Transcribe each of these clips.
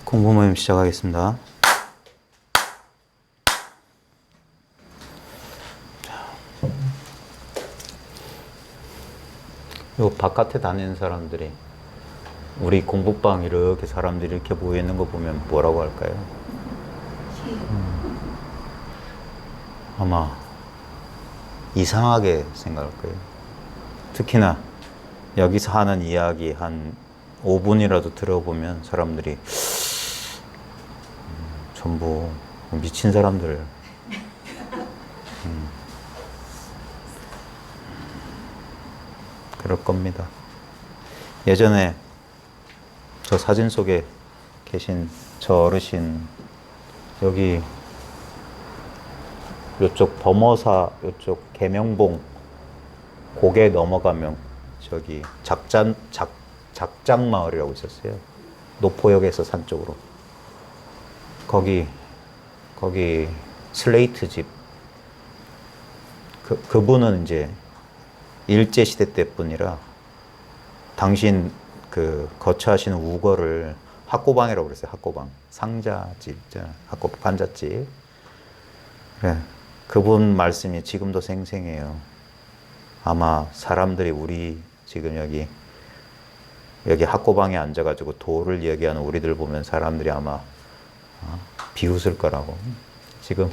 공부 모임 시작하겠습니다. 요 바깥에 다니는 사람들이 우리 공부방 이렇게 사람들이 이렇게 모여 있는 거 보면 뭐라고 할까요? 아마 이상하게 생각할 거예요. 특히나 여기서 하는 이야기 한 5분이라도 들어보면 사람들이 전부 미친 사람들, 그럴 겁니다. 예전에 저 사진 속에 계신 저 어르신, 여기 요쪽 범어사, 요쪽 계명봉 고개 넘어가면 저기 작장마을이라고 있었어요. 노포역에서 산 쪽으로. 거기 슬레이트 집. 그분은 이제 일제시대 때뿐이라 당신 거처하시는 우거를 학고방이라고 그랬어요. 학고방. 상자집, 관자집. 그래. 그분 말씀이 지금도 생생해요. 아마 사람들이 우리 지금 여기 학고방에 앉아가지고 도를 얘기하는 우리들 보면 사람들이 아마 비웃을 거라고. 지금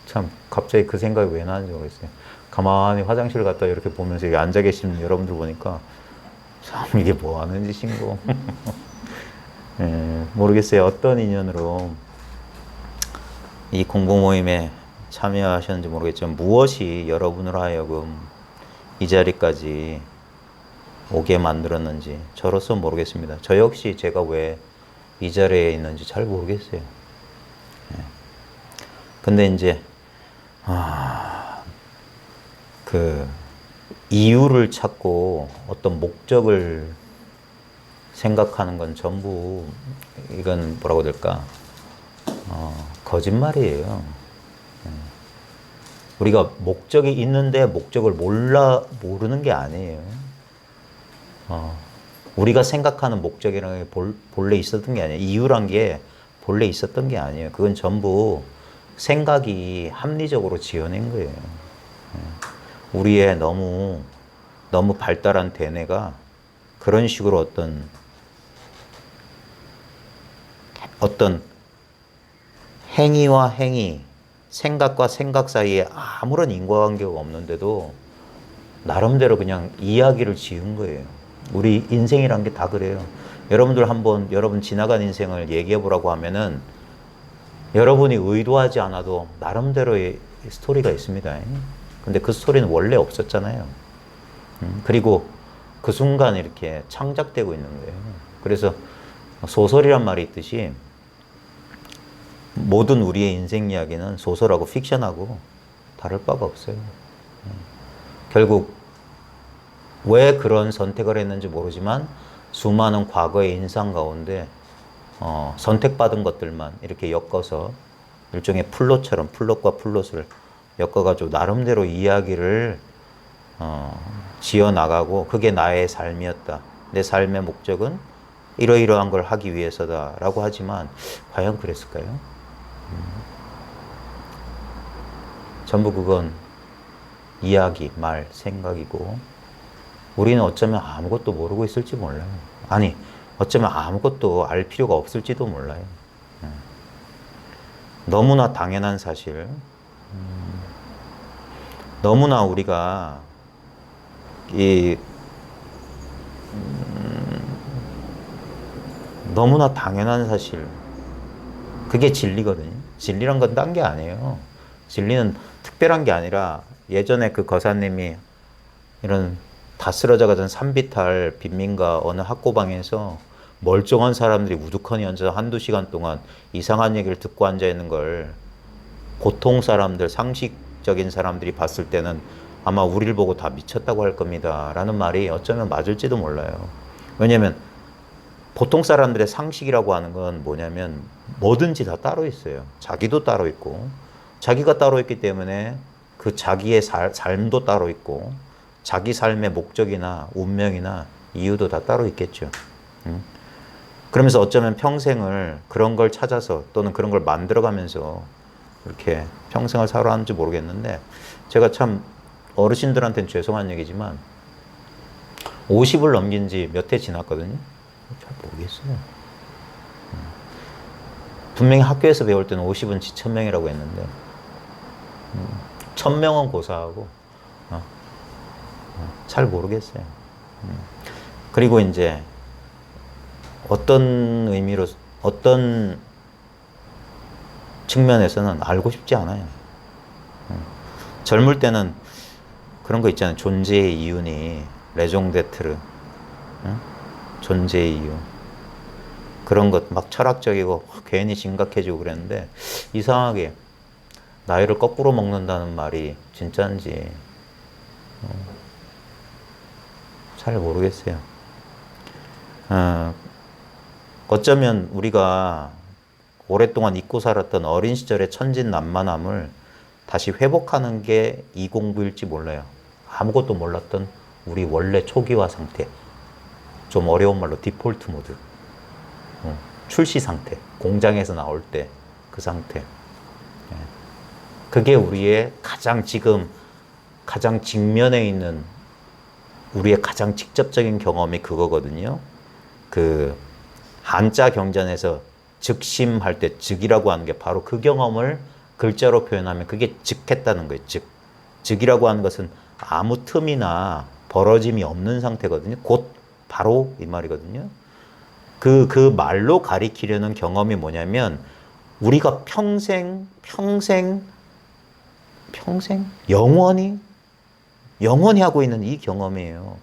참 갑자기 그 생각이 왜 나는지 모르겠어요. 가만히 화장실 갔다 이렇게 보면서 여기 앉아 계시는 여러분들 보니까 참 이게 뭐 하는 짓인고. 모르겠어요. 어떤 인연으로 이 공부 모임에 참여하셨는지 모르겠지만 무엇이 여러분으로 하여금 이 자리까지 오게 만들었는지 저로서 모르겠습니다. 저 역시 제가 왜 이 자리에 있는지 잘 모르겠어요. 근데 이제 이유를 찾고 어떤 목적을 생각하는 건 전부 이건 뭐라고 될까? 거짓말이에요. 우리가 목적이 있는데 목적을 모르는 게 아니에요. 우리가 생각하는 목적이라는 게 본래 있었던 게 아니에요. 이유란 게 본래 있었던 게 아니에요. 그건 전부 생각이 합리적으로 지어낸 거예요. 우리의 너무 발달한 대뇌가 그런 식으로 어떤 행위와 행위, 생각과 생각 사이에 아무런 인과관계가 없는데도 나름대로 그냥 이야기를 지은 거예요. 우리 인생이란 게 다 그래요. 여러분들 한번 여러분 지나간 인생을 얘기해 보라고 하면은 여러분이 의도하지 않아도 나름대로의 스토리가 있습니다. 근데 그 스토리는 원래 없었잖아요. 그리고 그 순간 이렇게 창작되고 있는 거예요. 그래서 소설이란 말이 있듯이 모든 우리의 인생 이야기는 소설하고 픽션하고 다를 바가 없어요. 결국 왜 그런 선택을 했는지 모르지만 수많은 과거의 인상 가운데 선택받은 것들만 이렇게 엮어서 일종의 플롯처럼 플롯과 플롯을 엮어가지고 나름대로 이야기를 지어나가고 그게 나의 삶이었다. 내 삶의 목적은 이러이러한 걸 하기 위해서다라고 하지만 과연 그랬을까요? 전부 그건 이야기, 말, 생각이고 우리는 어쩌면 아무것도 모르고 있을지 몰라요. 아니, 어쩌면 아무것도 알 필요가 없을지도 몰라요. 너무나 당연한 사실, 너무나 우리가 너무나 당연한 사실, 그게 진리거든요. 진리란 건 딴 게 아니에요. 진리는 특별한 게 아니라 예전에 그 거사님이 이런 다 쓰러져 가던 산비탈 빈민가 어느 학고방에서 멀쩡한 사람들이 우두커니 앉아서 한두 시간 동안 이상한 얘기를 듣고 앉아 있는 걸 보통 사람들, 상식적인 사람들이 봤을 때는 아마 우리를 보고 다 미쳤다고 할 겁니다. 라는 말이 어쩌면 맞을지도 몰라요. 왜냐면 보통 사람들의 상식이라고 하는 건 뭐냐면 뭐든지 다 따로 있어요. 자기도 따로 있고 자기가 따로 있기 때문에 그 자기의 삶도 따로 있고 자기 삶의 목적이나 운명이나 이유도 다 따로 있겠죠. 그러면서 어쩌면 평생을 그런 걸 찾아서 또는 그런 걸 만들어가면서 이렇게 평생을 살아왔는지 모르겠는데 제가 참 어르신들한테는 죄송한 얘기지만 50을 넘긴 지 몇 해 지났거든요. 잘 모르겠어요. 분명히 학교에서 배울 때는 50은 지천명이라고 했는데 1000명은 고사하고 잘 모르겠어요. 그리고 이제 어떤 의미로 어떤 측면에서는 알고 싶지 않아요. 젊을 때는 그런 거 있잖아요. 존재의 이유니 레종데트르 존재의 이유 그런 것 막 철학적이고 괜히 심각해지고 그랬는데 이상하게 나이를 거꾸로 먹는다는 말이 진짜인지 잘 모르겠어요. 어쩌면 우리가 오랫동안 잊고 살았던 어린 시절의 천진난만함을 다시 회복하는 게 이 공부일지 몰라요. 아무것도 몰랐던 우리 원래 초기화 상태. 좀 어려운 말로 디폴트 모드. 출시 상태. 공장에서 나올 때 그 상태. 그게 우리의 지금 가장 직면에 있는 우리의 가장 직접적인 경험이 그거거든요. 그 한자 경전에서 즉심할 때 즉이라고 하는 게 바로 그 경험을 글자로 표현하면 그게 즉했다는 거예요. 즉이라고 하는 것은 아무 틈이나 벌어짐이 없는 상태거든요. 곧 바로 이 말이거든요. 그 말로 가리키려는 경험이 뭐냐면 우리가 평생 영원히 하고 있는 이 경험이에요.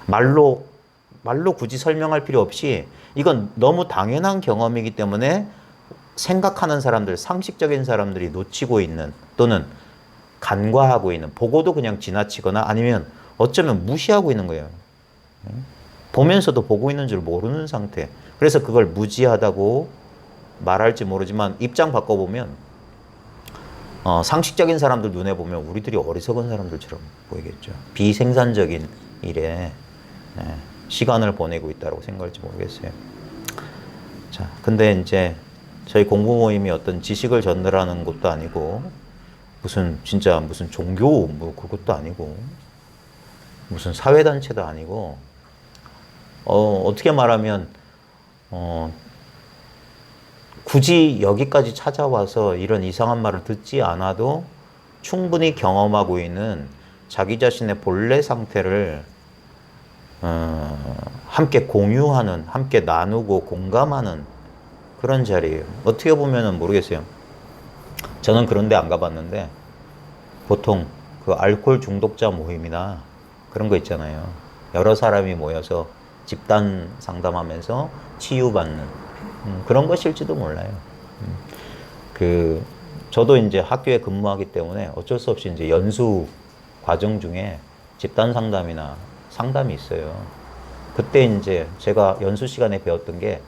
말로 굳이 설명할 필요 없이 이건 너무 당연한 경험이기 때문에 생각하는 사람들, 상식적인 사람들이 놓치고 있는 또는 간과하고 있는, 보고도 그냥 지나치거나 아니면 어쩌면 무시하고 있는 거예요. 보면서도 보고 있는 줄 모르는 상태. 그래서 그걸 무지하다고 말할지 모르지만 입장 바꿔보면 상식적인 사람들 눈에 보면 우리들이 어리석은 사람들처럼 보이겠죠. 비생산적인 일에 시간을 보내고 있다고 생각할지 모르겠어요. 자, 근데 이제 저희 공부 모임이 어떤 지식을 전달하는 것도 아니고 무슨 종교 뭐 그것도 아니고 무슨 사회단체도 아니고 어떻게 말하면 굳이 여기까지 찾아와서 이런 이상한 말을 듣지 않아도 충분히 경험하고 있는 자기 자신의 본래 상태를 함께 공유하는, 함께 나누고 공감하는 그런 자리예요. 어떻게 보면은 모르겠어요. 저는 그런 데 안 가봤는데 보통 그 알코올 중독자 모임이나 그런 거 있잖아요. 여러 사람이 모여서 집단 상담하면서 치유받는 그런 것일지도 몰라요. 저도 이제 학교에 근무하기 때문에 어쩔 수 없이 이제 연수 과정 중에 집단 상담이나 상담이 있어요. 그때 이제 제가 연수 시간에 배웠던 게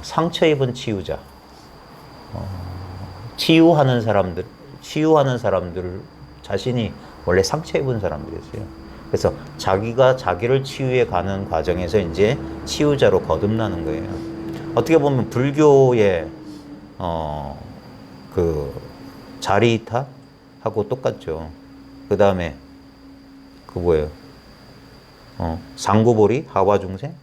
상처 입은 치유자, 치유하는 사람들 자신이 원래 상처 입은 사람들이었어요. 그래서 자기가 자기를 치유해 가는 과정에서 이제 치유자로 거듭나는 거예요. 어떻게 보면 불교의 그 자리이타하고 똑같죠. 그 다음에 그 뭐예요? 상구보리 하와 중생?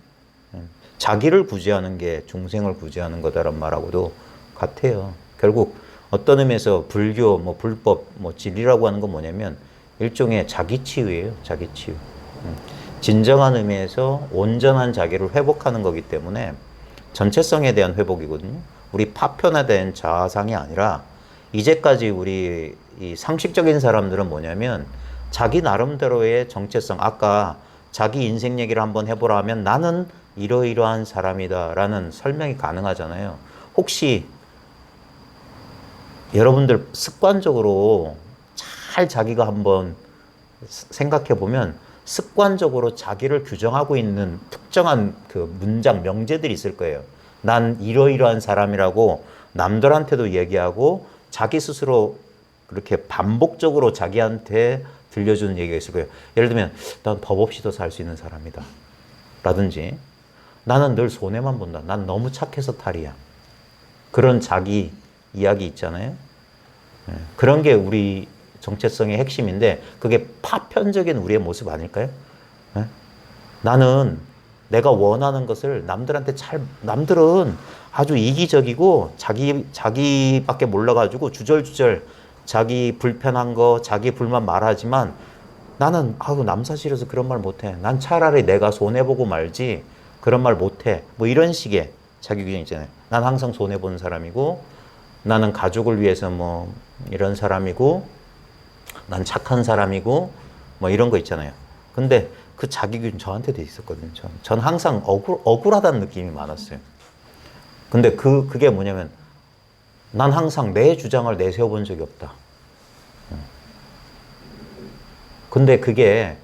자기를 구제하는 게 중생을 구제하는 거다란 말하고도 같아요. 결국 어떤 의미에서 불교, 뭐 불법, 뭐 진리라고 하는 건 뭐냐면 일종의 자기 치유예요. 자기 치유. 진정한 의미에서 온전한 자기를 회복하는 거기 때문에 전체성에 대한 회복이거든요. 우리 파편화된 자아상이 아니라 이제까지 우리 이 상식적인 사람들은 뭐냐면 자기 나름대로의 정체성, 아까 자기 인생 얘기를 한번 해보라 하면 나는 이러이러한 사람이다 라는 설명이 가능하잖아요. 혹시 여러분들 습관적으로 잘 자기가 한번 생각해 보면 습관적으로 자기를 규정하고 있는 특정한 그 문장, 명제들이 있을 거예요. 난 이러이러한 사람이라고 남들한테도 얘기하고 자기 스스로 그렇게 반복적으로 자기한테 들려주는 얘기가 있을 거예요. 예를 들면 난 법 없이도 살 수 있는 사람이다 라든지 나는 늘 손해만 본다. 난 너무 착해서 탈이야. 그런 자기 이야기 있잖아요. 그런 게 우리 정체성의 핵심인데 그게 파편적인 우리의 모습 아닐까요? 나는 내가 원하는 것을 남들은 아주 이기적이고 자기밖에 몰라가지고 주절주절 자기 불편한 거, 자기 불만 말하지만 나는 남 사실에서 그런 말 못해. 난 차라리 내가 손해보고 말지 그런 말 못해. 뭐 이런 식의 자기 규정 있잖아요. 난 항상 손해보는 사람이고 나는 가족을 위해서 뭐 이런 사람이고 난 착한 사람이고 뭐 이런 거 있잖아요. 근데 그 자기 규정 저한테도 있었거든요. 전 항상 억울하다는 느낌이 많았어요. 근데 그게 뭐냐면 난 항상 내 주장을 내세워본 적이 없다. 근데 그게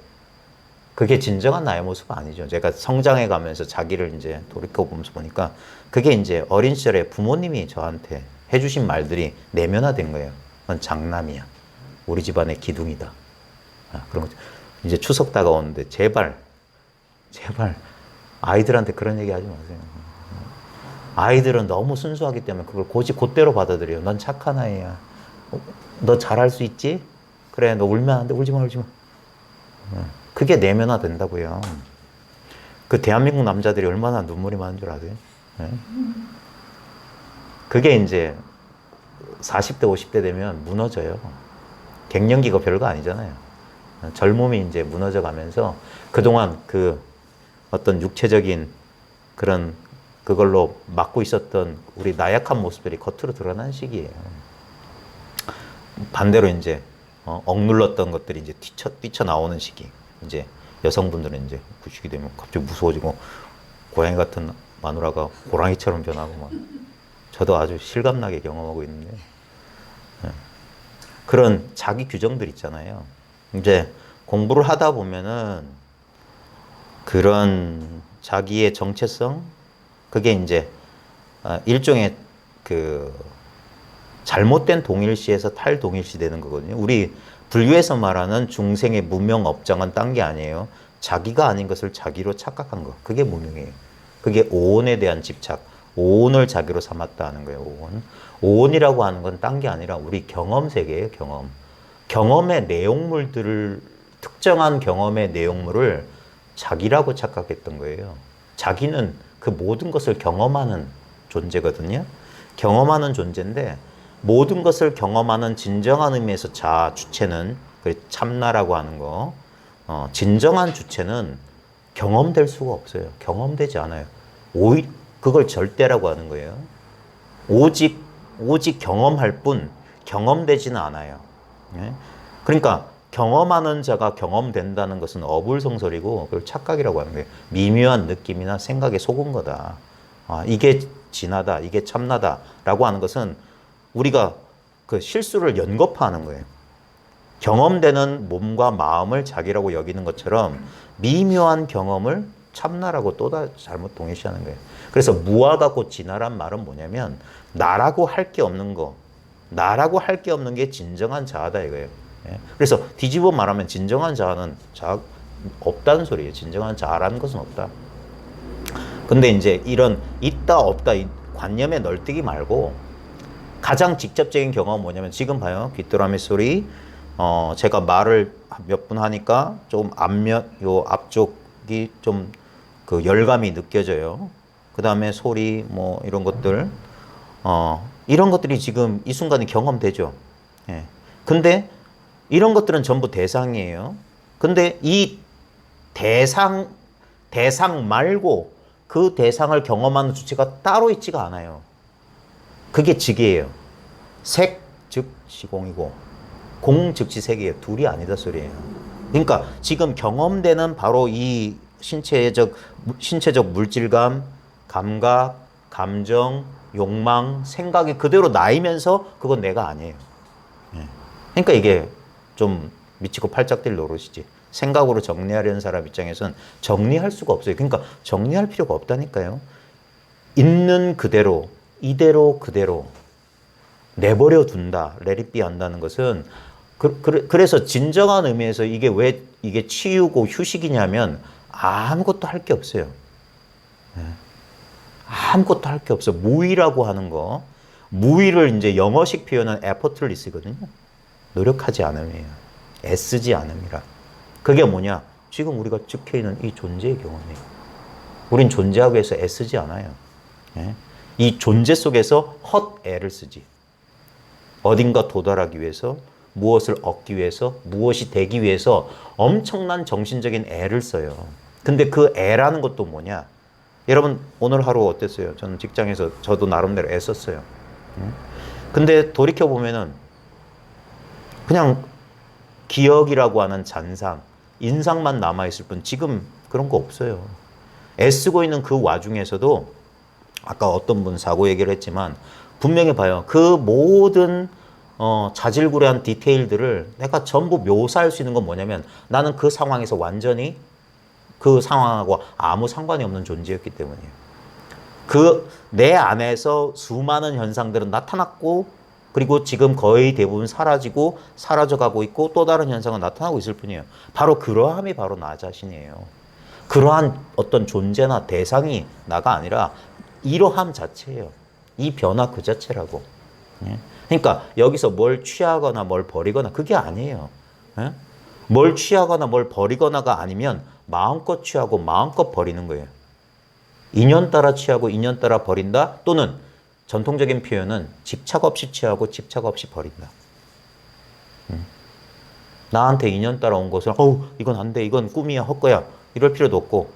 진정한 나의 모습 아니죠. 제가 성장해 가면서 자기를 이제 돌이켜보면서 보니까 그게 이제 어린 시절에 부모님이 저한테 해주신 말들이 내면화된 거예요. 넌 장남이야. 우리 집안의 기둥이다. 그런 거죠. 이제 추석 다가오는데 제발 아이들한테 그런 얘기 하지 마세요. 아이들은 너무 순수하기 때문에 그걸 곧대로 받아들여요. 넌 착한 아이야. 너 잘할 수 있지? 그래, 너 울면 안 돼. 울지 마. 그게 내면화 된다고요. 그 대한민국 남자들이 얼마나 눈물이 많은 줄 아세요? 그게 이제 40대, 50대 되면 무너져요. 갱년기가 별거 아니잖아요. 젊음이 이제 무너져 가면서 그동안 그 어떤 육체적인 그런 그걸로 막고 있었던 우리 나약한 모습들이 겉으로 드러나는 시기예요. 반대로 이제 억눌렀던 것들이 이제 뛰쳐나오는 시기. 이제 여성분들은 이제 그 시기 되면 갑자기 무서워지고 고양이 같은 마누라가 호랑이처럼 변하고 막 저도 아주 실감나게 경험하고 있는데 그런 자기 규정들 있잖아요. 이제 공부를 하다 보면은 그런 자기의 정체성 그게 이제 일종의 그 잘못된 동일시에서 탈동일시 되는 거거든요. 우리 불교에서 말하는 중생의 무명업장은 딴 게 아니에요. 자기가 아닌 것을 자기로 착각한 거. 그게 무명이에요. 그게 오온에 대한 집착. 오온을 자기로 삼았다 하는 거예요. 오온. 오온이라고 하는 건 딴 게 아니라 우리 경험 세계예요. 경험. 경험의 내용물들을 특정한 경험의 내용물을 자기라고 착각했던 거예요. 자기는 그 모든 것을 경험하는 존재거든요. 경험하는 존재인데 모든 것을 경험하는 진정한 의미에서 주체는 참나라고 하는 거. 진정한 주체는 경험될 수가 없어요. 경험되지 않아요. 그걸 절대라고 하는 거예요. 오직 경험할 뿐 경험되지는 않아요. 그러니까 경험하는 자가 경험된다는 것은 어불성설이고 그걸 착각이라고 하는 거예요. 미묘한 느낌이나 생각에 속은 거다. 이게 진하다, 이게 참나다라고 하는 것은 우리가 그 실수를 연거파하는 거예요. 경험되는 몸과 마음을 자기라고 여기는 것처럼 미묘한 경험을 참나라고 또 잘못 동일시하는 거예요. 그래서 무아가 곧 진하란 말은 뭐냐면 나라고 할 게 없는 거, 나라고 할 게 없는 게 진정한 자아다 이거예요. 그래서 뒤집어 말하면 진정한 자아는 없다는 소리예요. 진정한 자아라는 것은 없다. 근데 이제 이런 있다 없다 이 관념에 널뛰기 말고 가장 직접적인 경험은 뭐냐면 지금 봐요. 귀뚜라미 소리. 제가 말을 몇 분 하니까 좀 요 앞쪽이 좀 그 열감이 느껴져요. 그 다음에 소리 뭐 이런 것들. 이런 것들이 지금 이 순간에 경험되죠. 예. 근데 이런 것들은 전부 대상이에요. 근데 이 대상 말고 그 대상을 경험하는 주체가 따로 있지가 않아요. 그게 직이에요. 색, 즉 시공이고 공, 즉시 색이에요. 둘이 아니다 소리예요. 그러니까 지금 경험되는 바로 이 신체적 물질감, 감각, 감정, 욕망, 생각이 그대로 나이면서 그건 내가 아니에요. 그러니까 이게 좀 미치고 팔짝 뛸 노릇이지. 생각으로 정리하려는 사람 입장에서는 정리할 수가 없어요. 그러니까 정리할 필요가 없다니까요. 있는 그대로, 이대로 그대로 내버려 둔다, let it be 한다는 것은 그래서 진정한 의미에서 이게 왜 이게 치유고 휴식이냐면 아무것도 할 게 없어요. 아무것도 할 게 없어. 무의라고 하는 거. 무의를 이제 영어식 표현은 effortless거든요. 노력하지 않음이에요. 애쓰지 않음이라. 그게 뭐냐? 지금 우리가 적혀 있는 이 존재의 경험이에요. 우린 존재하기 위해서 애쓰지 않아요. 예? 이 존재 속에서 헛애를 쓰지. 어딘가 도달하기 위해서, 무엇을 얻기 위해서, 무엇이 되기 위해서 엄청난 정신적인 애를 써요. 근데 그 애라는 것도 뭐냐? 여러분 오늘 하루 어땠어요? 저는 직장에서 저도 나름대로 애썼어요. 근데 돌이켜보면은 그냥 기억이라고 하는 잔상, 인상만 남아있을 뿐 지금 그런 거 없어요. 애쓰고 있는 그 와중에서도 아까 어떤 분 사고 얘기를 했지만 분명히 봐요. 그 모든 자질구레한 디테일들을 내가 전부 묘사할 수 있는 건 뭐냐면 나는 그 상황에서 완전히 그 상황하고 아무 상관이 없는 존재였기 때문이에요. 그 내 안에서 수많은 현상들은 나타났고 그리고 지금 거의 대부분 사라지고 사라져가고 있고 또 다른 현상은 나타나고 있을 뿐이에요. 바로 그러함이 바로 나 자신이에요. 그러한 어떤 존재나 대상이 나가 아니라 이러함 자체예요. 이 변화 그 자체라고. 그러니까 여기서 뭘 취하거나 뭘 버리거나 그게 아니에요. 뭘 취하거나 뭘 버리거나가 아니면 마음껏 취하고 마음껏 버리는 거예요. 인연 따라 취하고 인연 따라 버린다 또는 전통적인 표현은 집착 없이 취하고 집착 없이 버린다. 나한테 인연 따라 온 것을 이건 안 돼. 이건 꿈이야. 헛거야. 이럴 필요도 없고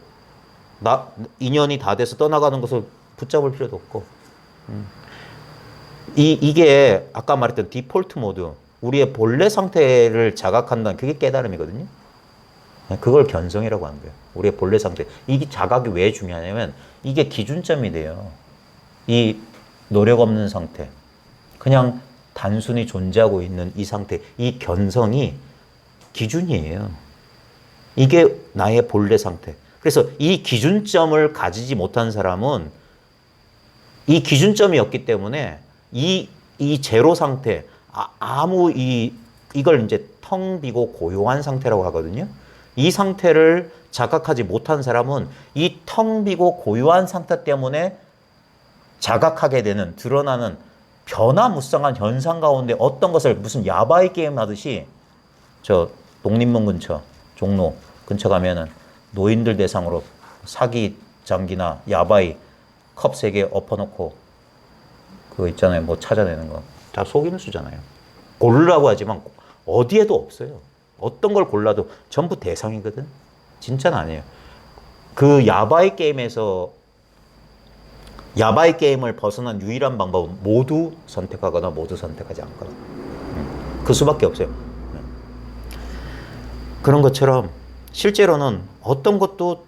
인연이 다 돼서 떠나가는 것을 붙잡을 필요도 없고 이게 아까 말했던 디폴트 모드 우리의 본래 상태를 자각한다는 그게 깨달음이거든요. 그걸 견성이라고 하는 거예요. 우리의 본래 상태. 이게 자각이 왜 중요하냐면 이게 기준점이 돼요. 이 노력 없는 상태. 그냥 단순히 존재하고 있는 이 상태. 이 견성이 기준이에요. 이게 나의 본래 상태. 그래서 이 기준점을 가지지 못한 사람은 이 기준점이 없기 때문에 이 제로 상태, 이걸 이제 텅 비고 고요한 상태라고 하거든요. 이 상태를 자각하지 못한 사람은 이 텅 비고 고요한 상태 때문에 자각하게 되는, 드러나는 변화무쌍한 현상 가운데 어떤 것을 무슨 야바이 게임 하듯이 저 독립문 근처, 종로 근처 가면은 노인들 대상으로 사기 장기나 야바이 컵 3개 엎어놓고 그거 있잖아요. 뭐 찾아내는 거. 다 속임수잖아요. 고르라고 하지만 어디에도 없어요. 어떤 걸 골라도 전부 대상이거든. 진짜는 아니에요. 그 야바이 게임에서 야바이 게임을 벗어난 유일한 방법은 모두 선택하거나 모두 선택하지 않거나. 그 수밖에 없어요. 그런 것처럼 실제로는 어떤 것도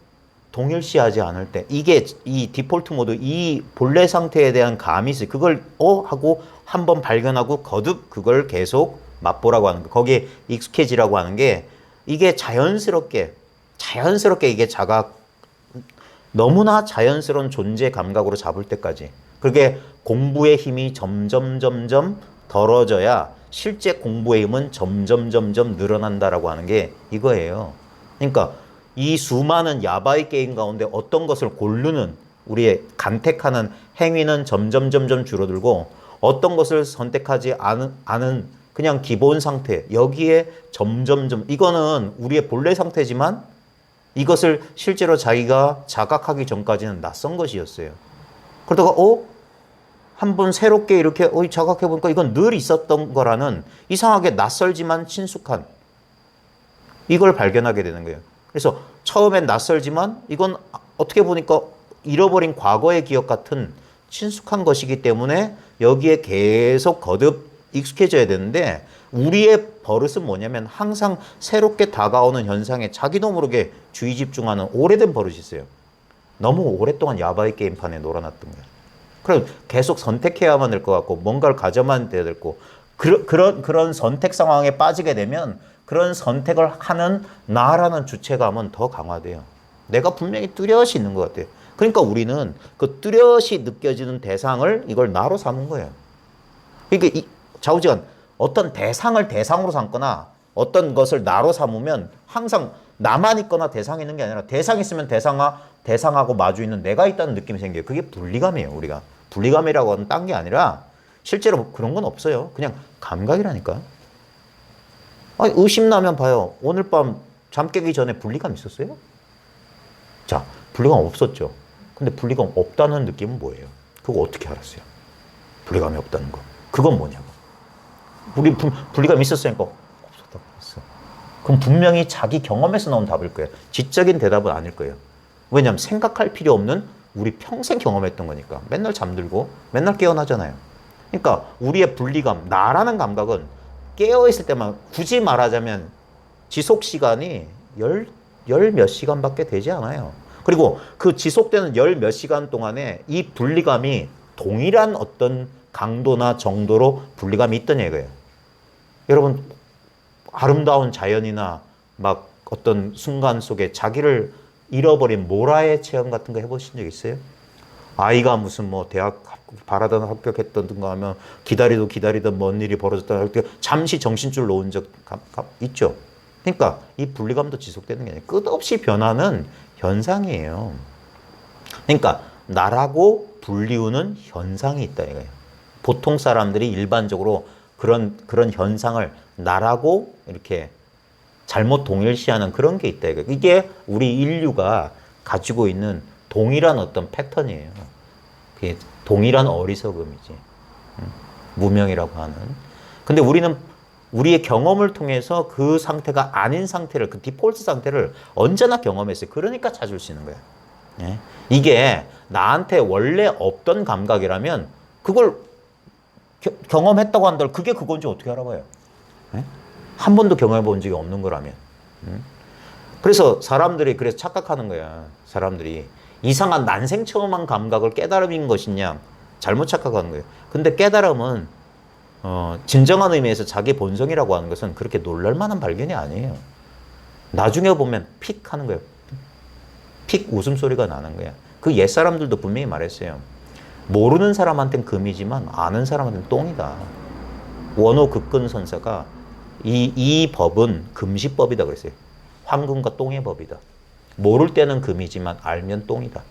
동일시하지 않을 때 이게 이 디폴트 모드 이 본래 상태에 대한 감이 있어요. 그걸 하고 한번 발견하고 거듭 그걸 계속 맛보라고 하는 거. 거기에 익숙해지라고 하는 게 이게 자연스럽게 이게 너무나 자연스러운 존재 감각으로 잡을 때까지 그게 공부의 힘이 점점 덜어져야 실제 공부의 힘은 점점 늘어난다라고 하는 게 이거예요. 그러니까 이 수많은 야바이 게임 가운데 어떤 것을 고르는 우리의 간택하는 행위는 점점 줄어들고 어떤 것을 선택하지 않은 그냥 기본 상태 여기에 점점 이거는 우리의 본래 상태지만 이것을 실제로 자기가 자각하기 전까지는 낯선 것이었어요. 그러다가 한번 새롭게 이렇게 자각해보니까 이건 늘 있었던 거라는 이상하게 낯설지만 친숙한 이걸 발견하게 되는 거예요. 그래서 처음엔 낯설지만 이건 어떻게 보니까 잃어버린 과거의 기억 같은 친숙한 것이기 때문에 여기에 계속 거듭 익숙해져야 되는데 우리의 버릇은 뭐냐면 항상 새롭게 다가오는 현상에 자기도 모르게 주의 집중하는 오래된 버릇이 있어요. 너무 오랫동안 야바이 게임판에 놀아놨던 거예요. 그럼 계속 선택해야만 될 것 같고 뭔가를 가져만 돼야 될 거고 그런 선택 상황에 빠지게 되면 그런 선택을 하는 나라는 주체감은 더 강화돼요. 내가 분명히 뚜렷이 있는 것 같아요. 그러니까 우리는 그 뚜렷이 느껴지는 대상을 이걸 나로 삼은 거예요. 그러니까 좌우지간 어떤 대상을 대상으로 삼거나 어떤 것을 나로 삼으면 항상 나만 있거나 대상이 있는 게 아니라 대상이 있으면 대상하고 마주 있는 내가 있다는 느낌이 생겨요. 그게 분리감이에요, 우리가. 분리감이라고 하는 딴 게 아니라 실제로 그런 건 없어요. 그냥 감각이라니까. 아니, 의심나면 봐요. 오늘 밤 잠 깨기 전에 분리감 있었어요? 자, 분리감 없었죠. 근데 분리감 없다는 느낌은 뭐예요? 그거 어떻게 알았어요? 분리감이 없다는 거. 그건 뭐냐고. 우리 분리감 있었으니까 없었다고 했어. 그럼 분명히 자기 경험에서 나온 답일 거예요. 지적인 대답은 아닐 거예요. 왜냐하면 생각할 필요 없는 우리 평생 경험했던 거니까. 맨날 잠들고 맨날 깨어나잖아요. 그러니까 우리의 분리감, 나라는 감각은 깨어있을 때만 굳이 말하자면 지속 시간이 열 몇 시간밖에 되지 않아요. 그리고 그 지속되는 열 몇 시간 동안에 이 분리감이 동일한 어떤 강도나 정도로 분리감이 있던 얘기예요. 여러분, 아름다운 자연이나 막 어떤 순간 속에 자기를 잃어버린 모라의 체험 같은 거 해보신 적 있어요? 아이가 무슨 뭐 대학 바라던 합격했던가 하면 기다리던 먼 일이 벌어졌다 할 때 잠시 정신줄 놓은 적 있죠? 그러니까 이 분리감도 지속되는 게 아니라 끝없이 변하는 현상이에요. 그러니까 나라고 불리우는 현상이 있다 이거예요. 보통 사람들이 일반적으로 그런 현상을 나라고 이렇게 잘못 동일시하는 그런 게 있다 이거예요. 이게 우리 인류가 가지고 있는 동일한 어떤 패턴이에요. 그게 동일한 어리석음이지. 무명이라고 하는. 근데 우리는 우리의 경험을 통해서 그 상태가 아닌 상태를, 그 디폴트 상태를 언제나 경험했어요. 그러니까 찾을 수 있는 거예요. 예? 이게 나한테 원래 없던 감각이라면 그걸 경험했다고 한들 그게 그건지 어떻게 알아봐요? 예? 한 번도 경험해 본 적이 없는 거라면. 그래서 사람들이 그래서 착각하는 거야. 사람들이 이상한 난생 처음한 감각을 깨달음인 것이냐 잘못 착각하는 거예요. 근데 깨달음은 진정한 의미에서 자기 본성이라고 하는 것은 그렇게 놀랄만한 발견이 아니에요. 나중에 보면 픽 하는 거예요. 픽 웃음소리가 나는 거야. 그 옛사람들도 분명히 말했어요. 모르는 사람한테는 금이지만 아는 사람한테는 똥이다. 원호 극근선사가 이 법은 금시법이다 그랬어요. 황금과 똥의 법이다. 모를 때는 금이지만 알면 똥이다.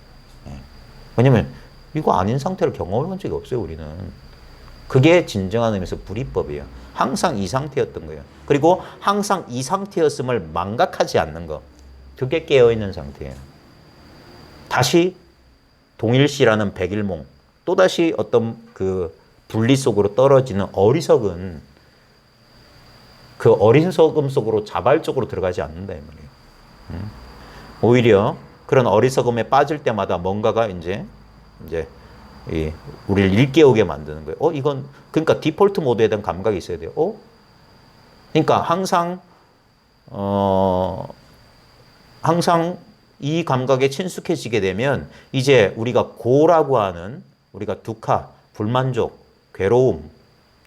왜냐면 이거 아닌 상태를 경험해 본 적이 없어요, 우리는. 그게 진정한 의미에서 불이법이에요. 항상 이 상태였던 거예요. 그리고 항상 이 상태였음을 망각하지 않는 거. 그게 깨어있는 상태예요. 다시 동일시라는 백일몽, 또다시 어떤 그 분리 속으로 떨어지는 어리석은 그 어리석음 속으로 자발적으로 들어가지 않는다 이 말이에요. 오히려 그런 어리석음에 빠질 때마다 뭔가가 이제 우리를 일깨우게 만드는 거예요. 이건 그러니까 디폴트 모드에 대한 감각이 있어야 돼요. 그러니까 항상 이 감각에 친숙해지게 되면 이제 우리가 고라고 하는 우리가 두카, 불만족, 괴로움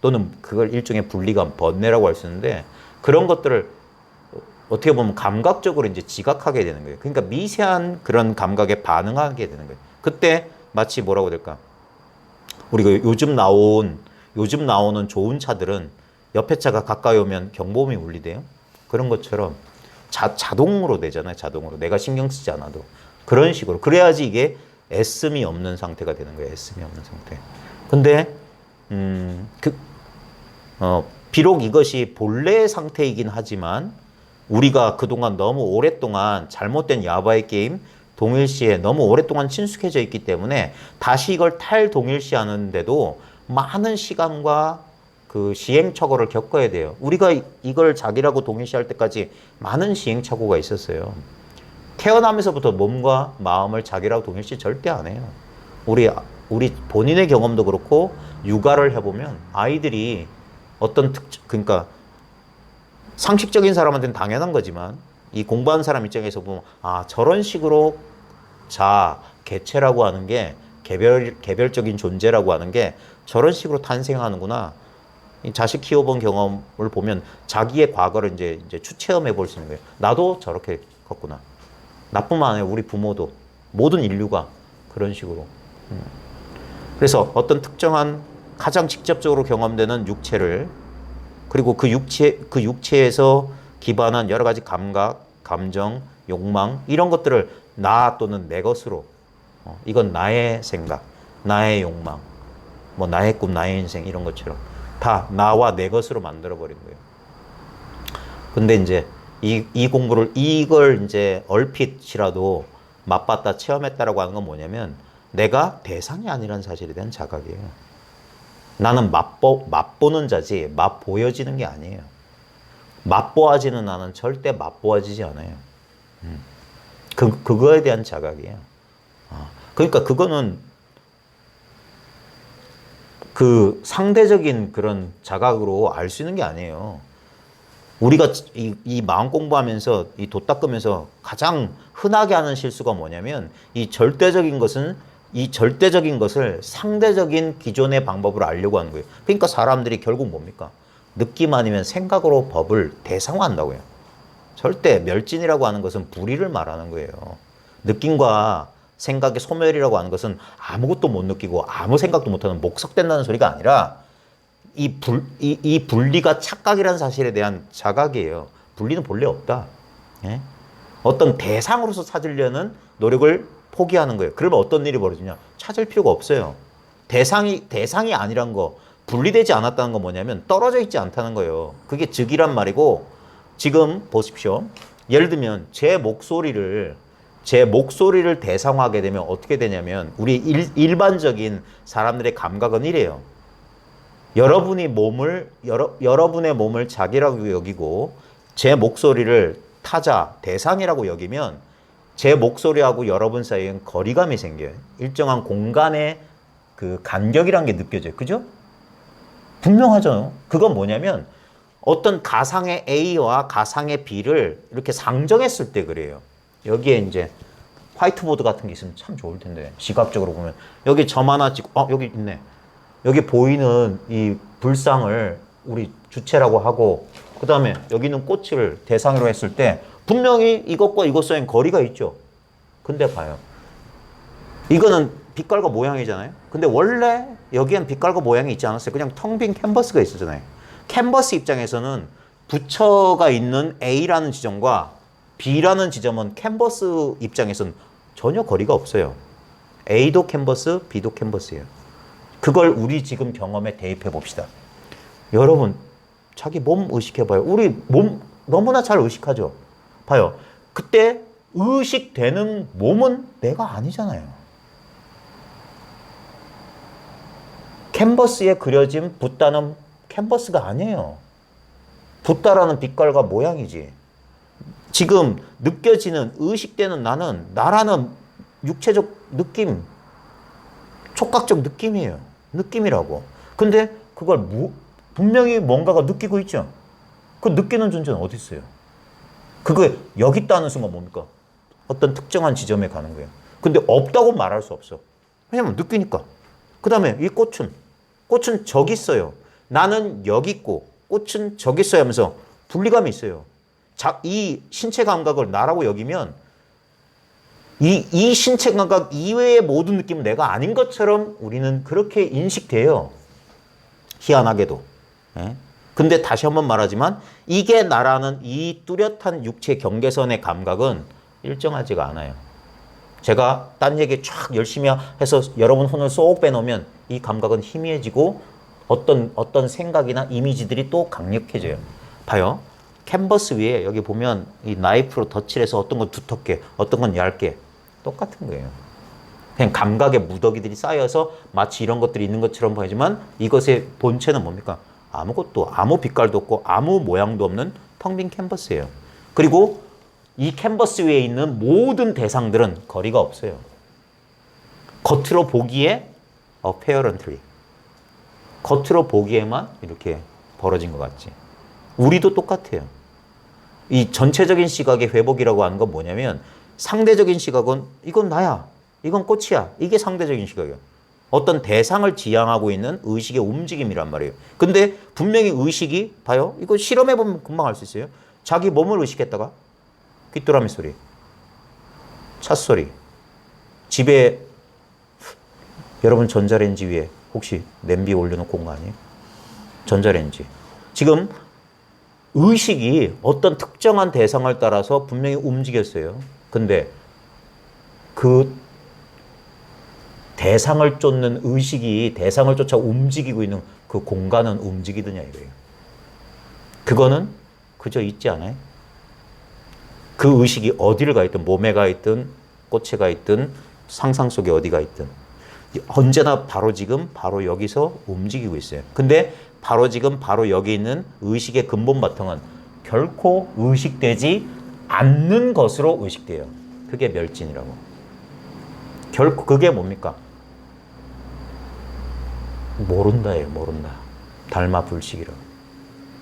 또는 그걸 일종의 분리감, 번뇌라고 할 수 있는데 그런 것들을 어떻게 보면 감각적으로 이제 지각하게 되는 거예요. 그러니까 미세한 그런 감각에 반응하게 되는 거예요. 그때 마치 뭐라고 해야 될까? 우리가 요즘 나오는 좋은 차들은 옆에 차가 가까이 오면 경보음이 울리대요. 그런 것처럼 자동으로 되잖아요. 자동으로. 내가 신경 쓰지 않아도. 그런 식으로. 그래야지 이게 애씀이 없는 상태가 되는 거예요. 애씀이 없는 상태. 근데 비록 이것이 본래의 상태이긴 하지만 우리가 그동안 너무 오랫동안 잘못된 야바이 게임, 동일시에 너무 오랫동안 친숙해져 있기 때문에 다시 이걸 탈동일시하는데도 많은 시간과 그 시행착오를 겪어야 돼요. 우리가 이걸 자기라고 동일시할 때까지 많은 시행착오가 있었어요. 태어나면서부터 몸과 마음을 자기라고 동일시 절대 안 해요. 우리 본인의 경험도 그렇고 육아를 해보면 아이들이 어떤 그러니까 상식적인 사람한테는 당연한 거지만 이 공부하는 사람 입장에서 보면 저런 식으로 개체라고 하는 게 개별적인 존재라고 하는 게 저런 식으로 탄생하는구나. 이 자식 키워본 경험을 보면 자기의 과거를 이제 추체험해 볼 수 있는 거예요. 나도 저렇게 컸구나. 나뿐만 아니라 우리 부모도 모든 인류가 그런 식으로. 그래서 어떤 특정한 가장 직접적으로 경험되는 육체를 그리고 그 육체에서 기반한 여러 가지 감각, 감정, 욕망 이런 것들을 나 또는 내 것으로 이건 나의 생각, 나의 욕망, 뭐 나의 꿈, 나의 인생 이런 것처럼 다 나와 내 것으로 만들어 버린 거예요. 근데 이제 이 공부를 이걸 이제 얼핏이라도 맛봤다 체험했다라고 하는 건 뭐냐면 내가 대상이 아니라는 사실에 대한 자각이에요. 나는 맛보는 자지 맛보여지는 게 아니에요. 맛보아지는 나는 절대 맛보아지지 않아요. 그거에 대한 자각이에요. 그러니까 그거는 그 상대적인 그런 자각으로 알 수 있는 게 아니에요. 우리가 이 마음 공부하면서 이 돛 닦으면서 가장 흔하게 하는 실수가 뭐냐면 이 절대적인 것을 상대적인 기존의 방법으로 알려고 하는 거예요. 그러니까 사람들이 결국 뭡니까? 느낌 아니면 생각으로 법을 대상화한다고요. 절대 멸진이라고 하는 것은 불의를 말하는 거예요. 느낌과 생각의 소멸이라고 하는 것은 아무것도 못 느끼고 아무 생각도 못하는 목석된다는 소리가 아니라 이 분리가 착각이라는 사실에 대한 자각이에요. 분리는 본래 없다. 예? 어떤 대상으로서 찾으려는 노력을 포기하는 거예요. 그러면 어떤 일이 벌어지냐? 찾을 필요가 없어요. 대상이 아니란 거, 분리되지 않았다는 건 뭐냐면 떨어져 있지 않다는 거예요. 그게 즉이란 말이고, 지금 보십시오. 예를 들면 제 목소리를 대상화하게 되면 어떻게 되냐면 우리 일반적인 사람들의 감각은 이래요. 여러분의 몸을 자기라고 여기고 제 목소리를 타자, 대상이라고 여기면 제 목소리하고 여러분 사이엔 거리감이 생겨요. 일정한 공간의 그 간격이란 게 느껴져요. 그죠? 분명하죠. 그건 뭐냐면 어떤 가상의 A와 가상의 B를 이렇게 상정했을 때 그래요. 여기에 이제 화이트보드 같은 게 있으면 참 좋을 텐데 시각적으로 보면 여기 점 하나 찍고 여기 있네. 여기 보이는 이 불상을 우리 주체라고 하고 그 다음에 여기 있는 꽃을 대상으로 했을 때 분명히 이것과 이것 사이엔 거리가 있죠. 근데 봐요. 이거는 빛깔과 모양이잖아요. 근데 원래 여기엔 빛깔과 모양이 있지 않았어요. 그냥 텅 빈 캔버스가 있었잖아요. 캔버스 입장에서는 부처가 있는 A라는 지점과 B라는 지점은 캔버스 입장에서는 전혀 거리가 없어요. A도 캔버스, B도 캔버스예요. 그걸 우리 지금 경험에 대입해 봅시다. 여러분, 자기 몸 의식해봐요. 우리 몸 너무나 잘 의식하죠. 봐요. 그때 의식되는 몸은 내가 아니잖아요. 캔버스에 그려진 붓다는 캔버스가 아니에요. 붓다라는 빛깔과 모양이지. 지금 느껴지는 의식되는 나라는 육체적 느낌, 촉각적 느낌이에요. 느낌이라고. 근데 그걸 분명히 뭔가가 느끼고 있죠. 그 느끼는 존재는 어디 있어요? 그거 여기 있다는 순간 뭡니까? 어떤 특정한 지점에 가는 거예요. 근데 없다고 말할 수 없어. 왜냐면 느끼니까. 그 다음에 이 꽃은 저기 있어요. 나는 여기 있고 꽃은 저기 있어요 하면서 분리감이 있어요. 이 신체 감각을 나라고 여기면 이 신체 감각 이외의 모든 느낌은 내가 아닌 것처럼 우리는 그렇게 인식돼요. 희한하게도. 예? 근데 다시 한번 말하지만 이게 나라는 이 뚜렷한 육체 경계선의 감각은 일정하지가 않아요. 제가 딴 얘기 쫙 열심히 해서 여러분 혼을 쏙 빼놓으면 이 감각은 희미해지고 어떤 생각이나 이미지들이 또 강력해져요. 봐요. 캔버스 위에 여기 보면 이 나이프로 덧칠해서 어떤 건 두텁게 어떤 건 얇게 똑같은 거예요. 그냥 감각의 무더기들이 쌓여서 마치 이런 것들이 있는 것처럼 보이지만 이것의 본체는 뭡니까? 아무것도 아무 빛깔도 없고 아무 모양도 없는 텅 빈 캔버스예요. 그리고 이 캔버스 위에 있는 모든 대상들은 거리가 없어요. 겉으로 보기에 apparently 겉으로 보기에만 이렇게 벌어진 것 같지. 우리도 똑같아요. 이 전체적인 시각의 회복이라고 하는 건 뭐냐면 상대적인 시각은 이건 나야, 이건 꽃이야. 이게 상대적인 시각이에요. 어떤 대상을 지향하고 있는 의식의 움직임이란 말이에요. 근데 분명히 의식이 봐요. 이거 실험해보면 금방 알 수 있어요. 자기 몸을 의식했다가 귀뚜라미 소리, 차 소리, 집에 여러분 전자레인지 위에 혹시 냄비 올려놓고 온 거 아니에요? 전자레인지. 지금 의식이 어떤 특정한 대상을 따라서 분명히 움직였어요. 근데 그 대상을 쫓는 의식이 대상을 쫓아 움직이고 있는 그 공간은 움직이느냐 이거예요. 그거는 그저 있지 않아요? 그 의식이 어디를 가 있든 몸에 가 있든 꽃에 가 있든 상상 속에 어디가 있든 언제나 바로 지금 바로 여기서 움직이고 있어요. 근데 바로 지금 바로 여기 있는 의식의 근본 바탕은 결코 의식되지 않는 것으로 의식돼요. 그게 멸진이라고. 결코 그게 뭡니까? 모른다예요. 모른다. 달마 불식이라고.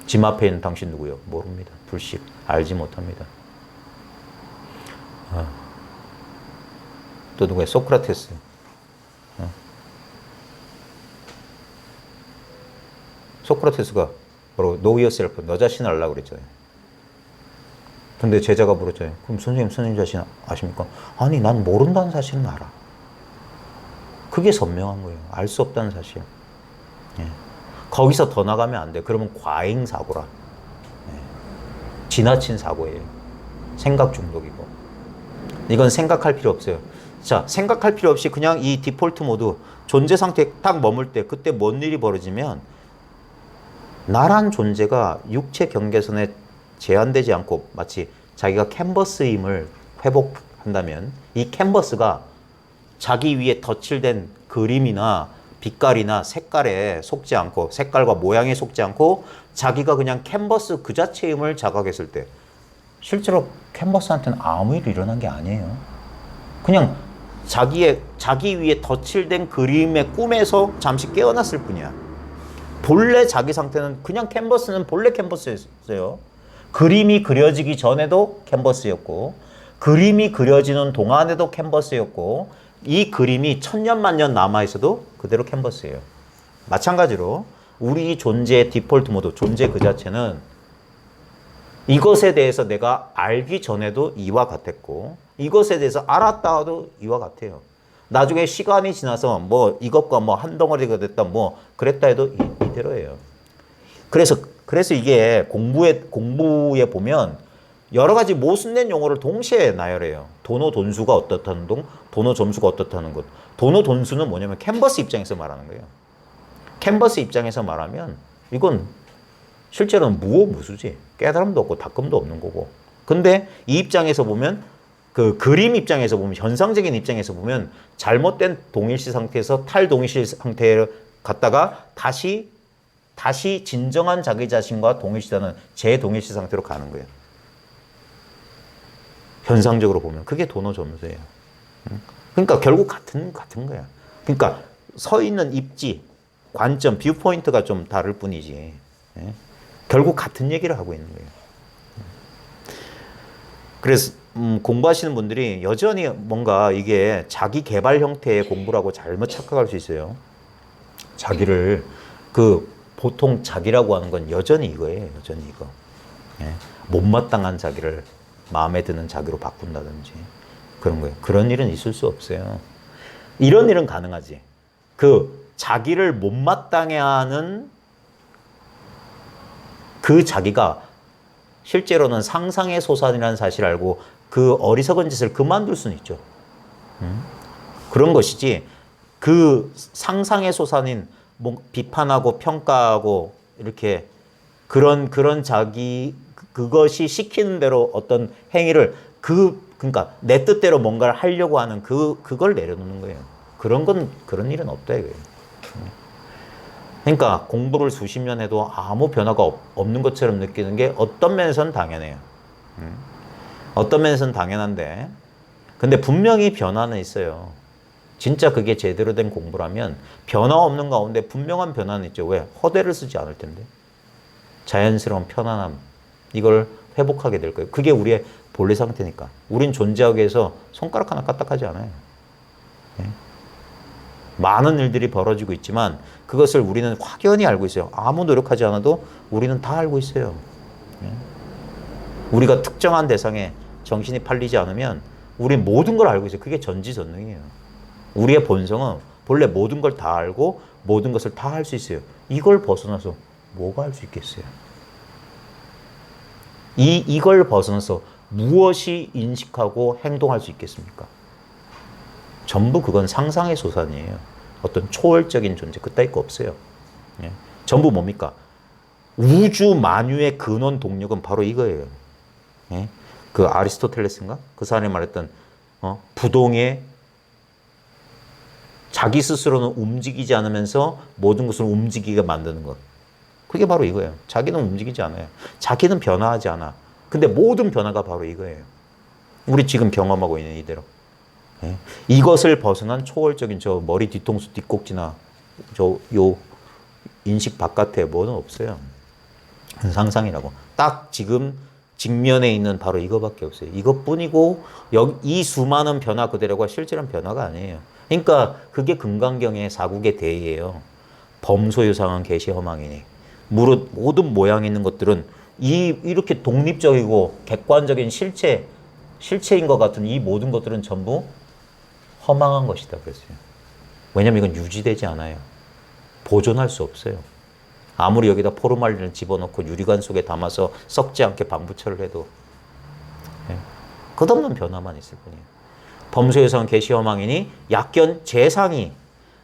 짐 앞에 있는 당신 누구요? 모릅니다. 불식. 알지 못합니다. 또 누구야? 소크라테스. 소크라테스가 바로 know yourself, 너 자신을 알라고 그랬잖아요. 근데 제자가 물었잖아요. 그럼 선생님 자신 아십니까? 아니, 난 모른다는 사실은 알아. 그게 선명한 거예요. 알 수 없다는 사실. 예. 거기서 더 나가면 안 돼. 그러면 과잉 사고라. 예. 지나친 사고예요. 생각 중독이고. 이건 생각할 필요 없어요. 자, 생각할 필요 없이 그냥 이 디폴트 모드, 존재 상태에 딱 머물 때, 그때 뭔 일이 벌어지면 나란 존재가 육체 경계선에 제한되지 않고 마치 자기가 캔버스임을 회복한다면 이 캔버스가 자기 위에 덧칠된 그림이나 빛깔이나 색깔에 속지 않고 색깔과 모양에 속지 않고 자기가 그냥 캔버스 그 자체임을 자각했을 때 실제로 캔버스한테는 아무 일이 일어난 게 아니에요. 그냥 자기 위에 덧칠된 그림의 꿈에서 잠시 깨어났을 뿐이야. 본래 자기 상태는 그냥 캔버스는 본래 캔버스였어요. 그림이 그려지기 전에도 캔버스였고 그림이 그려지는 동안에도 캔버스였고 이 그림이 천년만년 남아있어도 그대로 캔버스예요. 마찬가지로 우리 존재의 디폴트 모드, 존재 그 자체는 이것에 대해서 내가 알기 전에도 이와 같았고 이것에 대해서 알았다 하도 이와 같아요. 나중에 시간이 지나서 뭐 이것과 뭐 한 덩어리가 됐다 뭐 그랬다 해도 이대로예요. 그래서 이게 공부에 보면 여러 가지 모순된 용어를 동시에 나열해요. 도노 돈수가 어떻다는 도노 점수가 어떻다는 것. 도노 돈수는 뭐냐면 캔버스 입장에서 말하는 거예요. 캔버스 입장에서 말하면 이건 실제로는 무오무수지. 깨달음도 없고 닦음도 없는 거고. 근데 이 입장에서 보면 그 그림 입장에서 보면 현상적인 입장에서 보면 잘못된 동일시 상태에서 탈동일시 상태를 갔다가 다시 진정한 자기 자신과 동일시되는 재동일시 상태로 가는 거예요. 현상적으로 보면 그게 도노점수예요. 그러니까 결국 같은 거야. 그러니까 서 있는 입지, 관점, 뷰포인트가 좀 다를 뿐이지. 결국 같은 얘기를 하고 있는 거예요. 그래서 공부하시는 분들이 여전히 뭔가 이게 자기 개발 형태의 공부라고 잘못 착각할 수 있어요. 자기를 보통 자기라고 하는 건 여전히 이거예요. 여전히 이거. 못마땅한 자기를 마음에 드는 자기로 바꾼다든지 그런 거예요. 그런 일은 있을 수 없어요. 이런 일은 가능하지. 자기를 못마땅해 하는 그 자기가 실제로는 상상의 소산이라는 사실을 알고 그 어리석은 짓을 그만둘 수는 있죠. 그런 것이지 그 상상의 소산인 비판하고 평가하고 이렇게 그런 자기 그것이 시키는 대로 어떤 행위를 그러니까 내 뜻대로 뭔가를 하려고 하는 그걸 내려놓는 거예요. 그런 일은 없다 이거예요. 그러니까 공부를 수십 년 해도 아무 변화가 없는 것처럼 느끼는 게 어떤 면에서는 당연해요. 어떤 면에서는 당연한데 근데 분명히 변화는 있어요. 진짜 그게 제대로 된 공부라면 변화 없는 가운데 분명한 변화는 있죠. 왜? 허대를 쓰지 않을 텐데. 자연스러운 편안함. 이걸 회복하게 될 거예요. 그게 우리의 본래 상태니까. 우린 존재하기 위해서 손가락 하나 까딱하지 않아요. 많은 일들이 벌어지고 있지만 그것을 우리는 확연히 알고 있어요. 아무 노력하지 않아도 우리는 다 알고 있어요. 우리가 특정한 대상에 정신이 팔리지 않으면 우리 모든 걸 알고 있어요. 그게 전지전능이에요. 우리의 본성은 본래 모든 걸 다 알고 모든 것을 다 할 수 있어요. 이걸 벗어나서 뭐가 할 수 있겠어요? 이걸 벗어나서 무엇이 인식하고 행동할 수 있겠습니까? 전부 그건 상상의 소산이에요. 어떤 초월적인 존재, 그따위 거 없어요. 예. 전부 뭡니까? 우주 만유의 근원 동력은 바로 이거예요. 예. 그 아리스토텔레스인가? 그 사람이 말했던 부동의 자기 스스로는 움직이지 않으면서 모든 것을 움직이게 만드는 것. 그게 바로 이거예요. 자기는 움직이지 않아요. 자기는 변화하지 않아. 근데 모든 변화가 바로 이거예요. 우리 지금 경험하고 있는 이대로. 예. 이것을 벗어난 초월적인 저 머리 뒤통수 뒷꼭지나 요 인식 바깥에 뭐는 없어요. 상상이라고. 딱 지금 직면에 있는 바로 이거밖에 없어요. 이것뿐이고 이 수많은 변화 그대로가 실제로는 변화가 아니에요. 그러니까 그게 금강경의 사국의 대의예요. 범소유상은 계시허망이니. 무릇 모든 모양이 있는 것들은 이렇게 독립적이고 객관적인 실체인 것 같은 이 모든 것들은 전부 허망한 것이다 그랬어요. 왜냐면 이건 유지되지 않아요. 보존할 수 없어요. 아무리 여기다 포르말린을 집어넣고 유리관 속에 담아서 썩지 않게 방부처를 해도 끝없는 변화만 있을 뿐이에요. 범소유상 계시허망이니 약견 재상이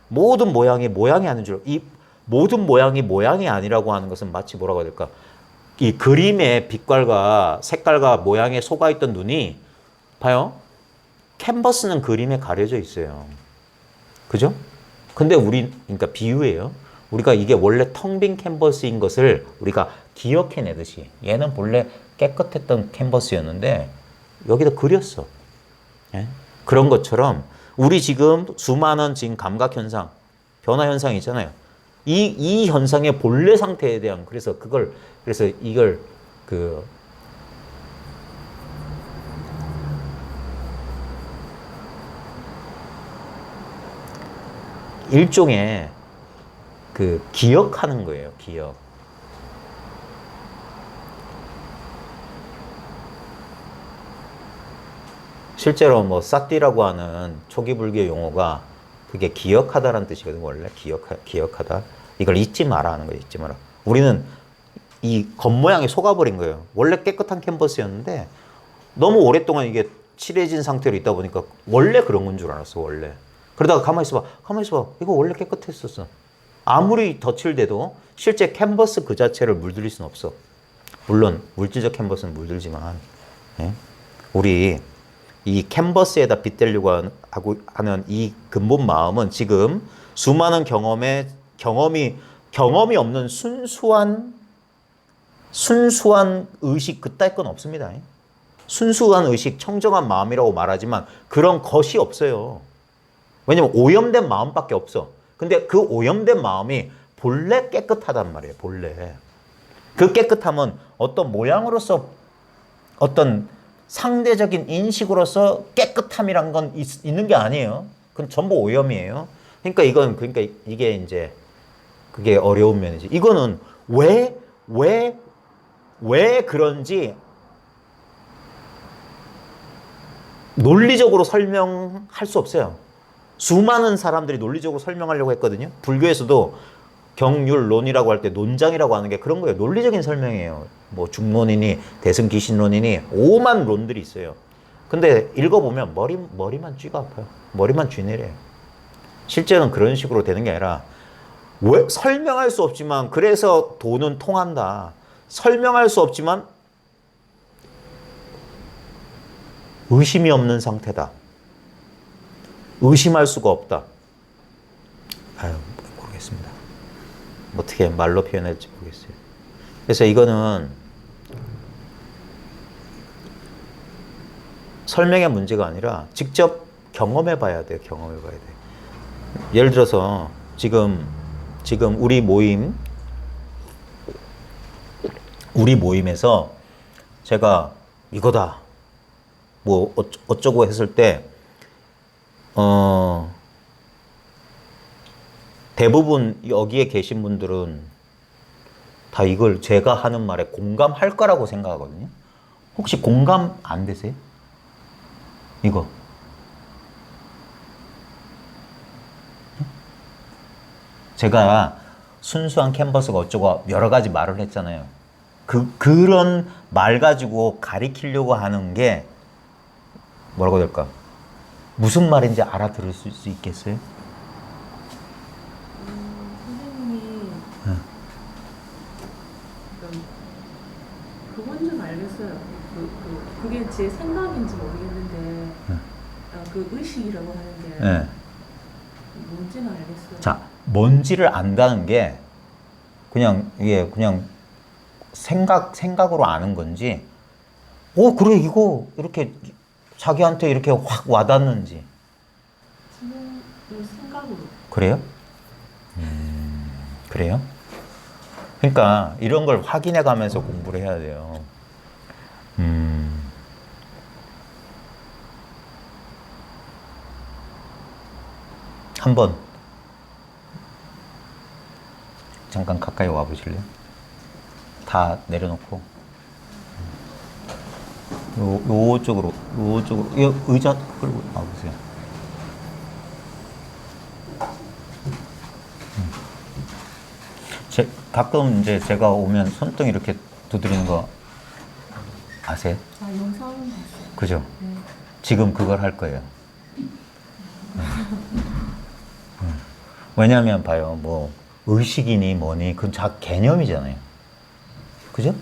모든 모양이 아닌 줄. 이 모든 모양이 아니라고 하는 것은 마치 뭐라고 해야 될까? 이 그림의 빛깔과 색깔과 모양에 속아있던 눈이 봐요. 캔버스는 그림에 가려져 있어요. 그죠? 근데 그러니까 비유예요. 우리가 이게 원래 텅 빈 캔버스인 것을 우리가 기억해내듯이 얘는 본래 깨끗했던 캔버스였는데 여기다 그렸어. 예? 그런 것처럼 우리 지금 수많은 지금 감각 현상, 변화 현상이 있잖아요. 이 현상의 본래 상태에 대한 그래서 이걸 일종의 기억하는 거예요. 기억. 실제로 뭐 사띠라고 하는 초기 불교 용어가 그게 기억하다라는 뜻이거든요. 원래 기억하다. 이걸 잊지 마라 하는 거예요. 잊지 마라. 우리는 이 겉모양에 속아버린 거예요. 원래 깨끗한 캔버스였는데 너무 오랫동안 이게 칠해진 상태로 있다 보니까 원래 그런 건 줄 알았어. 원래. 그러다가 가만히 있어봐. 이거 원래 깨끗했었어. 아무리 덧칠돼도 실제 캔버스 그 자체를 물들일 수는 없어. 물론 물질적 캔버스는 물들지만 우리 이 캔버스에다 빗대려고 하는 이 근본 마음은 지금 수많은 경험이 없는 순수한 의식 그따위 건 없습니다. 순수한 의식, 청정한 마음이라고 말하지만 그런 것이 없어요. 왜냐면 오염된 마음밖에 없어. 근데 그 오염된 마음이 본래 깨끗하단 말이에요. 본래. 그 깨끗함은 어떤 모양으로서 어떤 상대적인 인식으로서 깨끗함이란 건 있는 게 아니에요. 그건 전부 오염이에요. 그러니까 이게 이제 그게 어려운 면이지. 이거는 왜 그런지 논리적으로 설명할 수 없어요. 수많은 사람들이 논리적으로 설명하려고 했거든요. 불교에서도 경율론이라고 할 때 논장이라고 하는 게 그런 거예요. 논리적인 설명이에요. 뭐 중론이니 대승기신론이니 오만 론들이 있어요. 근데 읽어보면 머리만 쥐가 아파요. 머리만 쥐내려요. 실제는 그런 식으로 되는 게 아니라 왜 설명할 수 없지만 그래서 돈은 통한다. 설명할 수 없지만 의심이 없는 상태다. 의심할 수가 없다. 모르겠습니다. 어떻게 말로 표현할지 모르겠어요. 그래서 이거는 설명의 문제가 아니라 직접 경험해 봐야 돼요. 경험해 봐야 돼요. 예를 들어서 지금 우리 모임에서 제가 이거다 뭐 어쩌고 했을 때 대부분 여기에 계신 분들은 다 이걸 제가 하는 말에 공감할 거라고 생각하거든요. 혹시 공감 안 되세요? 이거. 제가 순수한 캔버스가 어쩌고 여러 가지 말을 했잖아요. 그런 말 가지고 가리키려고 하는 게 뭐라고 해야 될까? 무슨 말인지 알아들을 수 있겠어요? 선생님이 그러니까 그건 좀 알겠어요. 그게 제 생각인지 모르겠는데 그 의식이라고 하는 게 네. 뭔지는 알겠어요. 자, 뭔지를 안다는 게 그냥 이게 그냥 생각으로 아는 건지, 그래 이거 이렇게 자기한테 이렇게 확 와닿는지. 지금 생각으로. 그래요? 그래요? 그러니까 이런 걸 확인해 가면서 공부를 해야 돼요. 한번 잠깐 가까이 와 보실래요? 다 내려놓고 요쪽으로 이 의자 끌고 와 보세요. 가끔 이제 제가 오면 손등 이렇게 두드리는 거 아세요? 영상은 봤어요. 그죠? 네. 지금 그걸 할 거예요. 왜냐하면 봐요, 뭐 의식이니 뭐니 그건 다 개념이잖아요. 그죠?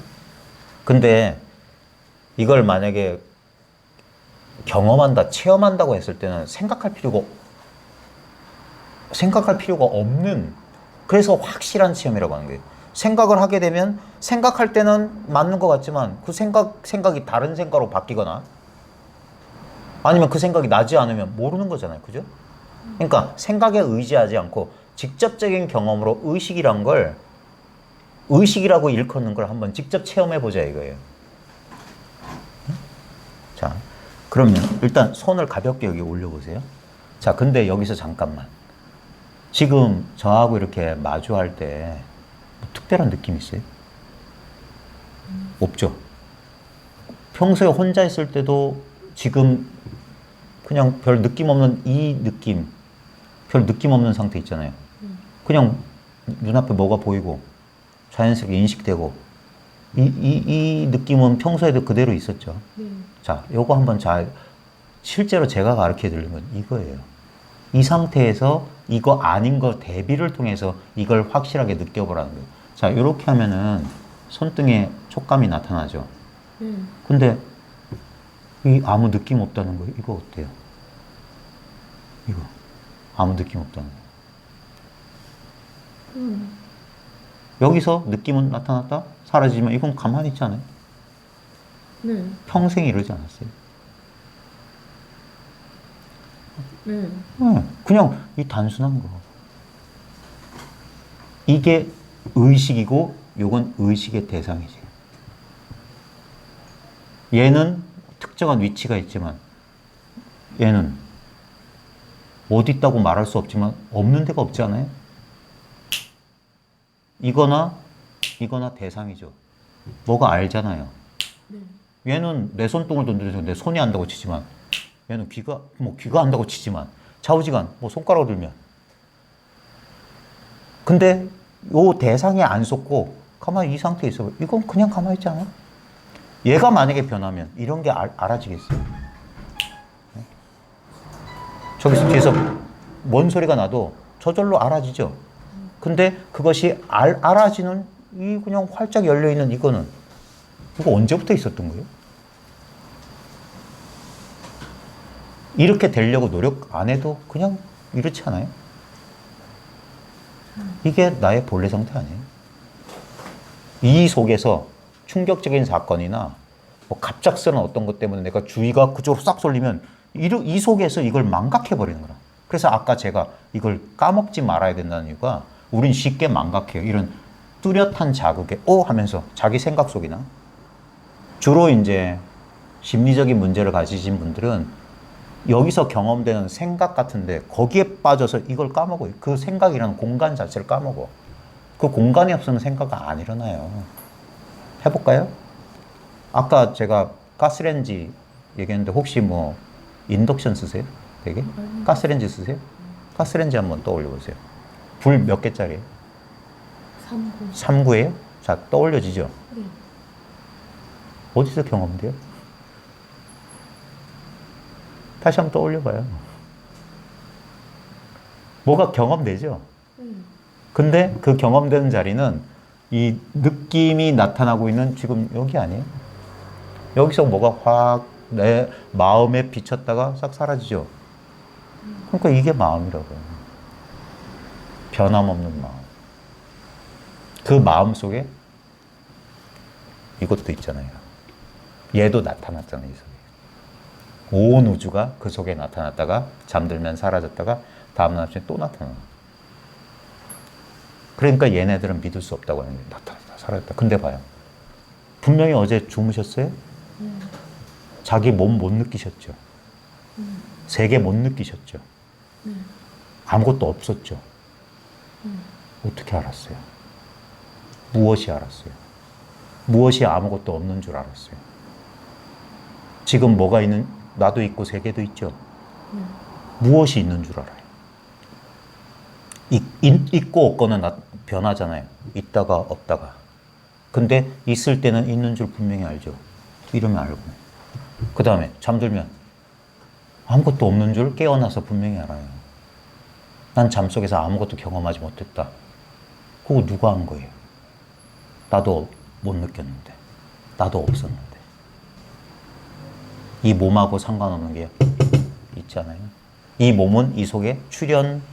근데 이걸 만약에 경험한다, 체험한다고 했을 때는 생각할 필요가 없는, 그래서 확실한 체험이라고 하는 거예요. 생각을 하게 되면 생각할 때는 맞는 것 같지만 그 생각이 다른 생각으로 바뀌거나 아니면 그 생각이 나지 않으면 모르는 거잖아요. 그죠? 그러니까 생각에 의지하지 않고 직접적인 경험으로 의식이라고 일컫는 걸 한번 직접 체험해 보자 이거예요. 자, 그러면 일단 손을 가볍게 여기 올려보세요. 자, 근데 여기서 잠깐만. 지금 저하고 이렇게 마주할 때 뭐 특별한 느낌 있어요? 없죠? 평소에 혼자 있을 때도 지금 그냥 별 느낌 없는 별 느낌 없는 상태 있잖아요. 그냥 눈앞에 뭐가 보이고 자연스럽게 인식되고 이 느낌은 평소에도 그대로 있었죠. 자, 요거 한번 실제로 제가 가르쳐 드리는 건 이거예요. 이 상태에서 이거 아닌 거 대비를 통해서 이걸 확실하게 느껴보라는 거예요. 자, 요렇게 하면은 손등에 촉감이 나타나죠. 근데 아무 느낌 없다는 거예요. 이거 어때요? 이거 아무 느낌 없다는 거예요. 여기서 느낌은 나타났다 사라지면 이건 가만히 있지 않아요? 네. 평생 이러지 않았어요. 네. 그냥 이 단순한 거. 이게 의식이고 요건 의식의 대상이지. 얘는 특정한 위치가 있지만 얘는 어디 있다고 말할 수 없지만 없는 데가 없지 않아요? 이거나 대상이죠. 뭐가 알잖아요. 얘는 내 손등을 던져서 내 손이 안다고 치지만 얘는 귀가 안다고 치지만 좌우지간 손가락을 들면 근데 요 대상에 안 속고 가만히 이 상태에 있어. 이건 그냥 가만히 있지 않아? 얘가 만약에 변하면 이런 게 알아지겠어요? 저기서 뒤에서 뭔 소리가 나도 저절로 알아지죠. 근데 그것이 알아지는 이 그냥 활짝 열려있는 이거 언제부터 있었던 거예요? 이렇게 되려고 노력 안 해도 그냥 이렇지 않아요? 이게 나의 본래 상태 아니에요? 이 속에서 충격적인 사건이나 갑작스러운 어떤 것 때문에 내가 주의가 그쪽으로 싹 쏠리면 이 속에서 이걸 망각해버리는 거라. 그래서 아까 제가 이걸 까먹지 말아야 된다는 이유가 우린 쉽게 망각해요. 이런 뚜렷한 자극에 하면서 자기 생각 속이나 주로 이제 심리적인 문제를 가지신 분들은 여기서 경험되는 생각 같은데 거기에 빠져서 이걸 까먹어요. 그 생각이라는 공간 자체를 까먹어. 그 공간이 없으면 생각이 안 일어나요. 해볼까요? 아까 제가 가스레인지 얘기했는데 혹시 인덕션 쓰세요? 되게? 가스레인지 쓰세요? 가스레인지 한번 떠올려 보세요. 불 몇 개짜리예요? 3구. 3구예요? 자, 떠올려지죠? 네. 어디서 경험돼요? 다시 한번 떠올려봐요. 뭐가 경험되죠? 근데 그 경험되는 자리는 이 느낌이 나타나고 있는 지금 여기 아니에요? 여기서 뭐가 확 내 마음에 비쳤다가 싹 사라지죠? 그러니까 이게 마음이라고요. 변함없는 마음. 그 마음 속에 이것도 있잖아요. 얘도 나타났잖아요, 이 속에. 온 우주가 그 속에 나타났다가 잠들면 사라졌다가 다음날 아침에 또 나타나. 그러니까 얘네들은 믿을 수 없다고 하는데 나타났다, 사라졌다. 근데 봐요. 분명히 어제 주무셨어요? 자기 몸 못 느끼셨죠? 세계 못 느끼셨죠? 아무것도 없었죠? 어떻게 알았어요? 무엇이 알았어요? 무엇이 아무것도 없는 줄 알았어요? 지금 뭐가 있는, 나도 있고 세계도 있죠? 무엇이 있는 줄 알아요? 있고 없고는 변하잖아요. 있다가 없다가. 근데 있을 때는 있는 줄 분명히 알죠? 이러면 알고. 그 다음에 잠들면 아무것도 없는 줄 깨어나서 분명히 알아요. 난 잠속에서 아무것도 경험하지 못했다. 그거 누가 한 거예요? 나도 못 느꼈는데. 나도 없었는데. 이 몸하고 상관없는 게 있잖아요. 이 몸은 이 속에 출현,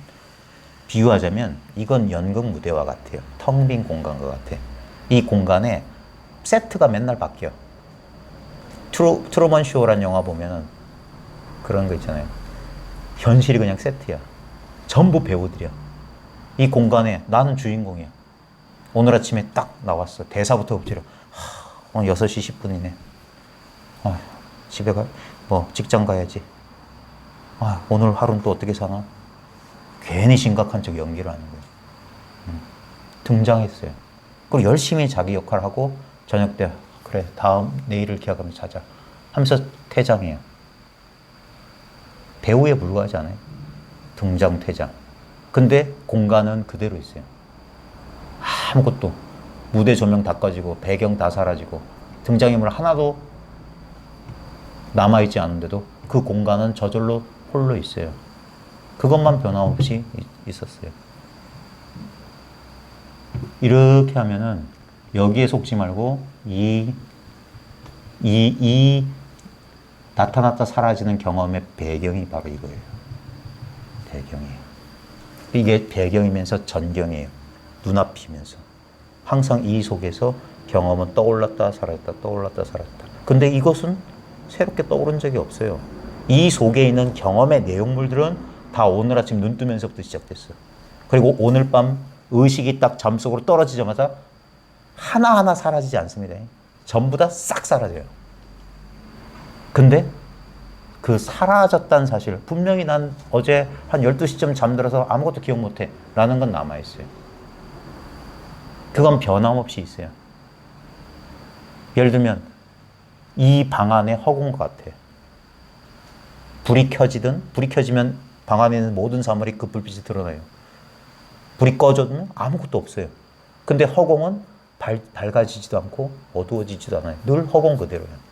비유하자면 이건 연극 무대와 같아요. 텅 빈 공간과 같아. 이 공간에 세트가 맨날 바뀌어. 트루먼 쇼라는 영화 보면은 그런 거 있잖아요. 현실이 그냥 세트야. 전부 배우들이야. 이 공간에 나는 주인공이야. 오늘 아침에 딱 나왔어. 대사부터 엎드려. 오늘 6시 10분이네. 집에 직장 가야지. 오늘 하루는 또 어떻게 사나? 괜히 심각한 척 연기를 하는 거예요. 등장했어요. 그리고 열심히 자기 역할을 하고 저녁 때 그래 내일을 기약하면서 자자 하면서 퇴장해요. 배우에 불과하지 않아요? 등장 퇴장. 근데 공간은 그대로 있어요. 아무것도 무대 조명 다 꺼지고 배경 다 사라지고 등장인물 하나도 남아있지 않은데도 그 공간은 저절로 홀로 있어요. 그것만 변함없이 있었어요. 이렇게 하면은 여기에 속지 말고 이 나타났다 사라지는 경험의 배경이 바로 이거예요. 배경이에요. 이게 배경이면서 전경이에요. 눈앞이면서. 항상 이 속에서 경험은 떠올랐다 사라졌다 떠올랐다 사라졌다. 근데 이것은 새롭게 떠오른 적이 없어요. 이 속에 있는 경험의 내용물들은 다 오늘 아침 눈 뜨면서부터 시작됐어요. 그리고 오늘 밤 의식이 딱 잠속으로 떨어지자마자 하나하나 사라지지 않습니다. 전부 다 싹 사라져요. 근데 그 사라졌다는 사실, 분명히 난 어제 한 12시쯤 잠들어서 아무것도 기억 못해 라는 건 남아있어요. 그건 변함없이 있어요. 예를 들면 이 방 안에 허공 것 같아요. 불이 켜지면 방 안에 있는 모든 사물이 그 불빛이 드러나요. 불이 꺼져도 아무것도 없어요. 근데 허공은 밝아지지도 않고 어두워지지도 않아요. 늘 허공 그대로예요.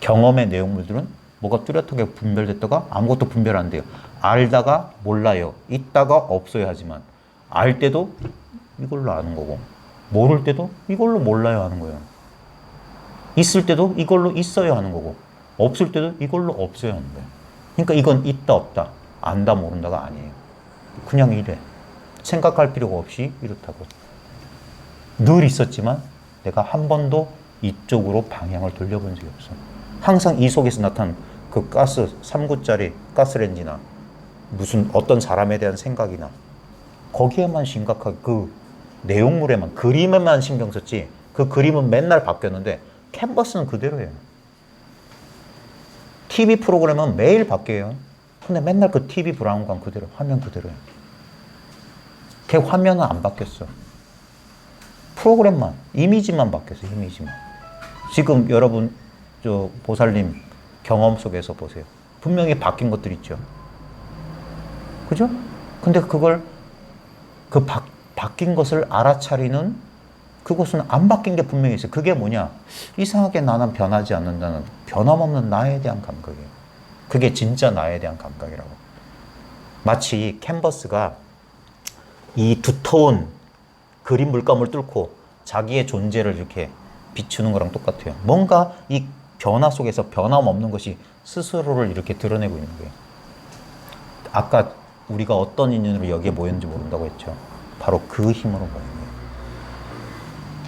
경험의 내용물들은 뭐가 뚜렷하게 분별됐다가 아무것도 분별 안 돼요. 알다가 몰라요. 있다가 없어요 하지만 알 때도 이걸로 아는 거고 모를 때도 이걸로 몰라요 하는 거예요. 있을 때도 이걸로 있어요 하는 거고 없을 때도 이걸로 없어요 하는 거예요. 그러니까 이건 있다 없다 안다 모른다가 아니에요. 그냥 이래. 생각할 필요가 없이 이렇다고. 늘 있었지만 내가 한 번도 이쪽으로 방향을 돌려본 적이 없어. 항상 이 속에서 나타난 그 가스 3구짜리 가스레인지나 무슨 어떤 사람에 대한 생각이나 거기에만 심각하게 그 내용물에만 그림에만 신경 썼지 그 그림은 맨날 바뀌었는데 캔버스는 그대로예요. TV 프로그램은 매일 바뀌어요. 근데 맨날 그 TV 브라운관 그대로 화면 그대로예요. 걔 화면은 안 바뀌었어. 프로그램만 이미지만 바뀌었어. 이미지만. 지금 여러분 저 보살님 경험 속에서 보세요. 분명히 바뀐 것들 있죠. 그죠? 근데 그걸 바뀐 것을 알아차리는 그것은 안 바뀐 게 분명히 있어요. 그게 뭐냐? 이상하게 나는 변하지 않는다는 변함없는 나에 대한 감각이에요. 그게 진짜 나에 대한 감각이라고. 마치 캔버스가 이 두터운 그림 물감을 뚫고 자기의 존재를 이렇게 비추는 거랑 똑같아요. 뭔가 이 변화 속에서 변함없는 것이 스스로를 이렇게 드러내고 있는 거예요. 아까 우리가 어떤 인연으로 여기에 모였는지 모른다고 했죠. 바로 그 힘으로 모인 거예요.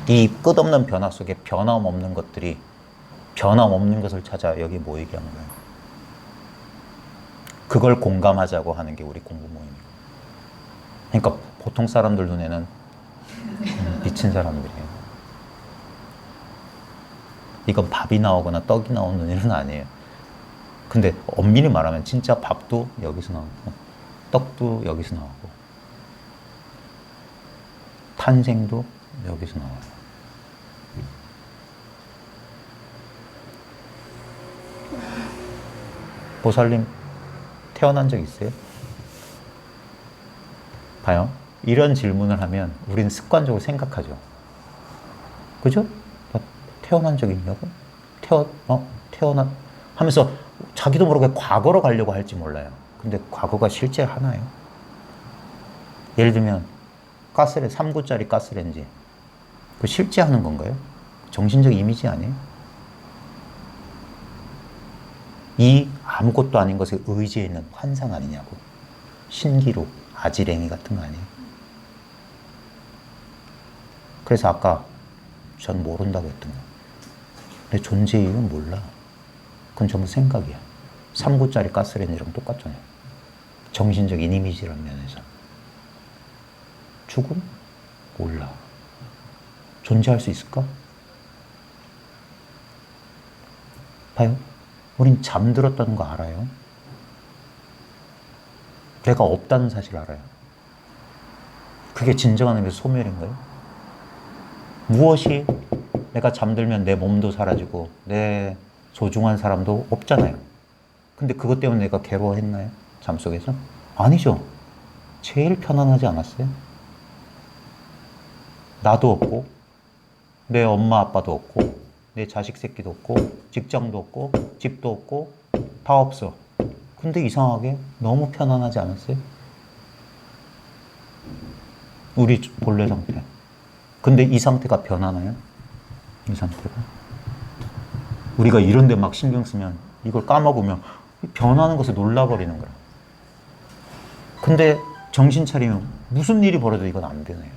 이 끝없는 변화 속에 변함없는 것들이 변함없는 것을 찾아 여기 모이게 하는 거예요. 그걸 공감하자고 하는 게 우리 공부 모임이에요. 그러니까 보통 사람들 눈에는 미친 사람들이에요. 이건 밥이 나오거나 떡이 나오는 일은 아니에요. 근데 엄밀히 말하면 진짜 밥도 여기서 나오고 떡도 여기서 나오고 탄생도 여기서 나와요. 보살님 태어난 적 있어요? 봐요. 이런 질문을 하면 우리는 습관적으로 생각하죠. 그죠? 나 태어난 적 있냐고? 태어난 하면서 자기도 모르게 과거로 가려고 할지 몰라요. 근데 과거가 실제 하나요? 예를 들면 가스레 3구짜리 가스레인지 그 실제 하는 건가요? 정신적 이미지 아니에요? 이 아무것도 아닌 것에 의지해 있는 환상 아니냐고. 신기루, 아지랭이 같은 거 아니에요? 그래서 아까 전 모른다고 했던 거예요. 내 존재 이유는 몰라. 그건 전부 생각이야. 3구짜리 가스레인지랑 똑같잖아요. 정신적 이미지라는 면에서. 죽음? 몰라. 존재할 수 있을까? 봐요. 우린 잠들었다는 거 알아요. 내가 없다는 사실을 알아요. 그게 진정한 의미에서 소멸인가요? 무엇이 내가 잠들면 내 몸도 사라지고 내 소중한 사람도 없잖아요. 근데 그것 때문에 내가 괴로워했나요? 잠속에서? 아니죠. 제일 편안하지 않았어요? 나도 없고 내 엄마 아빠도 없고 내 자식 새끼도 없고 직장도 없고 집도 없고 다 없어. 근데 이상하게 너무 편안하지 않았어요? 우리 본래 상태. 근데 이 상태가 변하나요? 이 상태가? 우리가 이런 데 막 신경 쓰면 이걸 까먹으면 변하는 것에 놀라버리는 거야. 근데 정신 차리면 무슨 일이 벌어도 이건 안 되네요.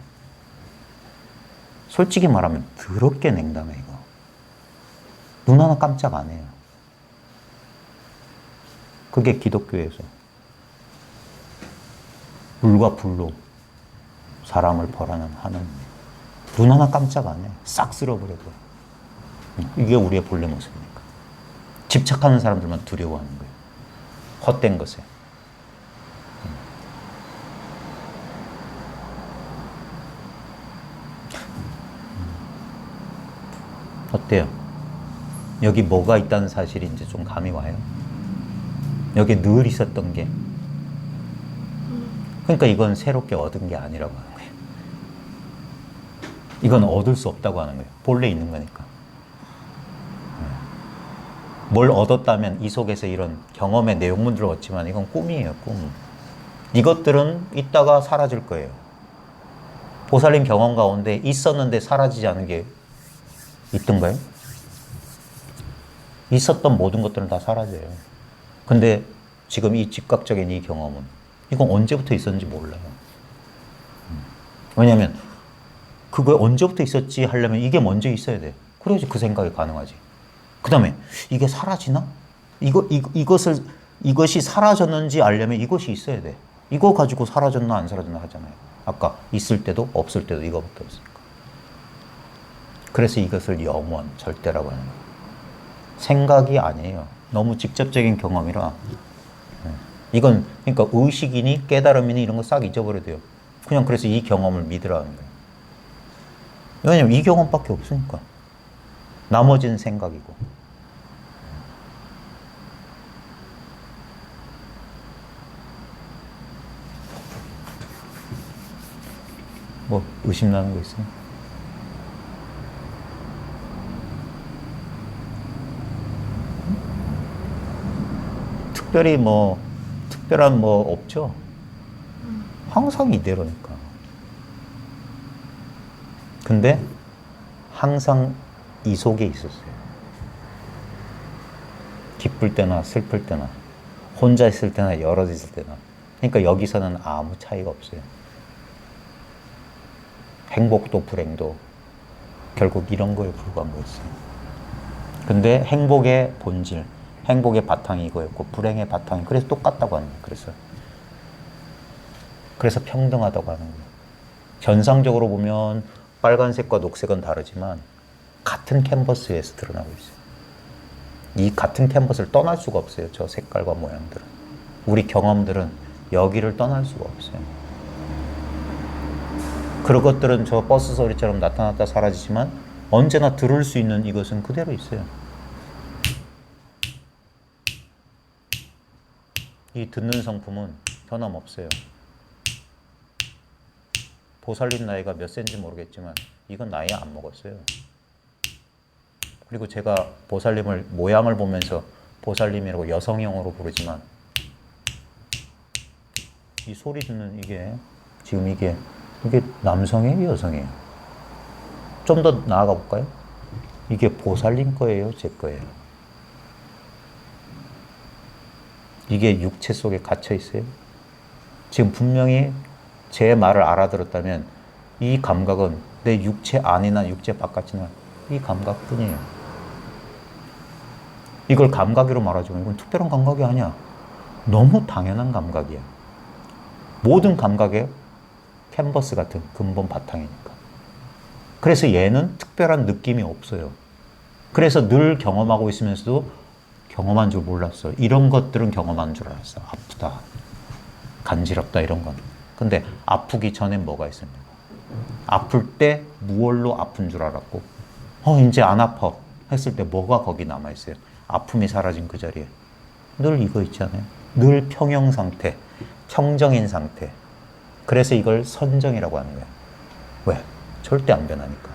솔직히 말하면 더럽게 냉담해 이거. 눈 하나 깜짝 안 해요. 그게 기독교에서 물과 불로 사람을 벌하는 하나님이에요. 눈 하나 깜짝 안 해요. 싹 쓸어버려도. 이게 우리의 본래 모습이니까. 집착하는 사람들만 두려워하는 거예요. 헛된 것에. 어때요? 여기 뭐가 있다는 사실이 이제 좀 감이 와요? 여기 늘 있었던 게. 그러니까 이건 새롭게 얻은 게 아니라고 하는 거예요. 이건 얻을 수 없다고 하는 거예요. 본래 있는 거니까. 뭘 얻었다면 이 속에서 이런 경험의 내용물들을 얻지만 이건 꿈이에요, 꿈. 이것들은 있다가 사라질 거예요. 보살님 경험 가운데 있었는데 사라지지 않은 게 있던가요? 있었던 모든 것들은 다 사라져요. 근데 지금 이 즉각적인 이 경험은 이건 언제부터 있었는지 몰라요. 왜냐하면 그거 언제부터 있었지 하려면 이게 먼저 있어야 돼. 그래야지 그 생각이 가능하지. 그 다음에 이게 사라지나? 이것이 사라졌는지 알려면 이것이 있어야 돼. 이거 가지고 사라졌나 안 사라졌나 하잖아요. 아까 있을 때도 없을 때도 이거밖에 없으니까. 그래서 이것을 영원, 절대라고 하는 거예요. 생각이 아니에요. 너무 직접적인 경험이라. 이건 그러니까 의식이니 깨달음이니 이런 거 싹 잊어버려야 돼요. 그냥 그래서 이 경험을 믿으라는 거예요. 왜냐면 이 경험밖에 없으니까. 나머지는 생각이고. 뭐 의심나는 거 있어요? 특별히 뭐 특별한 뭐 없죠. 항상 이대로니까. 근데 항상 이 속에 있었어요. 기쁠 때나 슬플 때나 혼자 있을 때나 여럿 있을 때나. 그러니까 여기서는 아무 차이가 없어요. 행복도 불행도 결국 이런 거에 불과한 거였어요. 근데 행복의 본질, 행복의 바탕이 이거였고 불행의 바탕이 그래서 똑같다고 하는 거예요. 그래서 평등하다고 하는 거예요. 현상적으로 보면 빨간색과 녹색은 다르지만 같은 캔버스에서 드러나고 있어요. 이 같은 캔버스를 떠날 수가 없어요. 저 색깔과 모양들은. 우리 경험들은 여기를 떠날 수가 없어요. 그런 것들은 저 버스 소리처럼 나타났다 사라지지만 언제나 들을 수 있는 이것은 그대로 있어요. 이 듣는 성품은 변함없어요. 보살님 나이가 몇 세인지 모르겠지만 이건 나이 안 먹었어요. 그리고 제가 보살님을 모양을 보면서 보살님이라고 여성형으로 부르지만 이 소리 듣는 이게 지금 이게 남성이에요, 여성이에요? 좀 더 나아가 볼까요? 이게 보살님 거예요, 제 거예요? 이게 육체 속에 갇혀 있어요? 지금 분명히 제 말을 알아들었다면 이 감각은 내 육체 안이나 육체 바깥이나 이 감각뿐이에요. 이걸 감각으로 말하지만 이건 특별한 감각이 아니야. 너무 당연한 감각이야. 모든 감각의 캔버스 같은 근본 바탕이니까. 그래서 얘는 특별한 느낌이 없어요. 그래서 늘 경험하고 있으면서도 경험한 줄 몰랐어. 이런 것들은 경험한 줄 알았어. 아프다, 간지럽다 이런 건. 근데 아프기 전엔 뭐가 있습니까? 아플 때 무얼로 아픈 줄 알았고 이제 안 아파 했을 때 뭐가 거기 남아있어요? 아픔이 사라진 그 자리에 늘 이거 있잖아요. 늘 평형 상태, 평정인 상태. 그래서 이걸 선정이라고 하는 거예요. 왜? 절대 안 변하니까.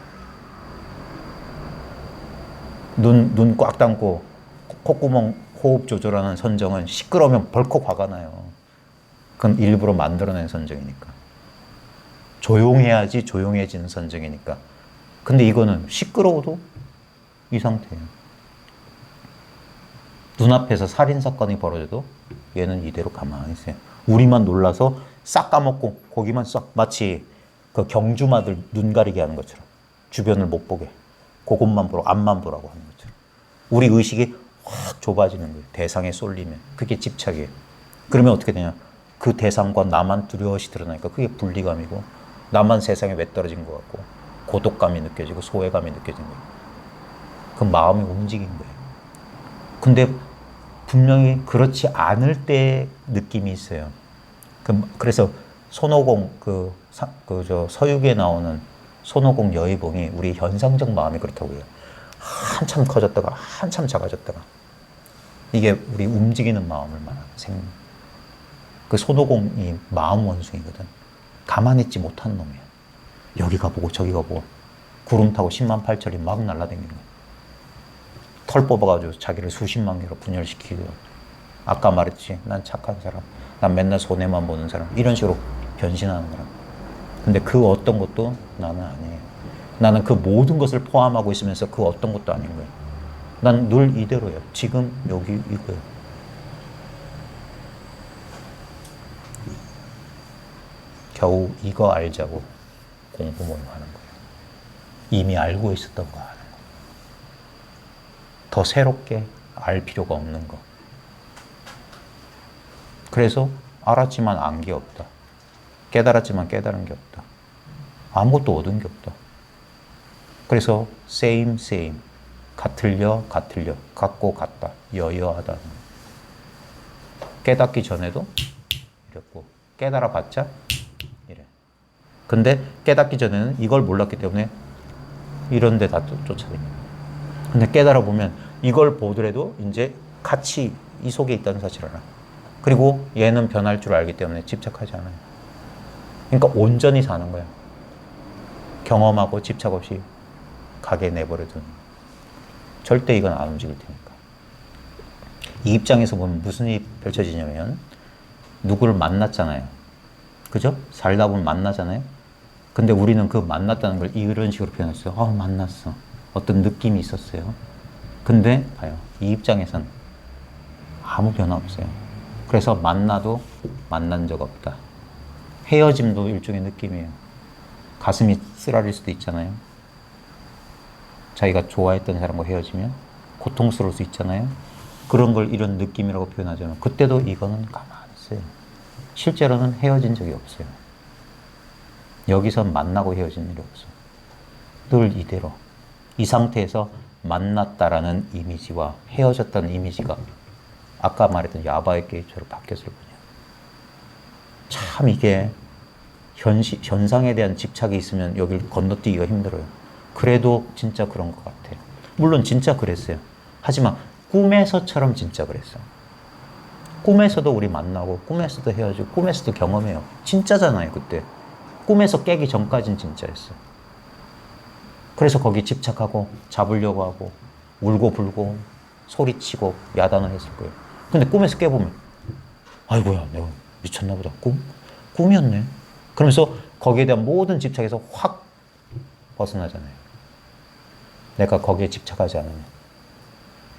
눈 꽉 감고 콧구멍 호흡 조절하는 선정은 시끄러우면 벌컥 화가 나요. 그건 일부러 만들어낸 선정이니까. 조용해야지 조용해지는 선정이니까. 근데 이거는 시끄러워도 이 상태예요. 눈앞에서 살인사건이 벌어져도 얘는 이대로 가만히 있어요. 우리만 놀라서 싹 까먹고 거기만 싹 마치 그 경주마들 눈 가리게 하는 것처럼 주변을 못 보게 그것만 보러 앞만 보라고 하는 것처럼 우리 의식이 확 좁아지는 거예요. 대상에 쏠리면 그게 집착이에요. 그러면 어떻게 되냐? 그 대상과 나만 뚜렷이 드러나니까 그게 분리감이고 나만 세상에 왜 떨어진 것 같고 고독감이 느껴지고 소외감이 느껴지는 거예요. 그 마음이 움직인 거예요. 근데 분명히 그렇지 않을 때 느낌이 있어요. 그래서 손오공 서유기에 나오는 손오공 여의봉이 우리 현상적 마음이 그렇다고 해요. 한참 커졌다가 한참 작아졌다가 이게 우리 움직이는 마음을 말하는 그 손오공이 마음 원숭이거든. 가만히 있지 못한 놈이야. 여기 가보고 저기 가보고 구름 타고 10만 8천리 막 날아다니는 거야. 털 뽑아가지고 자기를 수십만 개로 분열시키고 아까 말했지. 난 착한 사람. 난 맨날 손해만 보는 사람. 이런 식으로 변신하는 거야. 근데 그 어떤 것도 나는 아니에요. 나는 그 모든 것을 포함하고 있으면서 그 어떤 것도 아닌 거예요. 난 늘 이대로예요. 지금 여기 이거예요. 겨우 이거 알자고 공부 모임 하는 거예요. 이미 알고 있었던 거 아는 거. 더 새롭게 알 필요가 없는 거. 그래서 알았지만 안 게 없다. 깨달았지만 깨달은 게 없다. 아무것도 얻은 게 없다. 그래서 same, same. 같을려, 같을려. 같고 같다. 여여하다. 깨닫기 전에도 이랬고 깨달아 봤자 이래. 근데 깨닫기 전에는 이걸 몰랐기 때문에 이런 데 다 쫓아다녀요. 근데 깨달아 보면 이걸 보더라도 이제 같이 이 속에 있다는 사실을 알아. 그리고 얘는 변할 줄 알기 때문에 집착하지 않아요. 그러니까 온전히 사는 거야. 경험하고 집착 없이 가게 내버려두는. 절대 이건 안 움직일 테니까. 이 입장에서 보면 무슨 일이 펼쳐지냐면 누구를 만났잖아요. 그죠? 살다 보면 만나잖아요. 근데 우리는 그 만났다는 걸 이런 식으로 표현했어요. 만났어. 어떤 느낌이 있었어요. 근데 봐요. 이 입장에선 아무 변화 없어요. 그래서 만나도 만난 적 없다. 헤어짐도 일종의 느낌이에요. 가슴이 쓰라릴 수도 있잖아요. 자기가 좋아했던 사람과 헤어지면 고통스러울 수 있잖아요. 그런 걸 이런 느낌이라고 표현하잖아요. 그때도 이거는 가만히 있어요. 실제로는 헤어진 적이 없어요. 여기서 만나고 헤어진 일이 없어. 늘 이대로. 이 상태에서 만났다라는 이미지와 헤어졌다는 이미지가 아까 말했던 야바의 게이트로 바뀌었을 뿐이에요. 참 이게 현상에 대한 집착이 있으면 여길 건너뛰기가 힘들어요. 그래도 진짜 그런 것 같아요. 물론 진짜 그랬어요. 하지만 꿈에서처럼 진짜 그랬어. 꿈에서도 우리 만나고 꿈에서도 헤어지고 꿈에서도 경험해요. 진짜잖아요. 그때. 꿈에서 깨기 전까진 진짜였어. 그래서 거기 집착하고 잡으려고 하고 울고 불고 소리치고 야단을 했을 거예요. 근데 꿈에서 깨보면 아이고야 내가 미쳤나 보다. 꿈이었네. 그러면서 거기에 대한 모든 집착에서 확 벗어나잖아요. 내가 거기에 집착하지 않으면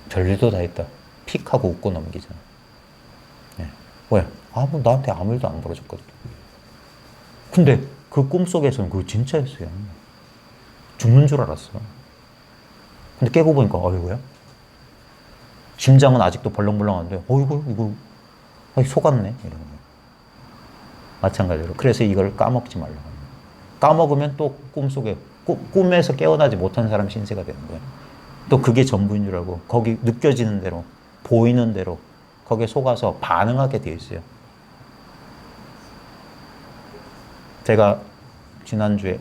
별일도 다 있다. 픽 하고 웃고 넘기잖아. 네. 왜? 뭐 나한테 아무 일도 안 벌어졌거든. 근데 그 꿈속에서는 그거 진짜였어요. 죽는 줄 알았어. 근데 깨고 보니까 어이구야. 심장은 아직도 벌렁벌렁한데 어이구 이거 속았네 이런 거. 마찬가지로. 그래서 이걸 까먹지 말라고 합니다. 까먹으면 또 꿈속에 꿈에서 깨어나지 못한 사람 신세가 되는 거예요. 또 그게 전부인 줄 알고 거기 느껴지는 대로 보이는 대로 거기에 속아서 반응하게 되어 있어요. 제가 지난주에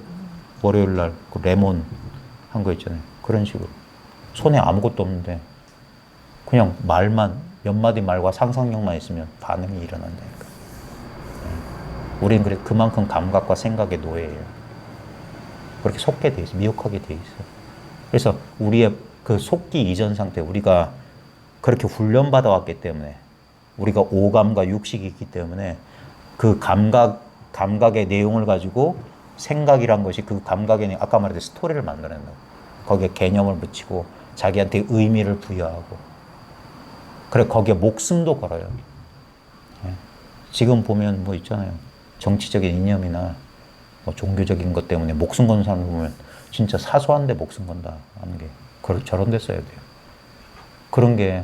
월요일 날 그 레몬 한 거 있잖아요. 그런 식으로 손에 아무것도 없는데 그냥 말만 몇 마디 말과 상상력만 있으면 반응이 일어난다니까. 우리는 그래 그만큼 감각과 생각의 노예예요. 그렇게 속게 돼 있어, 미혹하게 돼 있어. 그래서 우리의 그 속기 이전 상태, 우리가 그렇게 훈련받아 왔기 때문에, 우리가 오감과 육식이 있기 때문에 그 감각의 내용을 가지고 생각이란 것이 그 감각의 내용, 아까 말했듯이 스토리를 만들어낸다고. 거기에 개념을 붙이고 자기한테 의미를 부여하고. 그래 거기에 목숨도 걸어요. 지금 보면 뭐 있잖아요. 정치적인 이념이나 뭐 종교적인 것 때문에 목숨 거는 사람을 보면 진짜 사소한데 목숨 건다 하는 게 저런 데 써야 돼요. 그런 게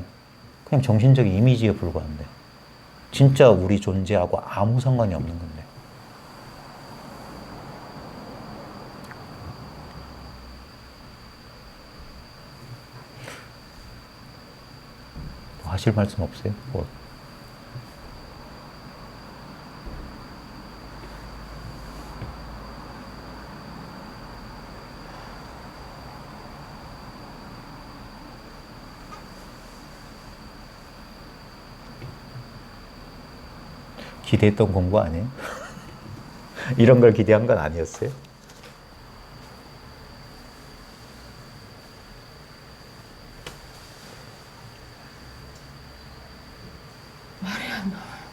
그냥 정신적인 이미지에 불과한데 진짜 우리 존재하고 아무 상관이 없는 건데. 하실 말씀 없어요? 뭐. 기대했던 공부 아니에요? 이런 걸 기대한 건 아니었어요?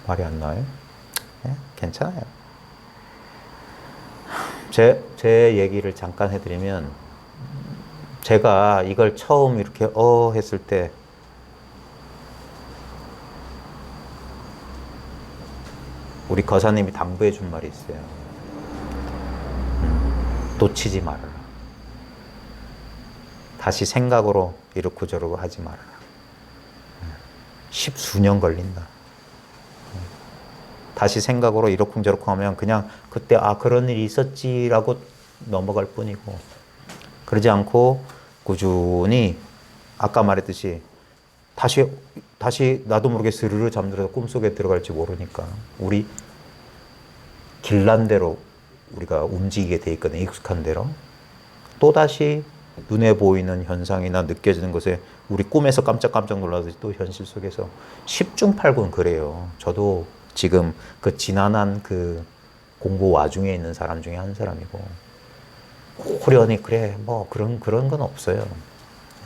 말이 안 나와요? 네, 괜찮아요. 제 얘기를 잠깐 해드리면, 제가 이걸 처음 이렇게 했을 때 우리 거사님이 당부해 준 말이 있어요. 놓치지 말아라. 다시 생각으로 이렇고 저러고 하지 말아라. 십수년 걸린다. 다시 생각으로 이러쿵저러쿵 하면 그냥 그때 그런 일이 있었지라고 넘어갈 뿐이고, 그러지 않고 꾸준히 아까 말했듯이 다시 나도 모르게 스르르 잠들어서 꿈속에 들어갈지 모르니까 우리 길난 대로 우리가 움직이게 돼 있거든요. 익숙한 대로. 또다시 눈에 보이는 현상이나 느껴지는 것에 우리 꿈에서 깜짝깜짝 놀라듯이 또 현실 속에서 10중 8군 그래요. 저도 지금 그 지난한 그 공부 와중에 있는 사람 중에 한 사람이고, 호련히 그래 뭐 그런 건 없어요.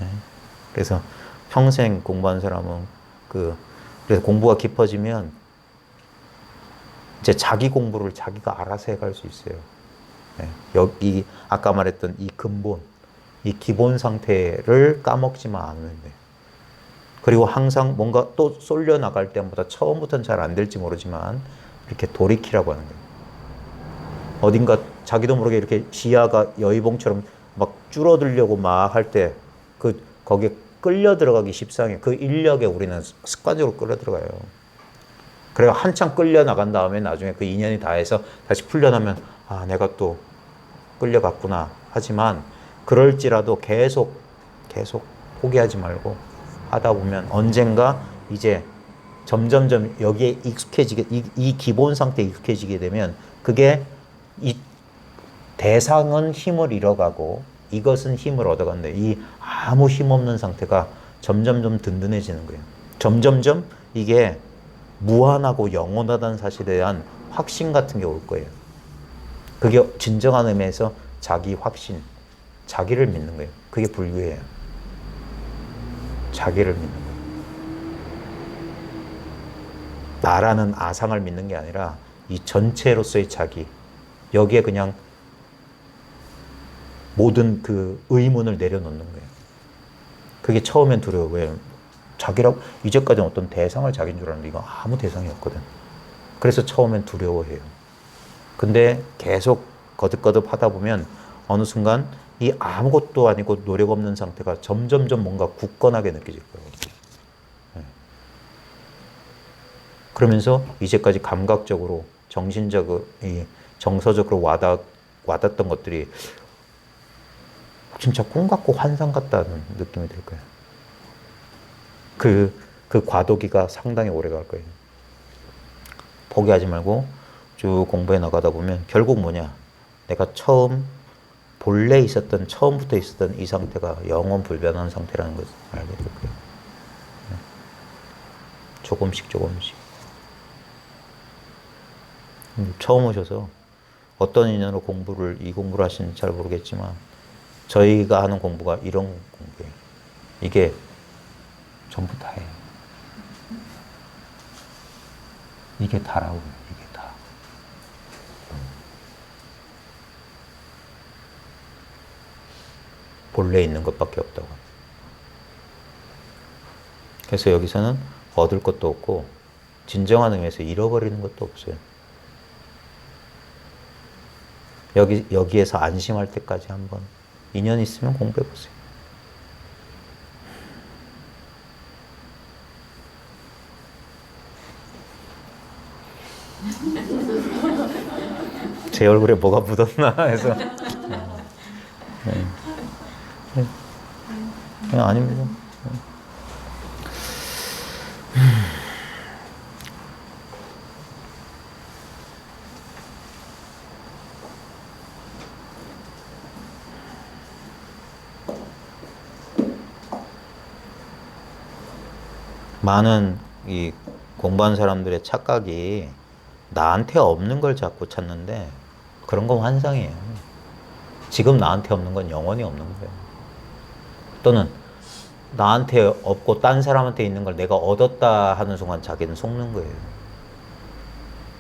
네. 그래서 평생 공부한 사람은 그래서 공부가 깊어지면 이제 자기 공부를 자기가 알아서 해갈 수 있어요. 예, 여기 아까 말했던 이 근본, 이 기본 상태를 까먹지만 않으면 돼요. 그리고 항상 뭔가 또 쏠려 나갈 때마다 처음부터는 잘 안 될지 모르지만 이렇게 돌이키라고 하는 거예요. 어딘가 자기도 모르게 이렇게 시야가 여의봉처럼 막 줄어들려고 막 할 때 거기에 끌려 들어가기 십상해. 그 인력에 우리는 습관적으로 끌려 들어가요. 그래서 한참 끌려 나간 다음에 나중에 그 인연이 다해서 다시 풀려나면 아, 내가 또 끌려갔구나. 하지만 그럴지라도 계속 포기하지 말고 하다 보면 언젠가 이제 점점점 여기에 익숙해지게 이 기본 상태에 익숙해지게 되면 그게 이 대상은 힘을 잃어가고 이것은 힘을 얻어간다. 이 아무 힘 없는 상태가 점점점 든든해지는 거예요. 점점점 이게 무한하고 영원하다는 사실에 대한 확신 같은 게 올 거예요. 그게 진정한 의미에서 자기 확신, 자기를 믿는 거예요. 그게 불교예요. 자기를 믿는 거예요. 나라는 아상을 믿는 게 아니라 이 전체로서의 자기, 여기에 그냥 모든 그 의문을 내려놓는 거예요. 그게 처음엔 두려워. 왜? 자기라고, 이제까지는 어떤 대상을 자기인 줄 알았는데 이건 아무 대상이 없거든. 그래서 처음엔 두려워해요. 근데 계속 거듭거듭 하다 보면 어느 순간 이 아무것도 아니고 노력 없는 상태가 점점점 뭔가 굳건하게 느껴질 거예요. 네. 그러면서 이제까지 감각적으로, 정신적으로, 정서적으로 와닿던 것들이 진짜 꿈 같고 환상 같다는 느낌이 들 거예요. 그 과도기가 상당히 오래 갈 거예요. 포기하지 말고 쭉 공부해 나가다 보면 결국 뭐냐? 내가 처음부터 있었던 이 상태가 영원 불변한 상태라는 것을 알게 될 거예요. 조금씩. 처음 오셔서 어떤 인연으로 이 공부를 하시는지 잘 모르겠지만 저희가 하는 공부가 이런 공부예요. 이게 전부 다예요. 이게 다라고요. 이게 다. 본래 있는 것밖에 없다고. 그래서 여기서는 얻을 것도 없고 진정한 의미에서 잃어버리는 것도 없어요. 여기에서 안심할 때까지 한번 인연 있으면 공부해 보세요. 제 얼굴에 뭐가 묻었나 해서. 네. 그냥 아닙니다. 많은 이 공부한 사람들의 착각이 나한테 없는 걸 자꾸 찾는데 그런 건 환상이에요. 지금 나한테 없는 건 영원히 없는 거예요. 또는 나한테 없고 딴 사람한테 있는 걸 내가 얻었다 하는 순간 자기는 속는 거예요.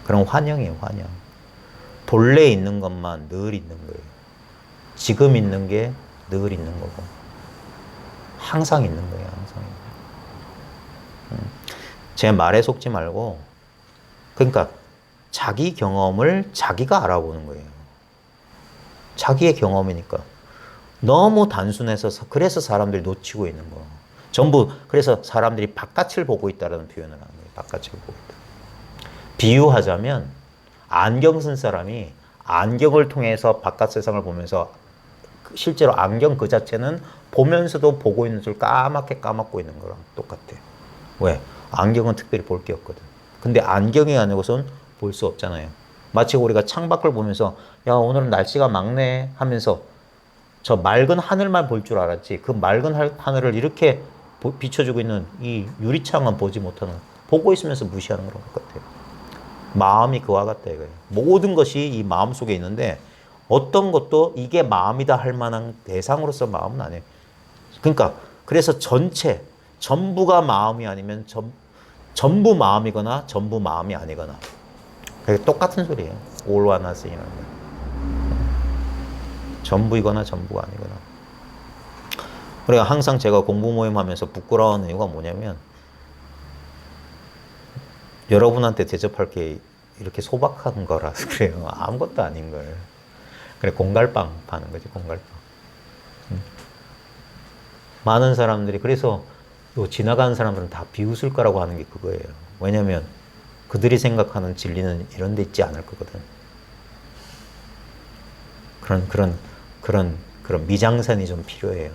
그런 환영이에요, 환영. 본래 있는 것만 늘 있는 거예요. 지금 있는 게 늘 있는 거고 항상 있는 거예요, 항상. 제 말에 속지 말고, 그러니까 자기 경험을 자기가 알아보는 거예요. 자기의 경험이니까. 너무 단순해서 그래서 사람들이 놓치고 있는 거. 전부 그래서 사람들이 바깥을 보고 있다라는 표현을 하는 거예요. 바깥을 보고 있다. 비유하자면 안경 쓴 사람이 안경을 통해서 바깥 세상을 보면서 실제로 안경 그 자체는 보면서도 보고 있는 줄 까맣게 까먹고 있는 거랑 똑같아요. 왜? 안경은 특별히 볼 게 없거든. 근데 안경이 아니고선 볼 수 없잖아요. 마치 우리가 창밖을 보면서 야, 오늘은 날씨가 맑네 하면서 저 맑은 하늘만 볼 줄 알았지 그 맑은 하늘을 이렇게 비춰주고 있는 이 유리창은 보지 못하는, 보고 있으면서 무시하는 거랑 똑같아요. 마음이 그와 같다 이거예요. 모든 것이 이 마음 속에 있는데 어떤 것도 이게 마음이다 할 만한 대상으로서 마음은 아니에요. 그러니까 그래서 전부가 마음이 아니면 전부 마음이거나 전부 마음이 아니거나. 그게 똑같은 소리예요. all or nothing이라는 거. 전부이거나 전부가 아니거나. 그러니까 항상 제가 공부 모임 하면서 부끄러워하는 이유가 뭐냐면 여러분한테 대접할 게 이렇게 소박한 거라서 그래요. 아무것도 아닌 걸. 그래, 공갈빵 파는 거지, 공갈빵. 많은 사람들이, 그래서 지나가는 사람들은 다 비웃을 거라고 하는 게 그거예요. 왜냐면 그들이 생각하는 진리는 이런 데 있지 않을 거거든. 그런 미장센이 좀 필요해요.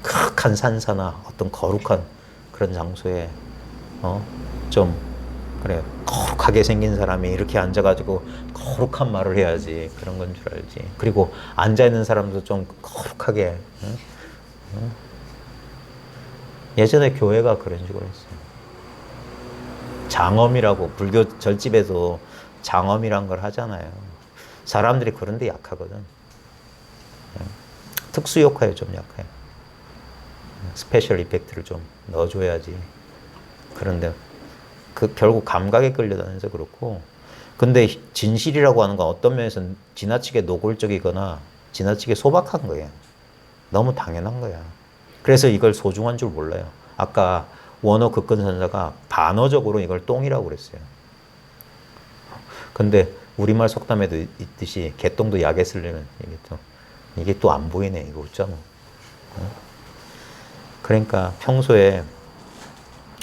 극한 산사나 어떤 거룩한 그런 장소에, 좀, 그래, 거룩하게 생긴 사람이 이렇게 앉아가지고 거룩한 말을 해야지. 그런 건 줄 알지. 그리고 앉아있는 사람도 좀 거룩하게, 응? 응? 예전에 교회가 그런 식으로 했어요. 장엄이라고, 불교 절집에도 장엄이란 걸 하잖아요. 사람들이 그런 데 약하거든. 특수 효과에 좀 약해. 스페셜 이펙트를 좀 넣어줘야지. 그런데 결국 감각에 끌려다녀서 그렇고. 근데 진실이라고 하는 건 어떤 면에서는 지나치게 노골적이거나 지나치게 소박한 거예요. 너무 당연한 거야. 그래서 이걸 소중한 줄 몰라요. 아까 원어 극근선사가 반어적으로 이걸 똥이라고 그랬어요. 근데 우리말 속담에도 있듯이 개똥도 약에 쓸려는 이게 또 안 보이네. 이거 웃잖아. 그러니까 평소에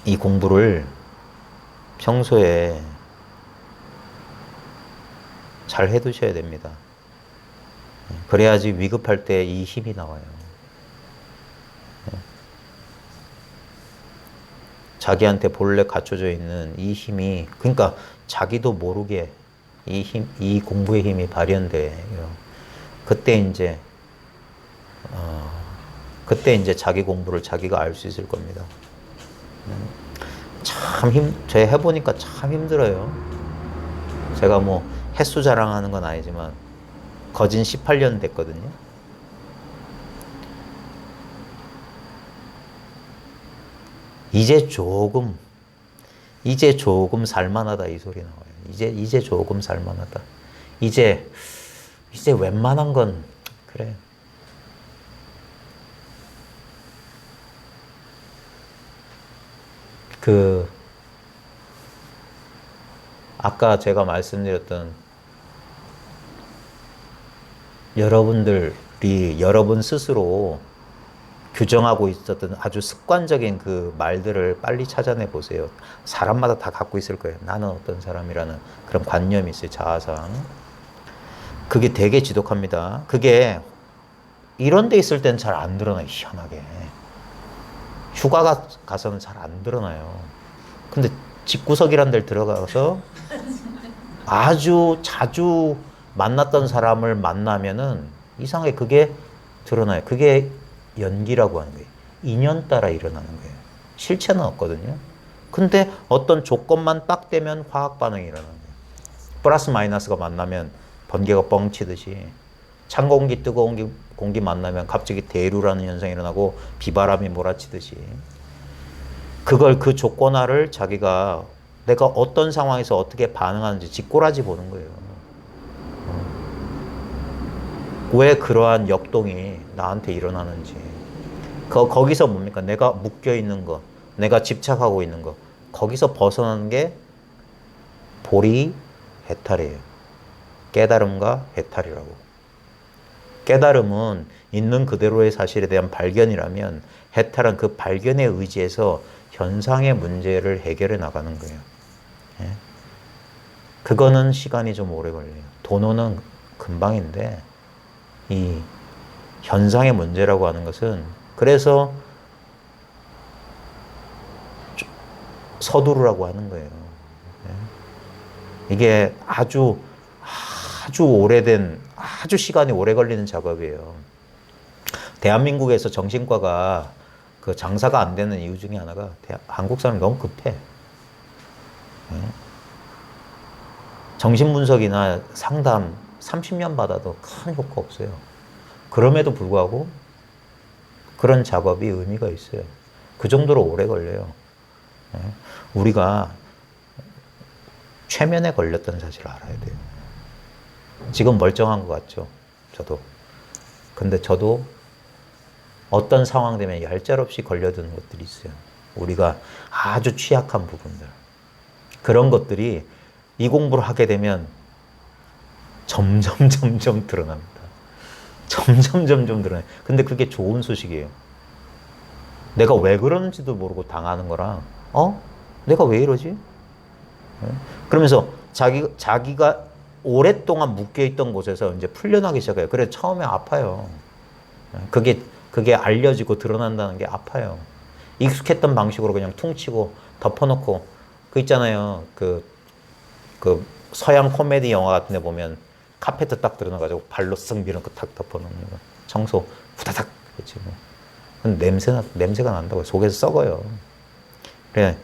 이 공부를 평소에 잘 해두셔야 됩니다. 그래야지 위급할 때 이 힘이 나와요. 자기한테 본래 갖춰져 있는 이 힘이, 그러니까 자기도 모르게 이 힘, 이 공부의 힘이 발현돼요. 그때 이제 자기 공부를 자기가 알 수 있을 겁니다. 제가 해보니까 참 힘들어요. 제가 뭐 횟수 자랑하는 건 아니지만 거진 18년 됐거든요. 이제 조금 살만하다 이 소리 나와요. 이제 조금 살만하다. 이제 웬만한 건 그래. 아까 제가 말씀드렸던 여러분들이 여러분 스스로 규정하고 있었던 아주 습관적인 그 말들을 빨리 찾아내 보세요. 사람마다 다 갖고 있을 거예요. 나는 어떤 사람이라는 그런 관념이 있어요. 자아상. 그게 되게 지독합니다. 그게 이런 데 있을 땐 잘 안 드러나요. 희한하게. 휴가 가서는 잘 안 드러나요. 근데 집구석이란 데를 들어가서 아주 자주 만났던 사람을 만나면은 이상하게 그게 드러나요. 그게 연기라고 하는 거예요. 인연 따라 일어나는 거예요. 실체는 없거든요. 근데 어떤 조건만 딱 되면 화학 반응이 일어나는 거예요. 플러스 마이너스가 만나면 번개가 뻥치듯이 찬 공기, 뜨거운 공기 만나면 갑자기 대류라는 현상이 일어나고 비바람이 몰아치듯이 그 조건화를 자기가 내가 어떤 상황에서 어떻게 반응하는지 뒷꼬라지 보는 거예요. 왜 그러한 역동이 나한테 일어나는지. 거기서 뭡니까? 내가 묶여 있는 거, 내가 집착하고 있는 거, 거기서 벗어나는 게 보리, 해탈이에요. 깨달음과 해탈이라고. 깨달음은 있는 그대로의 사실에 대한 발견이라면 해탈은 그 발견에 의지해서 현상의 문제를 해결해 나가는 거예요. 예? 그거는 시간이 좀 오래 걸려요. 도노는 금방인데 이 현상의 문제라고 하는 것은 그래서 서두르라고 하는 거예요. 예? 이게 아주 오래된 아주 시간이 오래 걸리는 작업이에요. 대한민국에서 정신과가 그 장사가 안 되는 이유 중에 하나가 한국 사람이 너무 급해. 예? 정신분석이나 상담 30년 받아도 큰 효과 없어요. 그럼에도 불구하고 그런 작업이 의미가 있어요. 그 정도로 오래 걸려요. 우리가 최면에 걸렸다는 사실을 알아야 돼요. 지금 멀쩡한 것 같죠? 저도. 근데 저도 어떤 상황 되면 얄짤없이 걸려드는 것들이 있어요. 우리가 아주 취약한 부분들. 그런 것들이 이 공부를 하게 되면 점점 드러납니다. 점점 드러나요. 근데 그게 좋은 소식이에요. 내가 왜 그러는지도 모르고 당하는 거랑, 내가 왜 이러지? 그러면서 자기가 오랫동안 묶여있던 곳에서 이제 풀려나기 시작해요. 그래서 처음에 아파요. 그게 알려지고 드러난다는 게 아파요. 익숙했던 방식으로 그냥 퉁치고 덮어놓고, 그 있잖아요. 그 서양 코미디 영화 같은 데 보면 카페트 딱 들어놔가지고 발로 쓱 밀어놓고 탁 덮어놓는 거. 청소 후다닥 했지 뭐. 근데 냄새가 난다고 속에서 썩어요. 그래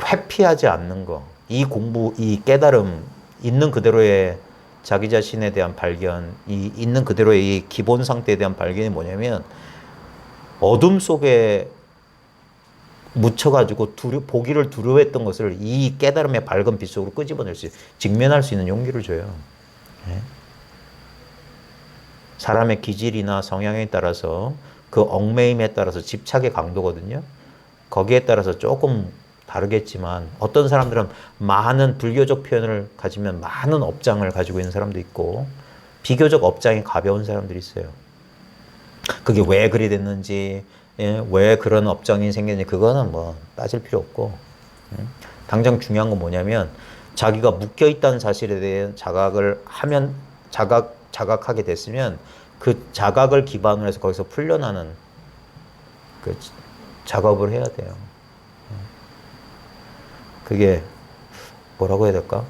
회피하지 않는 거. 이 공부, 이 깨달음, 있는 그대로의 자기 자신에 대한 발견, 이 있는 그대로의 이 기본 상태에 대한 발견이 뭐냐면 어둠 속에 묻혀가지고 보기를 두려워했던 것을 이 깨달음의 밝은 빛 속으로 끄집어낼 수, 직면할 수 있는 용기를 줘요. 네? 사람의 기질이나 성향에 따라서 그 얽매임에 따라서 집착의 강도거든요. 거기에 따라서 조금 다르겠지만 어떤 사람들은 많은 불교적 표현을 가지면 많은 업장을 가지고 있는 사람도 있고 비교적 업장이 가벼운 사람들이 있어요. 그게 왜 그리 됐는지, 왜 그런 업장이 생겼는지 그거는 뭐 따질 필요 없고, 당장 중요한 건 뭐냐면 자기가 묶여있다는 사실에 대한 자각하게 됐으면 그 자각을 기반으로 해서 거기서 풀려나는 그 작업을 해야 돼요. 그게 뭐라고 해야 될까?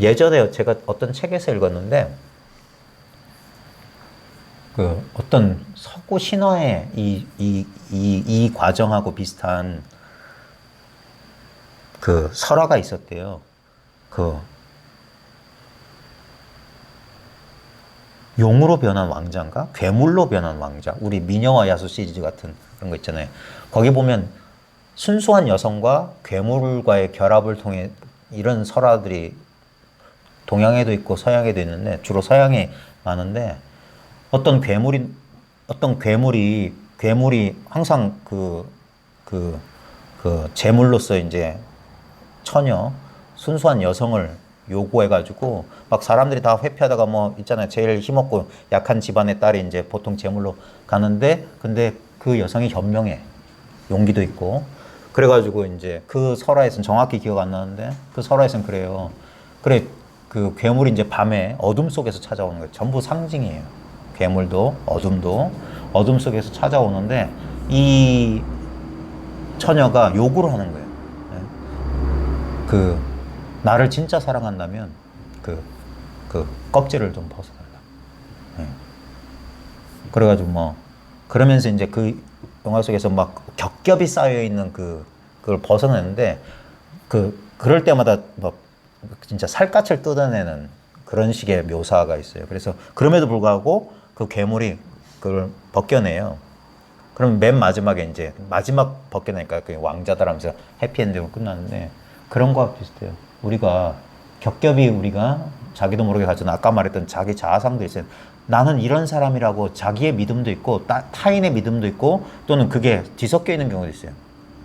예전에 제가 어떤 책에서 읽었는데 그 어떤 서구 신화의 이 과정하고 비슷한 그 설화가 있었대요. 그 용으로 변한 왕자인가? 괴물로 변한 왕자. 우리 미녀와 야수 시리즈 같은 그런 거 있잖아요. 거기 보면 순수한 여성과 괴물과의 결합을 통해 이런 설화들이 동양에도 있고 서양에도 있는데 주로 서양에 많은데 어떤 괴물이 항상 그 제물로서 이제 처녀 순수한 여성을 요구해가지고 막 사람들이 다 회피하다가 뭐 있잖아요. 제일 힘없고 약한 집안의 딸이 이제 보통 제물로 가는데 근데 그 여성이 현명해. 용기도 있고. 그래가지고 이제 그 설화에서는 정확히 기억 안 나는데 그 설화에서는 그래요. 그래 그 괴물이 이제 밤에 어둠 속에서 찾아오는 거예요. 전부 상징이에요. 괴물도 어둠도 어둠 속에서 찾아오는데 이 처녀가 요구를 하는 거예요. 그 나를 진짜 사랑한다면 그 껍질을 좀 벗어달라. 그래가지고 뭐 그러면서 이제 그 영화 속에서 막 겹겹이 쌓여 있는 그걸 벗어내는데 그럴 때마다 막 진짜 살갗을 뜯어내는 그런 식의 묘사가 있어요. 그래서 그럼에도 불구하고 그 괴물이 그걸 벗겨내요. 그럼 맨 마지막에 이제 마지막 벗겨내니까 그 왕자다라면서 해피엔딩으로 끝나는데 그런 거와 비슷해요. 우리가 겹겹이 우리가 자기도 모르게 가진 아까 말했던 자기 자아상도 있어요. 나는 이런 사람이라고 자기의 믿음도 있고 타인의 믿음도 있고 또는 그게 뒤섞여 있는 경우도 있어요.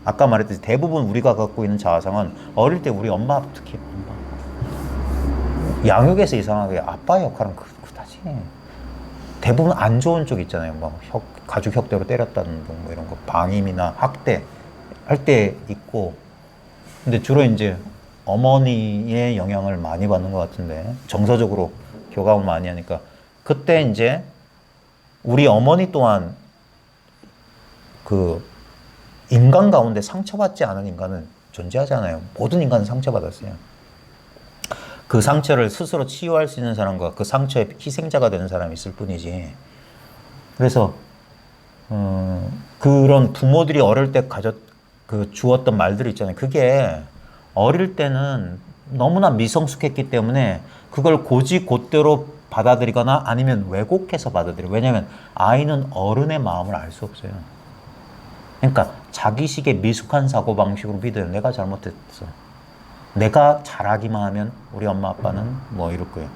아까 말했듯이 대부분 우리가 갖고 있는 자아상은 어릴 때 우리 엄마 특히 엄마 양육에서 이상하게 아빠의 역할은 그다지 대부분 안 좋은 쪽 있잖아요. 뭐 가죽 혁대로 때렸다는 등 뭐 이런 거 방임이나 학대 할 때 있고 근데 주로 이제 어머니의 영향을 많이 받는 것 같은데 정서적으로 교감을 많이 하니까 그때 이제 우리 어머니 또한 그 인간 가운데 상처받지 않은 인간은 존재하잖아요. 모든 인간은 상처받았어요. 그 상처를 스스로 치유할 수 있는 사람과 그 상처의 희생자가 되는 사람이 있을 뿐이지. 그래서 그런 부모들이 어릴 때 주었던 말들이 있잖아요. 그게 어릴 때는 너무나 미성숙했기 때문에 그걸 곧대로 받아들이거나 아니면 왜곡해서 받아들여요. 왜냐하면 아이는 어른의 마음을 알 수 없어요. 그러니까 자기식의 미숙한 사고방식으로 믿어요. 내가 잘못했어. 내가 잘하기만 하면 우리 엄마 아빠는 뭐 이럴 거예요.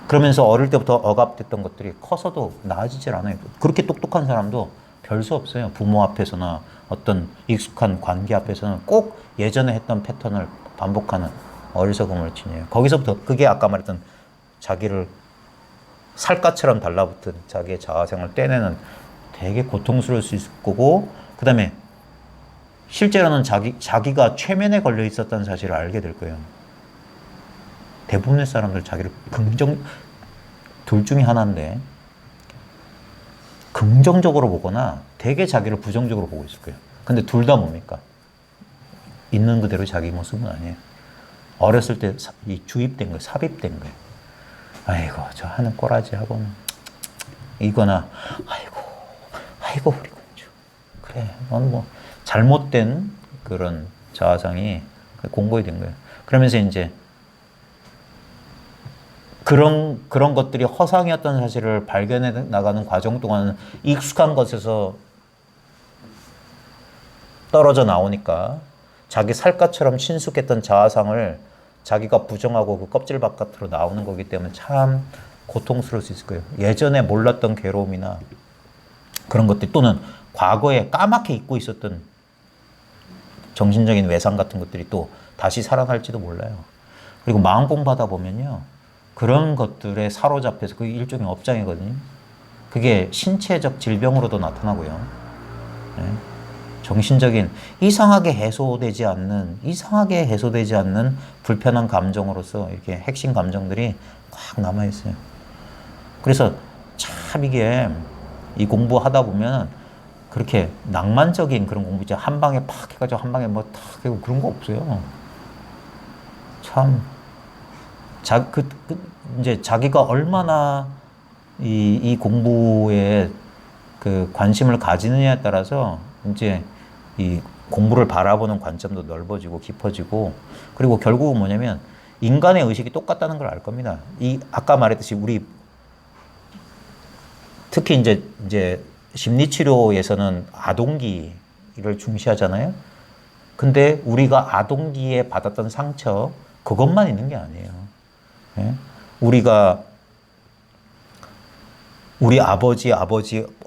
그러면서 어릴 때부터 억압됐던 것들이 커서도 나아지질 않아요. 그렇게 똑똑한 사람도 별 수 없어요. 부모 앞에서나 어떤 익숙한 관계 앞에서는 꼭 예전에 했던 패턴을 반복하는 어리석음을 지녀요. 거기서부터 그게 아까 말했던 자기를 살갗처럼 달라붙은 자기의 자아생활을 떼내는 되게 고통스러울 수 있을 거고, 그 다음에 실제로는 자기가 최면에 걸려 있었다는 사실을 알게 될 거예요. 대부분의 사람들 자기를 둘 중에 하나인데, 긍정적으로 보거나 되게 자기를 부정적으로 보고 있을 거예요. 근데 둘 다 뭡니까? 있는 그대로 자기 모습은 아니에요. 어렸을 때 주입된 거예요. 삽입된 거예요. 아이고, 저 하는 꼬라지 하고는. 이거나, 아이고, 우리 공주. 그래, 넌 뭐, 잘못된 그런 자아상이 공고히 된 거예요. 그러면서 이제, 그런 것들이 허상이었던 사실을 발견해 나가는 과정 동안은 익숙한 것에서 떨어져 나오니까 자기 살갗처럼 친숙했던 자아상을 자기가 부정하고 그 껍질 바깥으로 나오는 거기 때문에 참 고통스러울 수 있을 거예요. 예전에 몰랐던 괴로움이나 그런 것들, 또는 과거에 까맣게 잊고 있었던 정신적인 외상 같은 것들이 또 다시 살아날지도 몰라요. 그리고 마음 공부하다 보면요, 그런 것들에 사로잡혀서, 그게 일종의 업장이거든요. 그게 신체적 질병으로도 나타나고요. 네. 정신적인 이상하게 해소되지 않는 불편한 감정으로서 이렇게 핵심 감정들이 꽉 남아있어요. 그래서 참 이게 이 공부하다 보면 그렇게 낭만적인 그런 공부, 이제 한 방에 팍 해가지고 한 방에 뭐 탁 해고 그런 거 없어요. 참. 이제 자기가 얼마나 이 공부에 그 관심을 가지느냐에 따라서 이제 이 공부를 바라보는 관점도 넓어지고 깊어지고, 그리고 결국은 뭐냐면 인간의 의식이 똑같다는 걸 알 겁니다. 아까 말했듯이 우리 특히 이제 심리치료에서는 아동기를 중시하잖아요. 근데 우리가 아동기에 받았던 상처, 그것만 있는 게 아니에요. 예? 우리 아버지,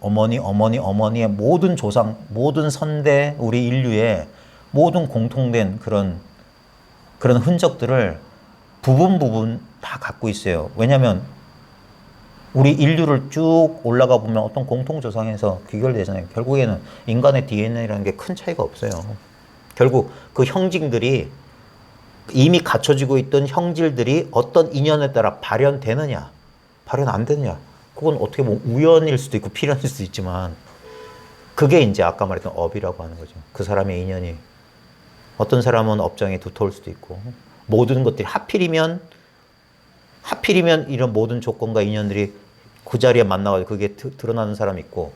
어머니의 모든 조상, 모든 선대, 우리 인류의 모든 공통된 그런 흔적들을 부분 다 갖고 있어요. 왜냐하면 우리 인류를 쭉 올라가 보면 어떤 공통조상에서 귀결되잖아요. 결국에는 인간의 DNA라는 게 큰 차이가 없어요. 결국 그 형징들이, 이미 갖춰지고 있던 형질들이 어떤 인연에 따라 발현되느냐, 발현 안 되느냐, 그건 어떻게 보면 우연일 수도 있고 필연일 수도 있지만, 그게 이제 아까 말했던 업이라고 하는 거죠. 그 사람의 인연이. 어떤 사람은 업장이 두터울 수도 있고, 모든 것들이 하필이면 이런 모든 조건과 인연들이 그 자리에 만나가지고 그게 드러나는 사람이 있고,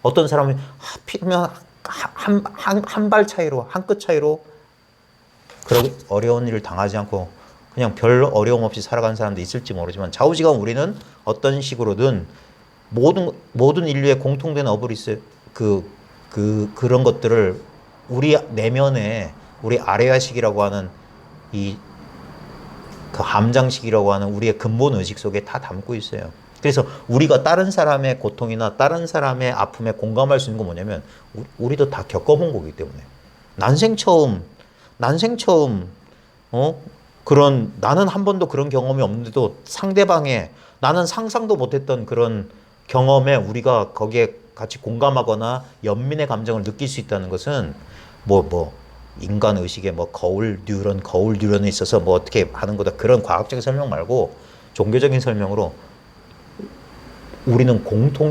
어떤 사람은 하필이면 한 발 차이로, 한 끗 차이로 그런 어려운 일을 당하지 않고 그냥 별 어려움 없이 살아가는 사람도 있을지 모르지만, 좌우지간 우리는 어떤 식으로든 모든 인류의 공통된 업을 있어요. 그런 것들을 우리 내면에, 우리 아래야식이라고 하는 그 함장식이라고 하는 우리의 근본 의식 속에 다 담고 있어요. 그래서 우리가 다른 사람의 고통이나 다른 사람의 아픔에 공감할 수 있는 건 뭐냐면, 우리도 다 겪어본 거기 때문에. 난생 처음 나는 한 번도 그런 경험이 없는데도 상대방의, 나는 상상도 못했던 그런 경험에 우리가 거기에 같이 공감하거나 연민의 감정을 느낄 수 있다는 것은 인간 의식에 거울 뉴런에 있어서 어떻게 하는 거다, 그런 과학적인 설명 말고 종교적인 설명으로 우리는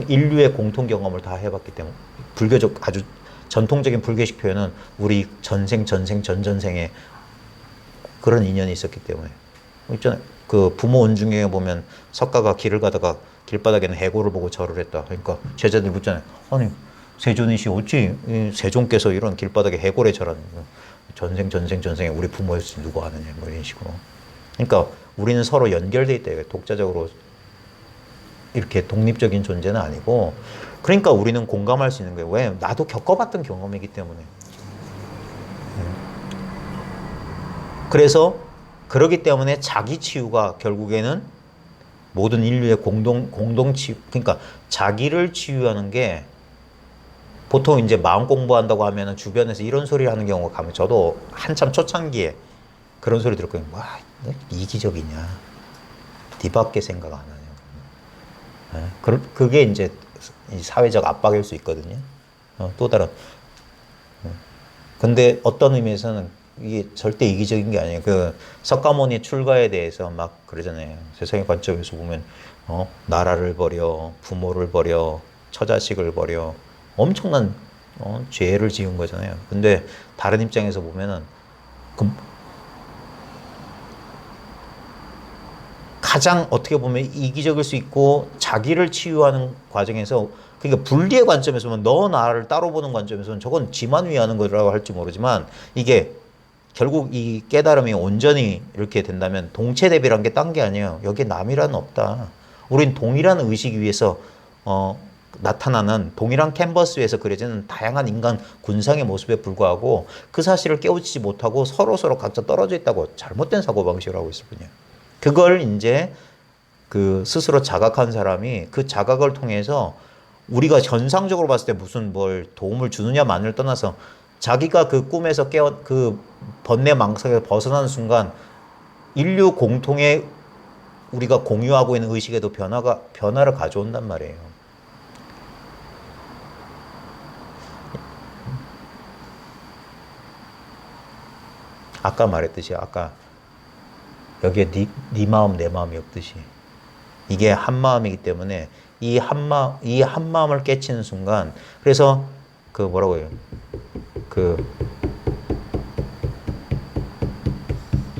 인류의 공통 경험을 다 해봤기 때문에, 불교적 아주 전통적인 불교식 표현은 우리 전전생에 그런 인연이 있었기 때문에. 있잖아요. 그 부모 운중에 보면 석가가 길을 가다가 길바닥에는 해골을 보고 절을 했다. 그러니까 제자들이 묻잖아요. 아니, 세존이시 어찌 세존께서 이런 길바닥에 해골에 절하는 전생에 우리 부모였으니 누가 아느냐, 뭐 이런 식으로. 그러니까 우리는 서로 연결돼 있다. 독자적으로 이렇게 독립적인 존재는 아니고, 그러니까 우리는 공감할 수 있는 거예요. 왜? 나도 겪어봤던 경험이기 때문에. 그래서 그러기 때문에 자기 치유가 결국에는 모든 인류의 공동 치유, 그러니까 자기를 치유하는 게 보통 이제 마음 공부한다고 하면은 주변에서 이런 소리를 하는 경우가 가면 저도 한참 초창기에 그런 소리 들었거든요. 와, 너 이기적이냐? 뒤밖에 생각 안 하냐? 그게 이제 사회적 압박일 수 있거든요. 또 다른. 근데 어떤 의미에서는 이게 절대 이기적인 게 아니에요. 그 석가모니 출가에 대해서 막 그러잖아요. 세상의 관점에서 보면 나라를 버려, 부모를 버려, 처자식을 버려, 엄청난 죄를 지은 거잖아요. 근데 다른 입장에서 보면은 그 가장 어떻게 보면 이기적일 수 있고 자기를 치유하는 과정에서 그러니까 분리의 관점에서 보면 너 나를 따로 보는 관점에서는 저건 지만 위하는 거라고 할지 모르지만 이게 결국 이 깨달음이 온전히 이렇게 된다면 동체 대비란 게 딴 게 아니에요. 여기에 남이란 없다. 우린 동일한 의식 위에서 나타나는 동일한 캔버스 위에서 그려지는 다양한 인간 군상의 모습에 불과하고 그 사실을 깨우치지 못하고 서로 각자 떨어져 있다고 잘못된 사고방식을 하고 있을 뿐이에요. 그걸 이제 그 스스로 자각한 사람이 그 자각을 통해서 우리가 현상적으로 봤을 때 무슨 뭘 도움을 주느냐만을 떠나서 자기가 그 꿈에서 그 번뇌 망상에서 벗어나는 순간 인류 공통의 우리가 공유하고 있는 의식에도 변화를 가져온단 말이에요. 아까 말했듯이 아까 여기에 네 마음 내 마음이 없듯이 이게 한 마음이기 때문에 이 한 마음을 깨치는 순간 그래서 그 뭐라고 해요? 그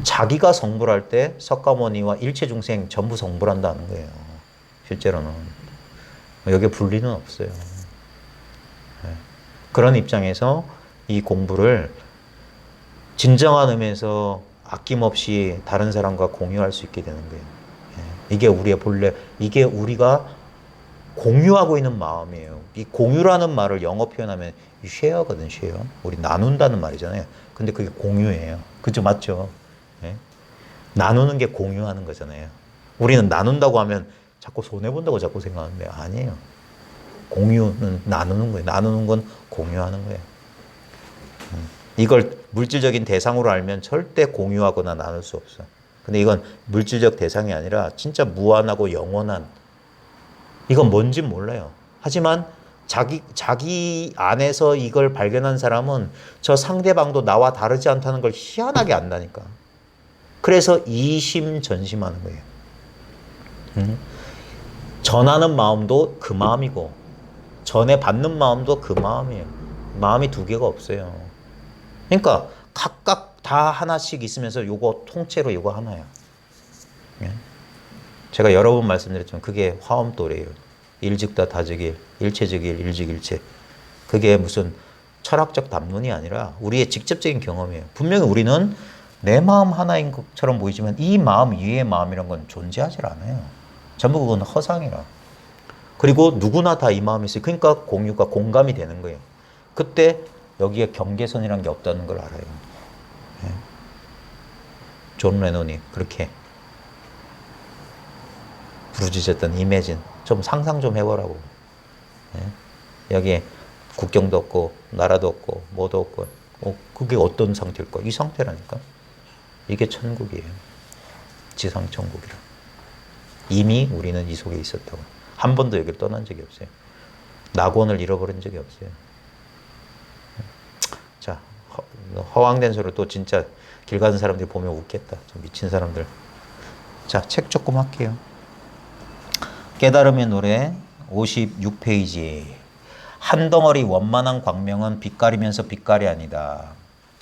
자기가 성불할 때 석가모니와 일체 중생 전부 성불한다는 거예요. 실제로는 여기에 분리는 없어요. 그런 입장에서 이 공부를 진정한 의미에서 아낌없이 다른 사람과 공유할 수 있게 되는 거예요. 이게 우리의 본래, 이게 우리가 공유하고 있는 마음이에요. 이 공유라는 말을 영어 표현하면 쉐어거든, 쉐어. 우리 나눈다는 말이잖아요. 근데 그게 공유예요. 그죠? 맞죠? 예? 나누는 게 공유하는 거잖아요. 우리는 나눈다고 하면 자꾸 손해본다고 자꾸 생각하는데 아니에요. 공유는 나누는 거예요. 나누는 건 공유하는 거예요. 이걸 물질적인 대상으로 알면 절대 공유하거나 나눌 수 없어. 근데 이건 물질적 대상이 아니라 진짜 무한하고 영원한 이건 뭔지 몰라요. 하지만 자기 안에서 이걸 발견한 사람은 저 상대방도 나와 다르지 않다는 걸 희한하게 안다니까. 그래서 이심전심하는 거예요. 전하는 마음도 그 마음이고 전해 받는 마음도 그 마음이에요. 마음이 두 개가 없어요. 그러니까 각각 다 하나씩 있으면서 요거 통째로 요거 하나야. 제가 여러 번 말씀드렸지만 그게 화엄도래예요. 일즉다 다즉일, 일체즉일, 일즉일체. 그게 무슨 철학적 담론이 아니라 우리의 직접적인 경험이에요. 분명히 우리는 내 마음 하나인 것처럼 보이지만 이 마음 이외의 마음이란 건 존재하지 않아요. 전부 그건 허상이라. 그리고 누구나 다 이 마음이 있어요. 그러니까 공유가 공감이 되는 거예요. 그때 여기에 경계선이란 게 없다는 걸 알아요. 존 레논이 그렇게 부르짖었던 이매진 좀 상상 좀 해보라고. 여기에 국경도 없고 나라도 없고 뭐도 없고 그게 어떤 상태일까? 이 상태라니까. 이게 천국이에요. 지상천국이라. 이미 우리는 이 속에 있었다고. 한 번도 여기를 떠난 적이 없어요. 낙원을 잃어버린 적이 없어요. 자, 허황된 소리를 또 진짜 길 가는 사람들이 보면 웃겠다. 좀 미친 사람들. 자, 책 조금 할게요. 깨달음의 노래 56페이지. 한 덩어리 원만한 광명은 빛깔이면서 빛깔이 아니다.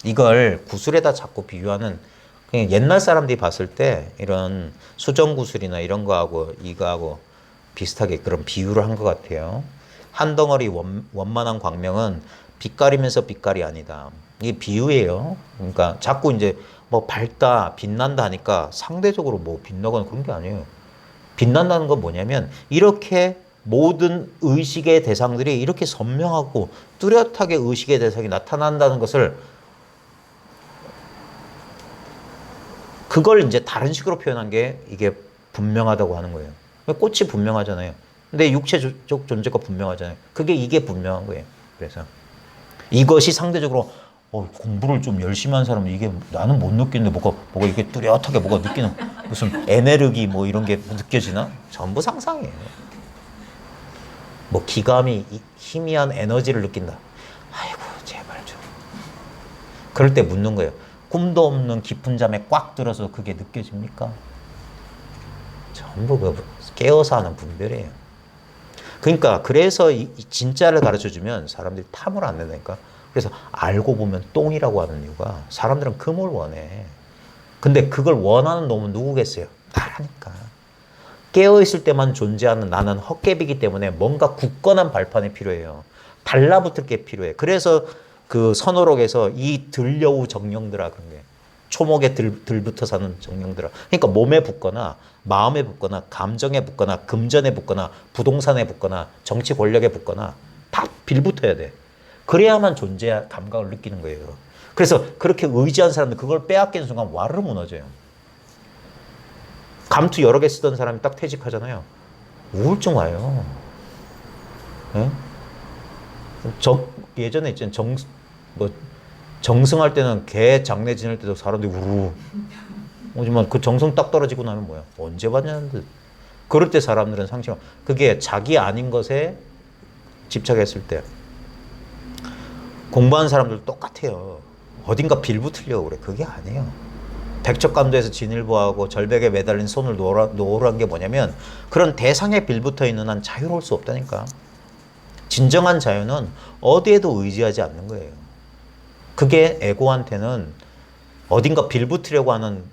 이걸 구슬에다 자꾸 비유하는 그냥 옛날 사람들이 봤을 때 이런 수정구슬이나 이런 거하고 이거하고 비슷하게 그런 비유를 한 것 같아요. 한 덩어리 원만한 광명은 빛깔이면서 빛깔이 아니다. 이게 비유예요. 그러니까 자꾸 이제 뭐 밝다, 빛난다 하니까 상대적으로 뭐 빛나거나 그런 게 아니에요. 빛난다는 건 뭐냐면 이렇게 모든 의식의 대상들이 이렇게 선명하고 뚜렷하게 의식의 대상이 나타난다는 것을 그걸 이제 다른 식으로 표현한 게 이게 분명하다고 하는 거예요. 꽃이 분명하잖아요. 근데 육체적 존재가 분명하잖아요. 이게 분명한 거예요. 그래서 이것이 상대적으로 공부를 좀 열심히 한 사람은 이게 나는 못 느끼는데 뭐가 이게 뚜렷하게 뭐가 느끼는 무슨 에네르기 뭐 이런 게 느껴지나? 전부 상상이에요. 뭐 기감이 희미한 에너지를 느낀다. 아이고 제발 좀. 그럴 때 묻는 거예요. 꿈도 없는 깊은 잠에 꽉 들어서 그게 느껴집니까? 전부 그 깨어서 하는 분별이에요. 그러니까 그래서 이 진짜를 가르쳐주면 사람들이 탐을 안 낸다니까. 그래서 알고 보면 똥이라고 하는 이유가 사람들은 금을 원해. 근데 그걸 원하는 놈은 누구겠어요? 나라니까. 깨어있을 때만 존재하는 나는 헛개비기 때문에 뭔가 굳건한 발판이 필요해요. 달라붙을 게 필요해. 그래서 그 선어록에서 이 들여우 정령들아 그런 게 초목에 들붙어 사는 정령들아. 그러니까 몸에 붙거나 마음에 붙거나 감정에 붙거나 금전에 붙거나 부동산에 붙거나 정치 권력에 붙거나 다 빌붙어야 돼. 그래야만 존재 감각을 느끼는 거예요. 그래서 그렇게 의지한 사람들 그걸 빼앗기는 순간 와르르 무너져요. 감투 여러 개 쓰던 사람이 딱 퇴직하잖아요. 우울증 와요. 예? 예전에 있잖아요. 정승할 때는 개 장례 지낼 때도 사람들이 우르르. 하지만 그 정성 딱 떨어지고 나면 뭐야? 언제 봤냐는 듯. 그럴 때 사람들은 상심. 그게 자기 아닌 것에 집착했을 때. 공부하는 사람들도 똑같아요. 어딘가 빌붙으려고 그래. 그게 아니에요. 백척간도에서 진일보하고 절벽에 매달린 손을 놓으라는 게 뭐냐면 그런 대상에 빌붙어 있는 한 자유로울 수 없다니까. 진정한 자유는 어디에도 의지하지 않는 거예요. 그게 에고한테는 어딘가 빌붙으려고 하는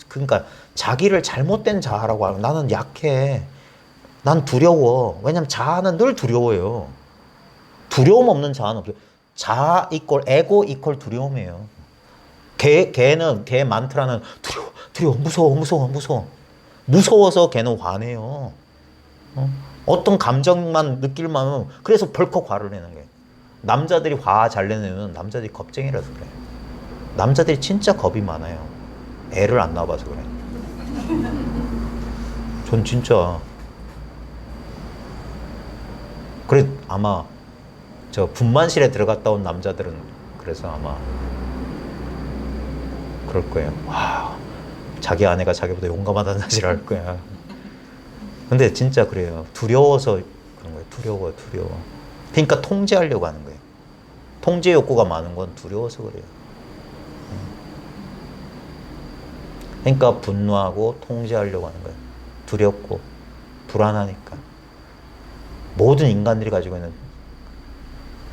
그러니까 자기를 잘못된 자아라고 하고 나는 약해. 난 두려워. 왜냐면 자아는 늘 두려워요. 두려움 없는 자아는 없어요. 자아 이꼴 에고 이꼴 두려움이에요. 걔 만트라는 두려워, 무서워. 무서워서 걔는 화내요. 어떤 감정만 느낄만 하면 그래서 벌컥 화를 내는 거예요. 남자들이 화 잘 내는 남자들이 겁쟁이라서 그래. 남자들이 진짜 겁이 많아요. 애를 안 낳아봐서 그래. 전 진짜 그래 아마 저 분만실에 들어갔다 온 남자들은 그래서 아마 그럴 거예요. 와, 자기 아내가 자기보다 용감하다는 사실을 알 거야. 근데 진짜 그래요. 두려워서 그런 거예요. 두려워. 그러니까 통제하려고 하는 거예요. 통제 욕구가 많은 건 두려워서 그래요. 그러니까 분노하고 통제하려고 하는 거예요. 두렵고 불안하니까. 모든 인간들이 가지고 있는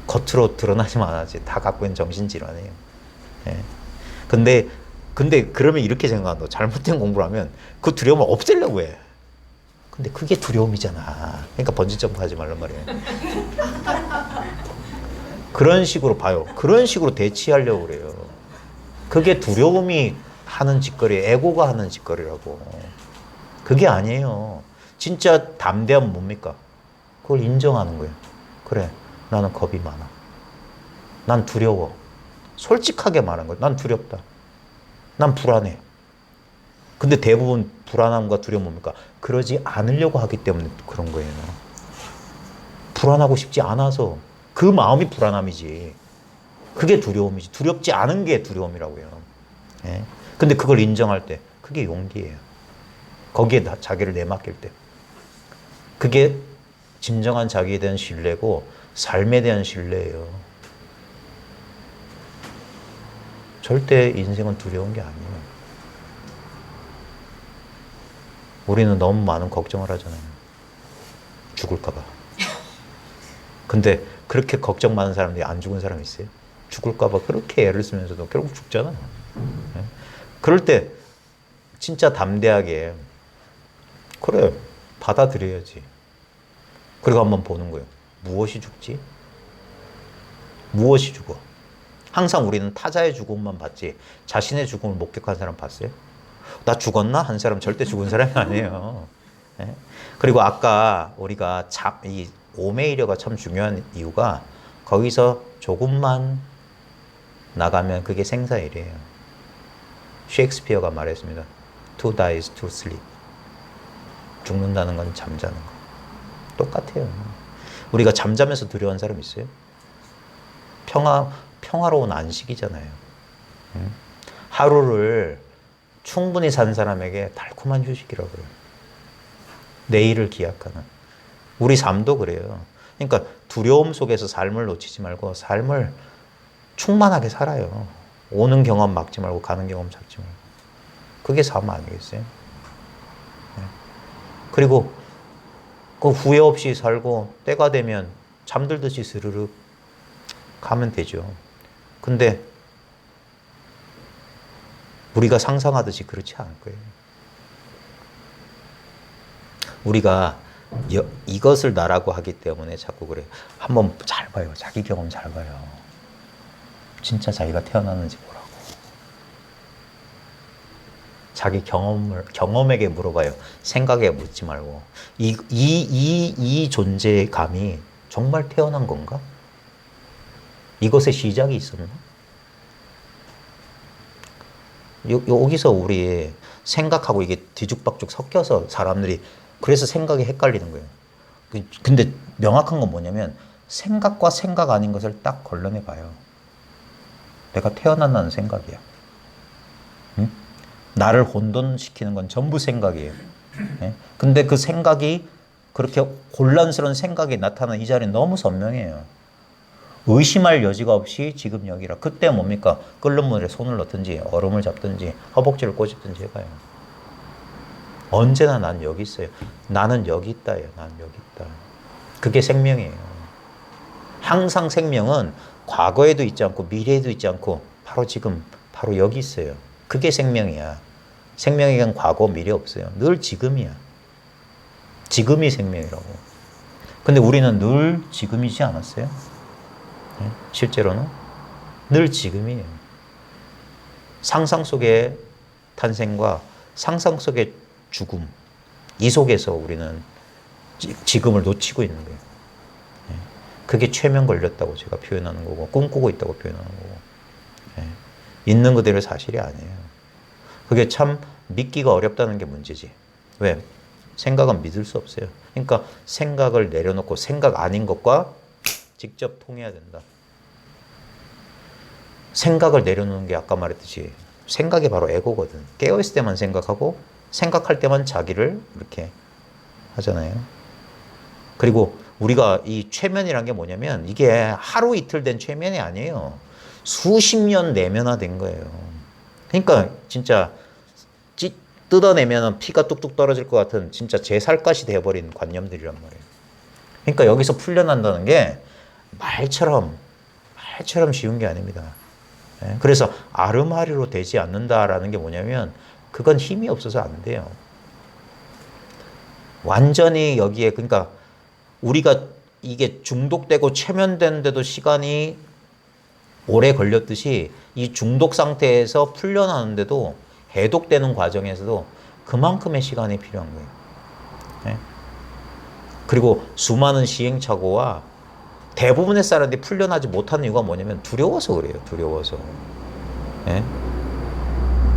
겉으로 드러나지만 않았지. 다 갖고 있는 정신질환이에요. 예. 근데 그러면 이렇게 생각한다. 잘못된 공부를 하면 그 두려움을 없애려고 해. 근데 그게 두려움이잖아. 그러니까 번지점프 하지 말란 말이에요. 그런 식으로 봐요. 그런 식으로 대치하려고 그래요. 그게 두려움이 하는 짓거리, 에고가 하는 짓거리라고. 그게 아니에요. 진짜 담대함은 뭡니까? 그걸 인정하는 거예요. 그래, 나는 겁이 많아. 난 두려워. 솔직하게 말하는 거예요. 난 두렵다. 난 불안해. 근데 대부분 불안함과 두려움 뭡니까? 그러지 않으려고 하기 때문에 그런 거예요. 불안하고 싶지 않아서 그 마음이 불안함이지. 그게 두려움이지. 두렵지 않은 게 두려움이라고요. 예? 근데 그걸 인정할 때 그게 용기예요. 거기에 자기를 내맡길 때. 그게 진정한 자기에 대한 신뢰고 삶에 대한 신뢰예요. 절대 인생은 두려운 게 아니에요. 우리는 너무 많은 걱정을 하잖아요. 죽을까 봐. 근데 그렇게 걱정 많은 사람들이 안 죽은 사람 있어요? 죽을까 봐 그렇게 애를 쓰면서도 결국 죽잖아. 그럴 때 진짜 담대하게 그래 받아들여야지. 그리고 한번 보는 거예요. 무엇이 죽지? 무엇이 죽어? 항상 우리는 타자의 죽음만 봤지 자신의 죽음을 목격한 사람 봤어요? 나 죽었나? 한 사람 절대 죽은 사람이 아니에요. 예? 그리고 아까 우리가 이 오메이려가 참 중요한 이유가 거기서 조금만 나가면 그게 생사일이에요. 셰익스피어가 말했습니다. To die is to sleep. 죽는다는 건 잠자는 거. 똑같아요. 우리가 잠자면서 두려워하는 사람 있어요? 평화로운 안식이잖아요. 하루를 충분히 산 사람에게 달콤한 휴식이라고 그래요. 내일을 기약하는. 우리 삶도 그래요. 그러니까 두려움 속에서 삶을 놓치지 말고 삶을 충만하게 살아요. 오는 경험 막지 말고 가는 경험 잡지 말고. 그게 삶 아니겠어요? 네. 그리고 그 후회 없이 살고 때가 되면 잠들듯이 스르륵 가면 되죠. 근데 우리가 상상하듯이 그렇지 않을 거예요. 우리가 이것을 나라고 하기 때문에 자꾸 그래요. 한번 잘 봐요. 자기 경험 잘 봐요. 진짜 자기가 태어났는지 보라고. 자기 경험에게 물어봐요. 생각에 묻지 말고. 이 존재감이 정말 태어난 건가? 이것의 시작이 있었나? 여기서 우리 생각하고 이게 뒤죽박죽 섞여서 사람들이 그래서 생각이 헷갈리는 거예요. 근데 명확한 건 뭐냐면 생각과 생각 아닌 것을 딱 걸러내 봐요. 내가 태어난다는 생각이야. 응? 나를 혼돈시키는 건 전부 생각이에요. 네? 근데 그 생각이 그렇게 혼란스러운 생각이 나타나는 이 자리는 너무 선명해요. 의심할 여지가 없이 지금 여기라. 그때 뭡니까? 끓는 물에 손을 넣든지 얼음을 잡든지 허벅지를 꼬집든지 해봐요. 언제나 난 여기 있어요. 나는 여기 있다예요. 나는 여기 있다. 그게 생명이에요. 항상 생명은 과거에도 있지 않고 미래에도 있지 않고 바로 지금 바로 여기 있어요. 그게 생명이야. 생명에겐 과거 미래 없어요. 늘 지금이야. 지금이 생명이라고. 근데 우리는 늘 지금이지 않았어요? 네? 실제로는 늘 지금이에요. 상상 속의 탄생과 상상 속의 죽음, 이 속에서 우리는 지금을 놓치고 있는 거예요. 네. 그게 최면 걸렸다고 제가 표현하는 거고 꿈꾸고 있다고 표현하는 거고 네. 있는 그대로 사실이 아니에요. 그게 참 믿기가 어렵다는 게 문제지. 왜? 생각은 믿을 수 없어요. 그러니까 생각을 내려놓고 생각 아닌 것과 직접 통해야 된다. 생각을 내려놓는 게 아까 말했듯이 생각이 바로 에고거든. 깨어있을 때만 생각하고 생각할 때만 자기를 이렇게 하잖아요. 그리고 우리가 이 최면이란 게 뭐냐면 이게 하루 이틀 된 최면이 아니에요. 수십 년 내면화된 거예요. 그러니까 진짜 뜯어내면 피가 뚝뚝 떨어질 것 같은 진짜 제 살갗이 되어버린 관념들이란 말이에요. 그러니까 여기서 풀려난다는 게 말처럼 쉬운 게 아닙니다. 그래서 아르마리로 되지 않는다라는 게 뭐냐면 그건 힘이 없어서 안 돼요. 완전히 여기에 그러니까 우리가 이게 중독되고 최면되는데도 시간이 오래 걸렸듯이 이 중독 상태에서 풀려나는데도 해독되는 과정에서도 그만큼의 시간이 필요한 거예요. 네? 그리고 수많은 시행착오와 대부분의 사람들이 풀려나지 못하는 이유가 뭐냐면 두려워서 그래요. 두려워서. 네?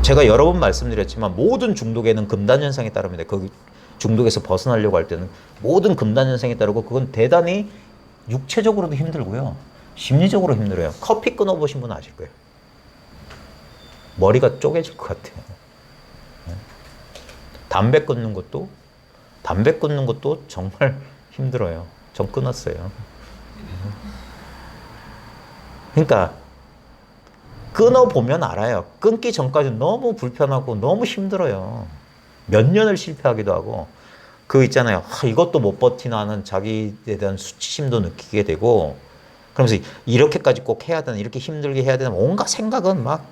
제가 여러 번 말씀드렸지만 모든 중독에는 금단 현상이 따릅니다. 그 중독에서 벗어나려고 할 때는 모든 금단 현상이 따르고 그건 대단히 육체적으로도 힘들고요. 심리적으로 힘들어요. 커피 끊어보신 분은 아실 거예요. 머리가 쪼개질 것 같아요. 담배 끊는 것도 정말 힘들어요. 전 끊었어요. 그러니까 끊어보면 알아요. 끊기 전까지는 너무 불편하고 너무 힘들어요. 몇 년을 실패하기도 하고 그 있잖아요. 이것도 못 버티나 하는 자기에 대한 수치심도 느끼게 되고 그러면서 이렇게까지 꼭 해야 되나 이렇게 힘들게 해야 되나 온갖 생각은 막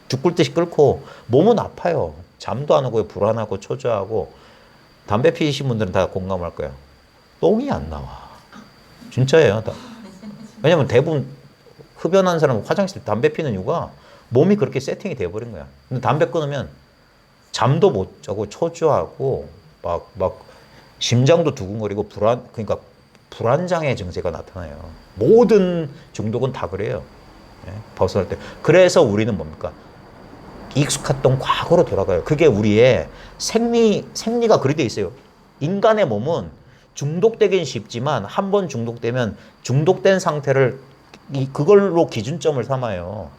죽을 듯이 끓고 몸은 아파요. 잠도 안 오고 불안하고 초조하고 담배 피우신 분들은 다 공감할 거예요. 똥이 안 나와. 진짜예요. 왜냐면 대부분 흡연하는 사람은 화장실 담배 피는 이유가 몸이 그렇게 세팅이 돼버린 거야. 근데 담배 끊으면 잠도 못 자고 초조하고 막 심장도 두근거리고 그러니까 불안장애 증세가 나타나요. 모든 중독은 다 그래요. 예? 벗어날 때. 그래서 우리는 뭡니까? 익숙했던 과거로 돌아가요. 그게 우리의 생리가 그리 돼 있어요. 인간의 몸은 중독되긴 쉽지만 한 번 중독되면 중독된 상태를 그걸로 기준점을 삼아요.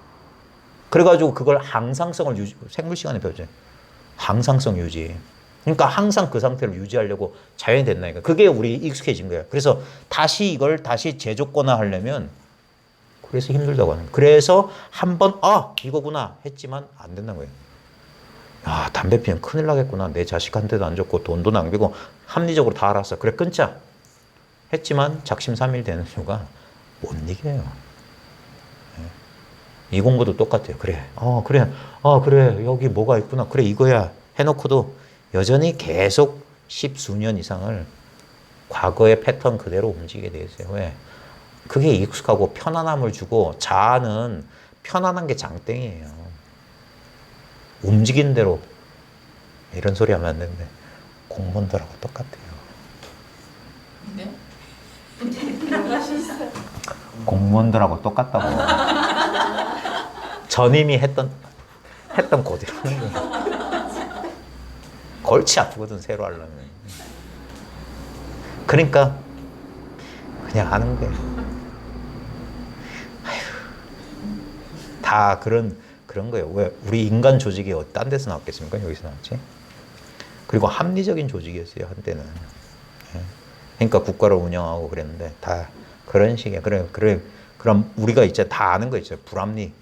그래가지고 그걸 항상성을 생물 시간에 배우죠. 항상성 유지. 그러니까 항상 그 상태를 유지하려고 자연이 됐나니까. 그게 우리 익숙해진 거예요. 그래서 이걸 다시 재조건화 하려면 그래서 힘들다고 하는 거예요. 그래서 한번 이거구나 했지만 안 된다는 거예요. 담배 피면 큰일 나겠구나. 내 자식한테도 안 좋고 돈도 낭비고 합리적으로 다 알았어. 그래 끊자. 했지만 작심삼일 되는 이유가 못 이겨요. 이 공부도 똑같아요. 그래. 그래. 여기 뭐가 있구나. 그래 이거야. 해놓고도 여전히 계속 십수년 이상을 과거의 패턴 그대로 움직이게 돼 있어요. 왜? 그게 익숙하고 편안함을 주고 자아는 편안한 게 장땡이에요. 움직이는 대로 이런 소리 하면 안 되는데 공무원들하고 똑같아요. 네? 공무원들하고 똑같다고. 전임이 했던 그대로 하는 거예요. 골치 아프거든 새로 하려면. 그러니까 그냥 하는 거예요. 다 그런 거예요. 왜 우리 인간 조직이 딴 데서 나왔겠습니까? 여기서 나왔지. 그리고 합리적인 조직이었어요 한때는. 그러니까 국가를 운영하고 그랬는데 다 그런 식이야. 그래. 그럼 우리가 이제 다 아는 거 있죠. 불합리.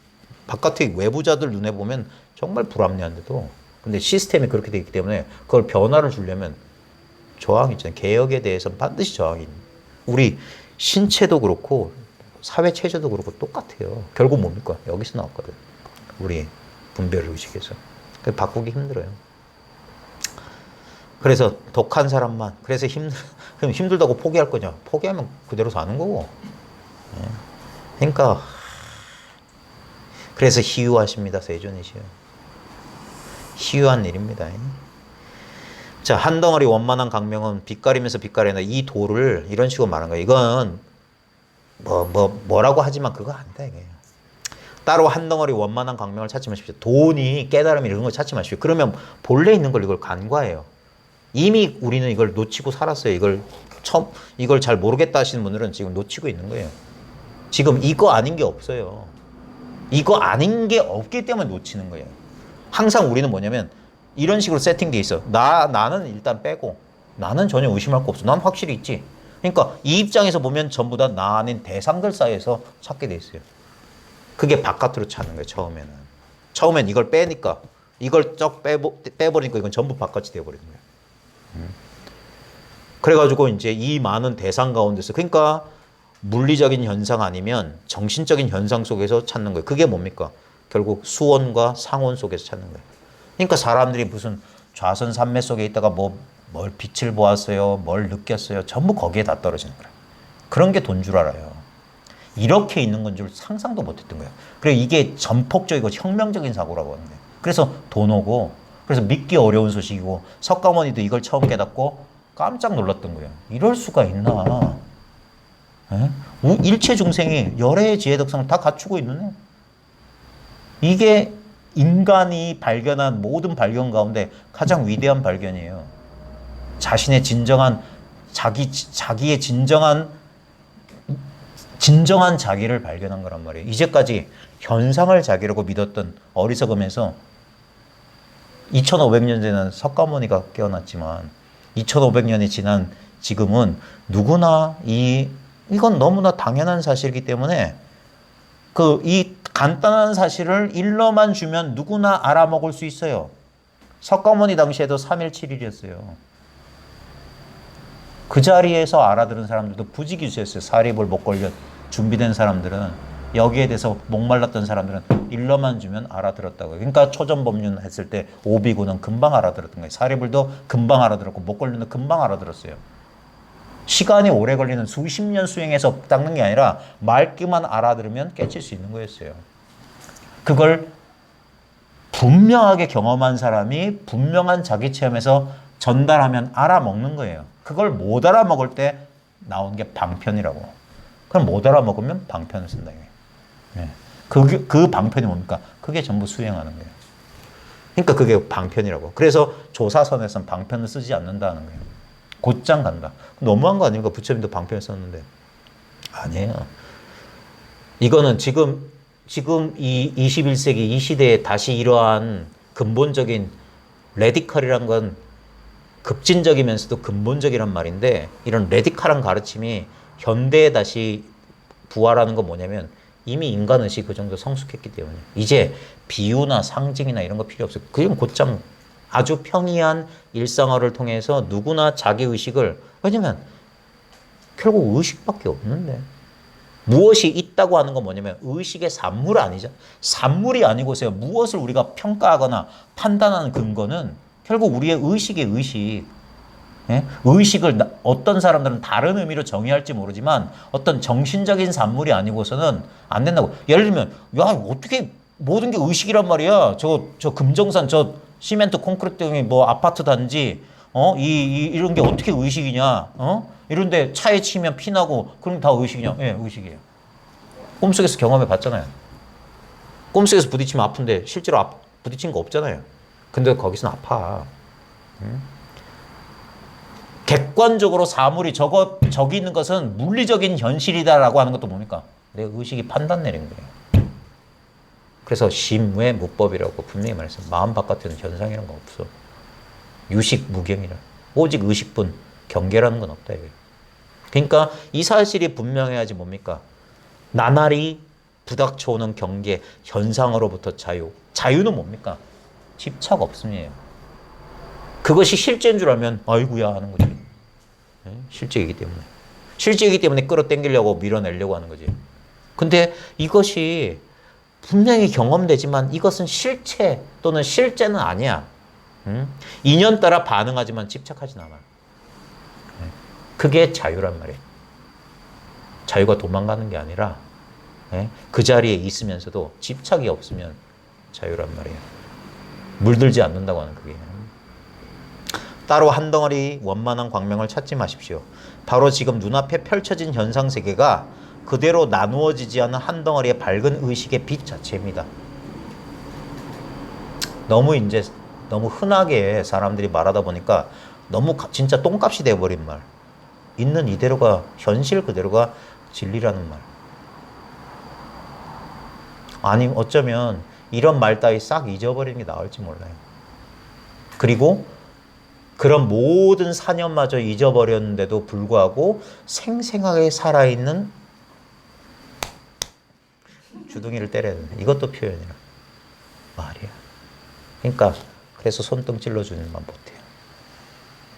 바깥의 외부자들 눈에 보면 정말 불합리한데도 근데 시스템이 그렇게 되어 있기 때문에 그걸 변화를 주려면 저항이 있잖아요. 개혁에 대해서는 반드시 저항이 있는. 우리 신체도 그렇고 사회 체제도 그렇고 똑같아요. 결국 뭡니까? 여기서 나왔거든. 우리 분별 의식에서. 그래서 바꾸기 힘들어요. 그래서 독한 사람만 그래서 그럼 힘들다고 포기할 거냐? 포기하면 그대로 사는 거고. 그러니까 그래서 희유하십니다. 세존이시여. 희유한 일입니다. 자, 한 덩어리 원만한 강명은 빛가리면서 빛가리나 이 도를 이런 식으로 말하는 거예요. 이건 뭐라고 하지만 그거 아니다 이게. 따로 한 덩어리 원만한 강명을 찾지 마십시오. 돈이 깨달음 이런 걸 찾지 마십시오. 그러면 본래 있는 걸 이걸 간과해요. 이미 우리는 이걸 놓치고 살았어요. 이걸 잘 모르겠다 하시는 분들은 지금 놓치고 있는 거예요. 지금 이거 아닌 게 없어요. 이거 아닌 게 없기 때문에 놓치는 거예요. 항상 우리는 뭐냐면 이런 식으로 세팅돼 있어. 나는 일단 빼고 나는 전혀 의심할 거 없어. 난 확실히 있지. 그러니까 이 입장에서 보면 전부 다 나 아닌 대상들 사이에서 찾게 돼 있어요. 그게 바깥으로 찾는 거예요. 처음엔 이걸 빼니까 이걸 쩍 빼버리니까 이건 전부 바깥이 되어버리는 거예요. 그래가지고 이제 이 많은 대상 가운데서 그러니까 물리적인 현상 아니면 정신적인 현상 속에서 찾는 거예요. 그게 뭡니까? 결국 수원과 상원 속에서 찾는 거예요. 그러니까 사람들이 무슨 좌선 산매 속에 있다가 뭘 빛을 보았어요, 뭘 느꼈어요. 전부 거기에 다 떨어지는 거예요. 그런 게 돈 줄 알아요. 이렇게 있는 건 줄 상상도 못했던 거예요. 그리고 이게 전폭적이고 혁명적인 사고라고 하는 거예요. 그래서 돈 오고 그래서 믿기 어려운 소식이고 석가모니도 이걸 처음 깨닫고 깜짝 놀랐던 거예요. 이럴 수가 있나? 일체 중생이 열애의 지혜덕성을 다 갖추고 있는 이게 인간이 발견한 모든 발견 가운데 가장 위대한 발견이에요. 자신의 진정한 자기의 진정한 자기를 발견한 거란 말이에요. 이제까지 현상을 자기라고 믿었던 어리석음에서 2500년 전에는 석가모니가 깨어났지만 2500년이 지난 지금은 누구나 이건 너무나 당연한 사실이기 때문에 이 간단한 사실을 일러만 주면 누구나 알아먹을 수 있어요. 석가모니 당시에도 3일 7일이었어요. 그 자리에서 알아들은 사람들도 부지기수였어요. 사립을 못 걸려 준비된 사람들은 여기에 대해서 목말랐던 사람들은 일러만 주면 알아들었다고요. 그러니까 초전법륜 했을 때 오비구는 금방 알아들었던 거예요. 사리불도 금방 알아들었고 목걸림도 금방 알아들었어요. 시간이 오래 걸리는 수십 년 수행해서 닦는 게 아니라 맑기만 알아들으면 깨칠 수 있는 거였어요. 그걸 분명하게 경험한 사람이 분명한 자기 체험에서 전달하면 알아먹는 거예요. 그걸 못 알아먹을 때 나온 게 방편이라고. 그럼 못 알아먹으면 방편을 쓴다. 예. 그 방편이 뭡니까? 그게 전부 수행하는 거예요. 그러니까 그게 방편이라고. 그래서 조사선에서는 방편을 쓰지 않는다는 거예요. 곧장 간다. 너무한 거 아닙니까? 부처님도 방편을 썼는데. 아니에요. 이거는 지금 이 21세기 이 시대에 다시 이러한 근본적인 레디컬이란 건 급진적이면서도 근본적이란 말인데, 이런 레디컬한 가르침이 현대에 다시 부활하는 건 뭐냐면 이미 인간의식이 그 정도 성숙했기 때문에 이제 비유나 상징이나 이런 거 필요 없어요. 그냥 곧장 아주 평이한 일상어를 통해서 누구나 자기 의식을, 왜냐면 결국 의식밖에 없는데, 무엇이 있다고 하는 건 뭐냐면 의식의 산물 아니죠. 산물이 아니고서야 무엇을 우리가 평가하거나 판단하는 근거는 결국 우리의 의식의 의식. 예? 의식을 어떤 사람들은 다른 의미로 정의할지 모르지만 어떤 정신적인 산물이 아니고서는 안 된다고. 예를 들면, 야, 어떻게 모든 게 의식이란 말이야. 저 금정산, 저 시멘트 콘크리트 등이 뭐 아파트 단지, 이런 게 어떻게 의식이냐, 이런데 차에 치면 피나고, 그럼 다 의식이냐? 예, 의식이에요. 꿈속에서 경험해 봤잖아요. 꿈속에서 부딪히면 아픈데 실제로 부딪힌 거 없잖아요. 근데 거기서는 아파. 객관적으로 사물이 저기 있는 것은 물리적인 현실이다라고 하는 것도 뭡니까? 내 의식이 판단 내린 거예요. 그래서 심외 무법이라고 분명히 말했어요. 마음 바깥에는 현상이라는 거 없어. 유식 무경이라. 오직 의식뿐, 경계라는 건 없다 이거예요. 그러니까 이 사실이 분명해야지 뭡니까? 나날이 부닥쳐오는 경계, 현상으로부터 자유. 자유는 뭡니까? 집착 없음이에요. 그것이 실제인 줄 알면 아이고야 하는 거지. 실제이기 때문에. 실제이기 때문에 끌어당기려고 밀어내려고 하는 거지. 근데 이것이 분명히 경험되지만 이것은 실체 또는 실제는 아니야. 인연 따라 반응하지만 집착하진 않아. 그게 자유란 말이에요. 자유가 도망가는 게 아니라 그 자리에 있으면서도 집착이 없으면 자유란 말이에요. 물들지 않는다고 하는 그게. 따로 한 덩어리 원만한 광명을 찾지 마십시오. 바로 지금 눈앞에 펼쳐진 현상세계가 그대로 나누어지지 않은 한 덩어리의 밝은 의식의 빛 자체입니다. 너무 흔하게 사람들이 말하다 보니까 너무 진짜 똥값이 돼버린 말. 있는 이대로가, 현실 그대로가 진리라는 말. 아니 어쩌면 이런 말 따위 싹 잊어버리는 게 나을지 몰라요. 그리고 그런 모든 사념마저 잊어버렸는데도 불구하고 생생하게 살아있는 주둥이를 때려야 돼. 이것도 표현이라 말이야. 그러니까 그래서 손등 찔러주는 만 못해요.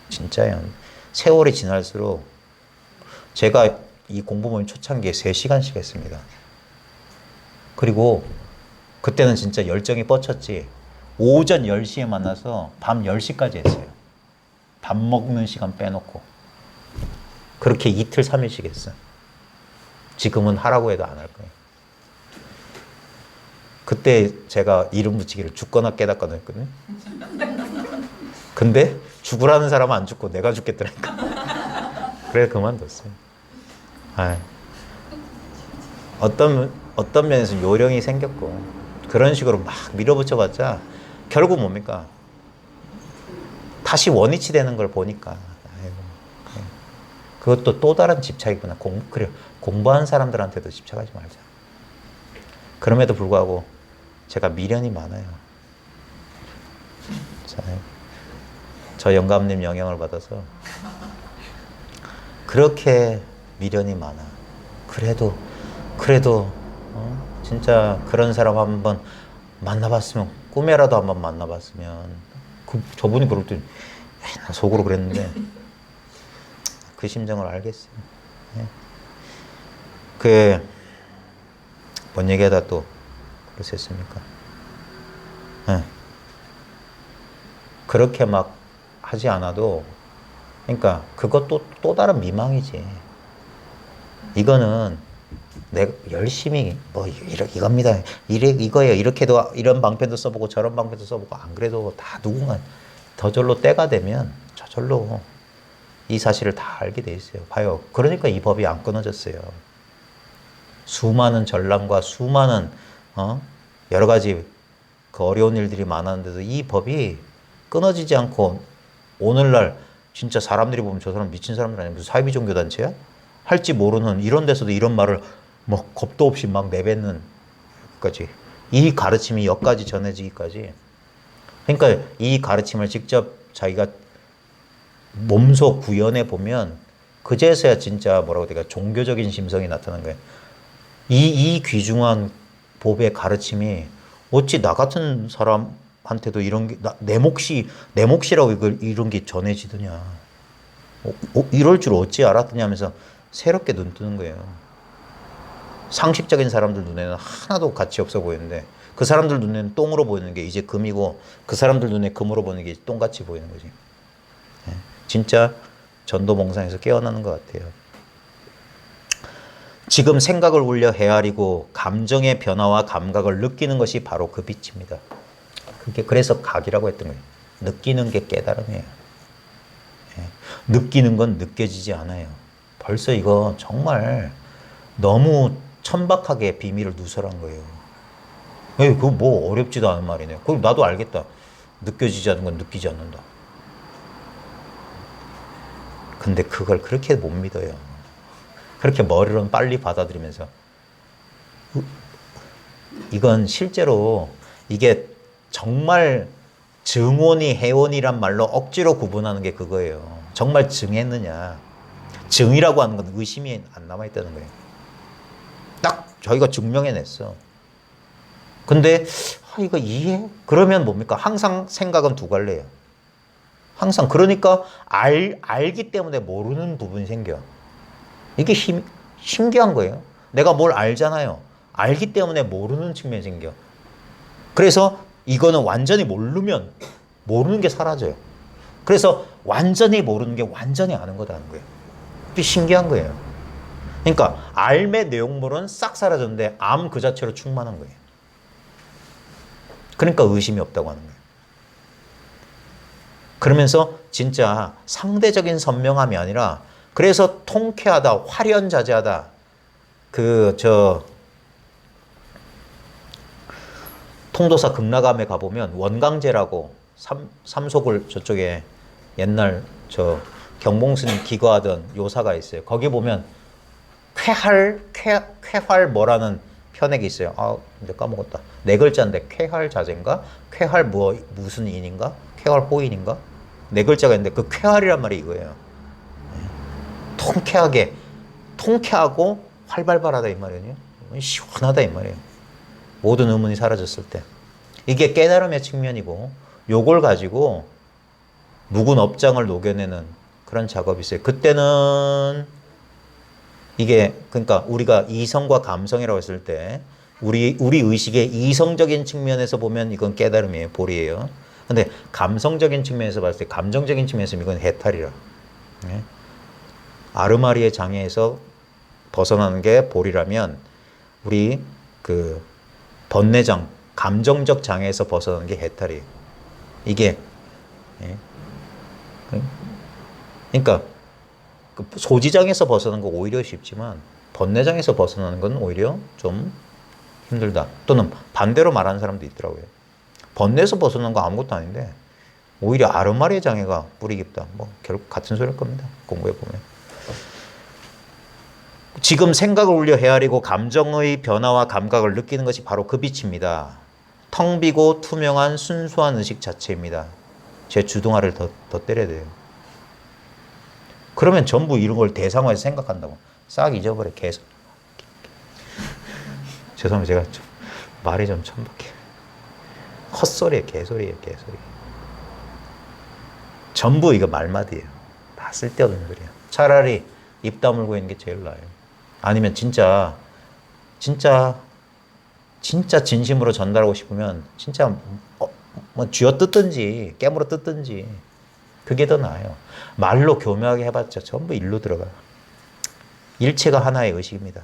진짜요. 세월이 지날수록 제가 이 공부 모임 초창기에 3시간씩 했습니다. 그리고 그때는 진짜 열정이 뻗쳤지. 오전 10시에 만나서 밤 10시까지 했어요. 밥 먹는 시간 빼놓고. 그렇게 이틀 3일씩 했어요. 지금은 하라고 해도 안 할 거예요. 그때 제가 이름 붙이기를 죽거나 깨닫거나 했거든요. 근데 죽으라는 사람은 안 죽고 내가 죽겠더라니까. 그래 그만뒀어요. 어떤 면에서 요령이 생겼고 그런 식으로 막 밀어붙여봤자 결국 뭡니까? 다시 원위치 되는 걸 보니까 그것도 또 다른 집착이구나. 그래 공부한 사람들한테도 집착하지 말자. 그럼에도 불구하고 제가 미련이 많아요. 저 영감님 영향을 받아서 그렇게 미련이 많아. 그래도 진짜 그런 사람 한번 만나봤으면, 꿈에라도 한번 만나봤으면. 저분이 그럴 때 나 속으로 그랬는데 그 심정을 알겠어요. 뭔 얘기하다 또 그러셨습니까? 그렇게 막 하지 않아도, 그러니까 그것도 또 다른 미망이지. 이거는 내가 열심히 이겁니다. 이거예요. 이렇게도 이런 방편도 써보고 저런 방편도 써보고 안 그래도 다 누군가 저절로 때가 되면 저절로 이 사실을 다 알게 돼 있어요. 봐요. 그러니까 이 법이 안 끊어졌어요. 수많은 전랑과 수많은 여러 가지 그 어려운 일들이 많았는데도 이 법이 끊어지지 않고 오늘날 진짜 사람들이 보면 저 사람 미친 사람들 아니야? 무슨 사이비 종교단체야? 할지 모르는 이런 데서도 이런 말을 뭐 겁도 없이 막 내뱉는 까지 이 가르침이 여기까지 전해지기까지 그러니까 이 가르침을 직접 자기가 몸소 구현해 보면 그제서야 진짜 뭐라고 해야 될까 종교적인 심성이 나타나는 거예요. 이 귀중한 법의 가르침이 어찌 나 같은 사람한테도 이런 게 내 몫이라고 이런 게 전해지더냐. 이럴 줄 어찌 알았더냐 하면서 새롭게 눈 뜨는 거예요. 상식적인 사람들 눈에는 하나도 가치 없어 보이는데 그 사람들 눈에는 똥으로 보이는 게 이제 금이고 그 사람들 눈에 금으로 보이는 게 똥같이 보이는 거지. 진짜 전도몽상에서 깨어나는 것 같아요. 지금 생각을 울려 헤아리고 감정의 변화와 감각을 느끼는 것이 바로 그 빛입니다. 그래서 각이라고 했던 거예요. 느끼는 게 깨달음이에요. 느끼는 건 느껴지지 않아요. 벌써 이거 정말 너무 천박하게 비밀을 누설한 거예요. 그거 뭐 어렵지도 않은 말이네요. 그럼 나도 알겠다. 느껴지지 않는 건 느끼지 않는다. 근데 그걸 그렇게 못 믿어요. 그렇게 머리로는 빨리 받아들이면서 이건 실제로 이게 정말 증오니 해온이란 말로 억지로 구분하는 게 그거예요. 정말 증했느냐. 증이라고 하는 건 의심이 안 남아있다는 거예요. 딱 저희가 증명해냈어. 근데 이거 이해? 그러면 뭡니까? 항상 생각은 두 갈래예요. 항상 그러니까 알기 때문에 모르는 부분이 생겨. 이게 신기한 거예요. 내가 뭘 알잖아요. 알기 때문에 모르는 측면이 생겨. 그래서 이거는 완전히 모르면 모르는 게 사라져요. 그래서 완전히 모르는 게 완전히 아는 거다는 거예요. 이게 신기한 거예요. 그러니까 알의 내용물은 싹 사라졌는데 암 그 자체로 충만한 거예요. 그러니까 의심이 없다고 하는 거예요. 그러면서 진짜 상대적인 선명함이 아니라 그래서 통쾌하다, 화련자재하다. 통도사 극락암에 가보면 원강제라고 삼속을 저쪽에 옛날 경봉스님 기거하던 요사가 있어요. 거기 보면 쾌활 뭐라는 편액이 있어요. 아, 근데 까먹었다. 네 글자인데 쾌활 자재인가? 쾌활 무슨 인인가? 쾌활 호인인가? 네 글자가 있는데 그 쾌활이란 말이 이거예요. 통쾌하고 활발하다 이 말이에요. 시원하다 이 말이에요. 모든 의문이 사라졌을 때. 이게 깨달음의 측면이고 요걸 가지고 묵은 업장을 녹여내는 그런 작업이 있어요. 그때는 이게 그러니까 우리가 이성과 감성이라고 했을 때 우리 의식의 이성적인 측면에서 보면 이건 깨달음이에요. 볼이에요. 근데 감성적인 측면에서 봤을 때 감정적인 측면에서 이건 해탈이라. 아르마리의 장애에서 벗어나는 게 볼이라면 우리 그 번뇌장 감정적 장애에서 벗어나는 게 해탈이에요. 이게 그러니까 소지장에서 벗어나는 거 오히려 쉽지만 번뇌장에서 벗어나는 건 오히려 좀 힘들다. 또는 반대로 말하는 사람도 있더라고요. 번뇌에서 벗어나는 거 아무것도 아닌데 오히려 아르마리의 장애가 뿌리 깊다. 뭐 결국 같은 소리일 겁니다. 공부해 보면. 지금 생각을 울려 헤아리고 감정의 변화와 감각을 느끼는 것이 바로 그 빛입니다. 텅 비고 투명한 순수한 의식 자체입니다. 제 주둥아리를 더 때려야 돼요. 그러면 전부 이런 걸 대상화해서 생각한다고. 싹 잊어버려. 계속. 죄송합니다. 제가 좀 말이 좀 천박해. 헛소리예요. 개소리예요. 개소리. 전부 이거 말마디예요. 다 쓸데없는 소리야. 차라리 입 다물고 있는 게 제일 나아요. 아니면 진짜 진심으로 전달하고 싶으면 진짜 뭐 쥐어 뜯든지 깨물어 뜯든지 그게 더 나아요. 말로 교묘하게 해봤자 전부 일로 들어가. 일체가 하나의 의식입니다.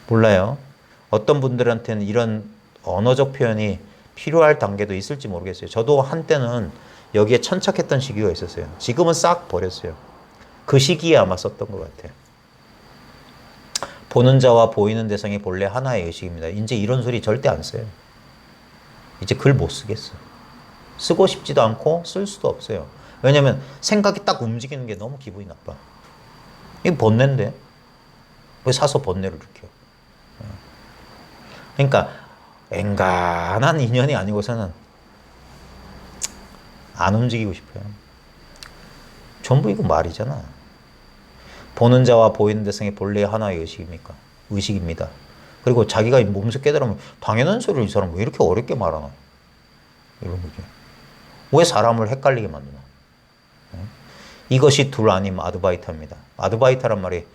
몰라요. 어떤 분들한테는 이런 언어적 표현이 필요할 단계도 있을지 모르겠어요. 저도 한때는 여기에 천착했던 시기가 있었어요. 지금은 싹 버렸어요. 그 시기에 아마 썼던 것 같아요. 보는 자와 보이는 대상이 본래 하나의 의식입니다. 이제 이런 소리 절대 안 써요. 이제 글 못 쓰겠어. 쓰고 싶지도 않고 쓸 수도 없어요. 왜냐면 생각이 딱 움직이는 게 너무 기분이 나빠. 이거 번뇌인데 왜 사서 번뇌를 일으켜? 그러니까 앵간한 인연이 아니고서는 안 움직이고 싶어요. 전부 이거 말이잖아. 보는 자와 보이는 대상이 본래 하나의 의식입니까? 의식입니다. 그리고 자기가 몸소 깨달으면 당연한 소리를 이 사람 왜 이렇게 어렵게 말하나? 이런 거죠. 왜 사람을 헷갈리게 만드나? 이것이 둘 아님 아드바이타입니다. 아드바이타란 말이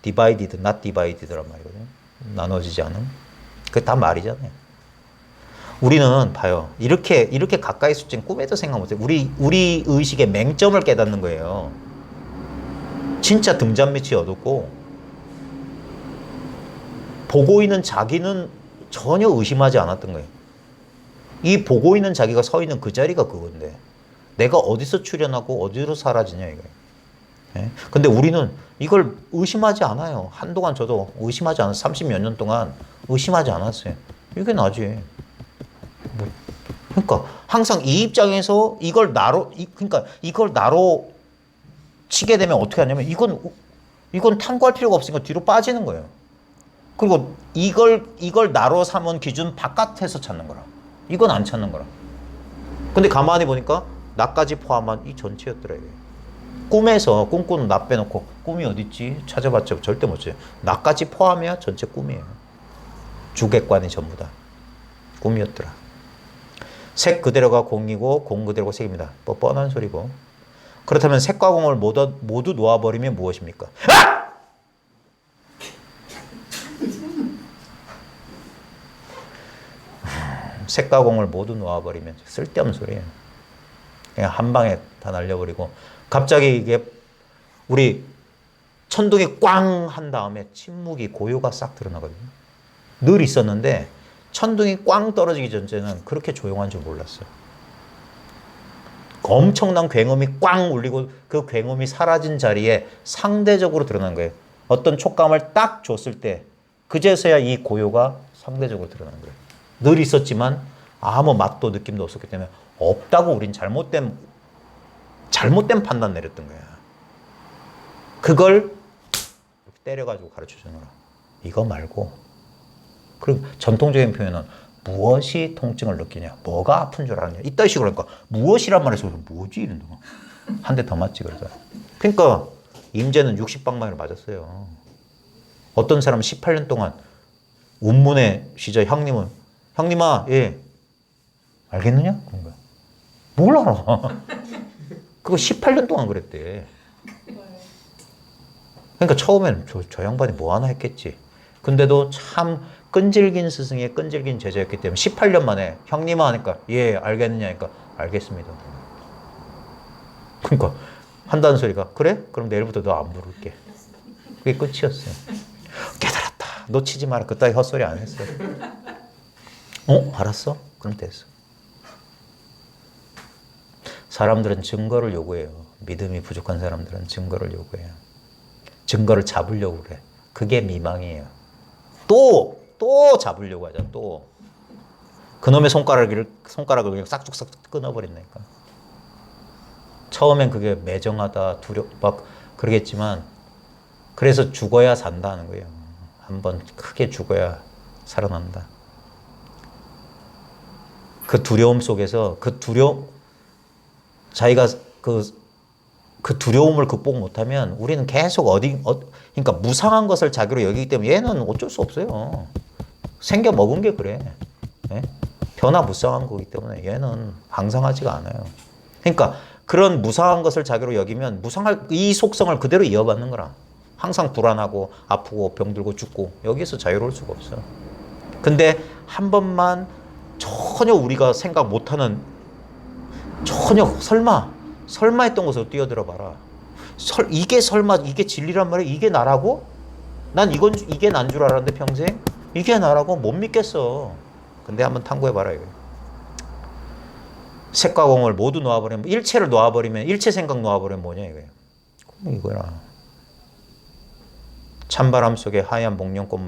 divided, not divided란 말이거든요. 나눠지지 않은. 그게 다 말이잖아요. 우리는 봐요. 이렇게 가까이 있을 땐 꿈에도 생각 못해요. 우리 의식의 맹점을 깨닫는 거예요. 진짜 등잔빛이 어둡고 보고 있는 자기는 전혀 의심하지 않았던 거예요. 이 보고 있는 자기가 서 있는 그 자리가 그건데 내가 어디서 출현하고 어디로 사라지냐 이거예요. 예? 근데 우리는 이걸 의심하지 않아요. 한동안 저도 의심하지 않았어요. 30몇 년 동안 의심하지 않았어요. 이게 나지. 뭐, 그러니까 항상 이 입장에서 이걸 나로 치게 되면 어떻게 하냐면 이건 탐구할 필요가 없으니까 뒤로 빠지는 거예요. 그리고 이걸 나로 삼은 기준 바깥에서 찾는 거라. 이건 안 찾는 거라. 근데 가만히 보니까 나까지 포함한 이 전체였더라 이게. 꿈에서 꿈꾸는 나 빼놓고 꿈이 어딨지 찾아봤자 절대 못 찾아요. 나까지 포함해야 전체 꿈이에요. 주객관이 전부 다 꿈이었더라. 색 그대로가 공이고 공 그대로가 색입니다. 뭐 뻔한 소리고. 그렇다면 색과 공을 모두 놓아버리면 무엇입니까? 아! 색과 공을 모두 놓아버리면 쓸데없는 소리예요. 그냥 한 방에 다 날려버리고 갑자기 이게 우리 천둥이 꽝 한 다음에 침묵이 고요가 싹 드러나거든요. 늘 있었는데 천둥이 꽝 떨어지기 전에는 그렇게 조용한 줄 몰랐어요. 엄청난 굉음이 꽝 울리고 그 굉음이 사라진 자리에 상대적으로 드러난 거예요. 어떤 촉감을 딱 줬을 때 그제서야 이 고요가 상대적으로 드러난 거예요. 늘 있었지만 아무 맛도 느낌도 없었기 때문에 없다고 우린 잘못된 판단 내렸던 거야. 그걸 때려가지고 가르쳐 주느라. 이거 말고. 그리고 전통적인 표현은 무엇이 통증을 느끼냐? 뭐가 아픈 줄 아느냐? 이따 식으로 하니까 무엇이란 말에서 뭐지? 이런다. 한 대 더 맞지 그래서. 그러니까 임제는 60방망이를 맞았어요. 어떤 사람은 18년 동안 운문의 시절 형님아 예 알겠느냐? 그런 거야. 뭘 알아? 그거 18년 동안 그랬대. 그러니까 처음에는 저 양반이 뭐 하나 했겠지. 근데도 참 끈질긴 스승의 끈질긴 제자였기 때문에 18년 만에 형님아 하니까 예 알겠느냐 하니까 알겠습니다. 그러니까 한다는 소리가 그래? 그럼 내일부터 너 안 부를게. 그게 끝이었어요. 깨달았다. 놓치지 마라. 그따위 헛소리 안 했어. 알았어? 그럼 됐어. 사람들은 증거를 요구해요. 믿음이 부족한 사람들은 증거를 요구해요. 증거를 잡으려고 그래. 그게 미망이에요. 또 잡으려고 하잖아. 또 그놈의 손가락을 그냥 싹둑싹둑 끊어버린다니까. 처음엔 그게 매정하다, 막 그러겠지만 그래서 죽어야 산다는 거예요. 한번 크게 죽어야 살아난다. 그 두려움 속에서 자기가 그 두려움을 극복 못하면 우리는 계속 그러니까 무상한 것을 자기로 여기기 때문에 얘는 어쩔 수 없어요. 생겨 먹은 게 그래. 네? 변화무쌍한 거기 때문에 얘는 항상하지가 않아요. 그러니까 그런 무상한 것을 자기로 여기면 무상할 이 속성을 그대로 이어받는 거라. 항상 불안하고 아프고 병들고 죽고 여기서 자유로울 수가 없어. 근데 한 번만 전혀 우리가 생각 못하는 전혀 설마 했던 곳으로 뛰어들어 봐라. 이게 진리란 말이야? 이게 나라고? 난 이게 난 줄 알았는데 평생? 이게 나라고? 못 믿겠어. 근데 한번 탐구해 봐라 이거. 색과 공을 모두 놓아버리면, 일체를 놓아버리면, 일체 생각 놓아버리면 뭐냐 이거예요. 이거야. 찬바람 속에 하얀 목련꽃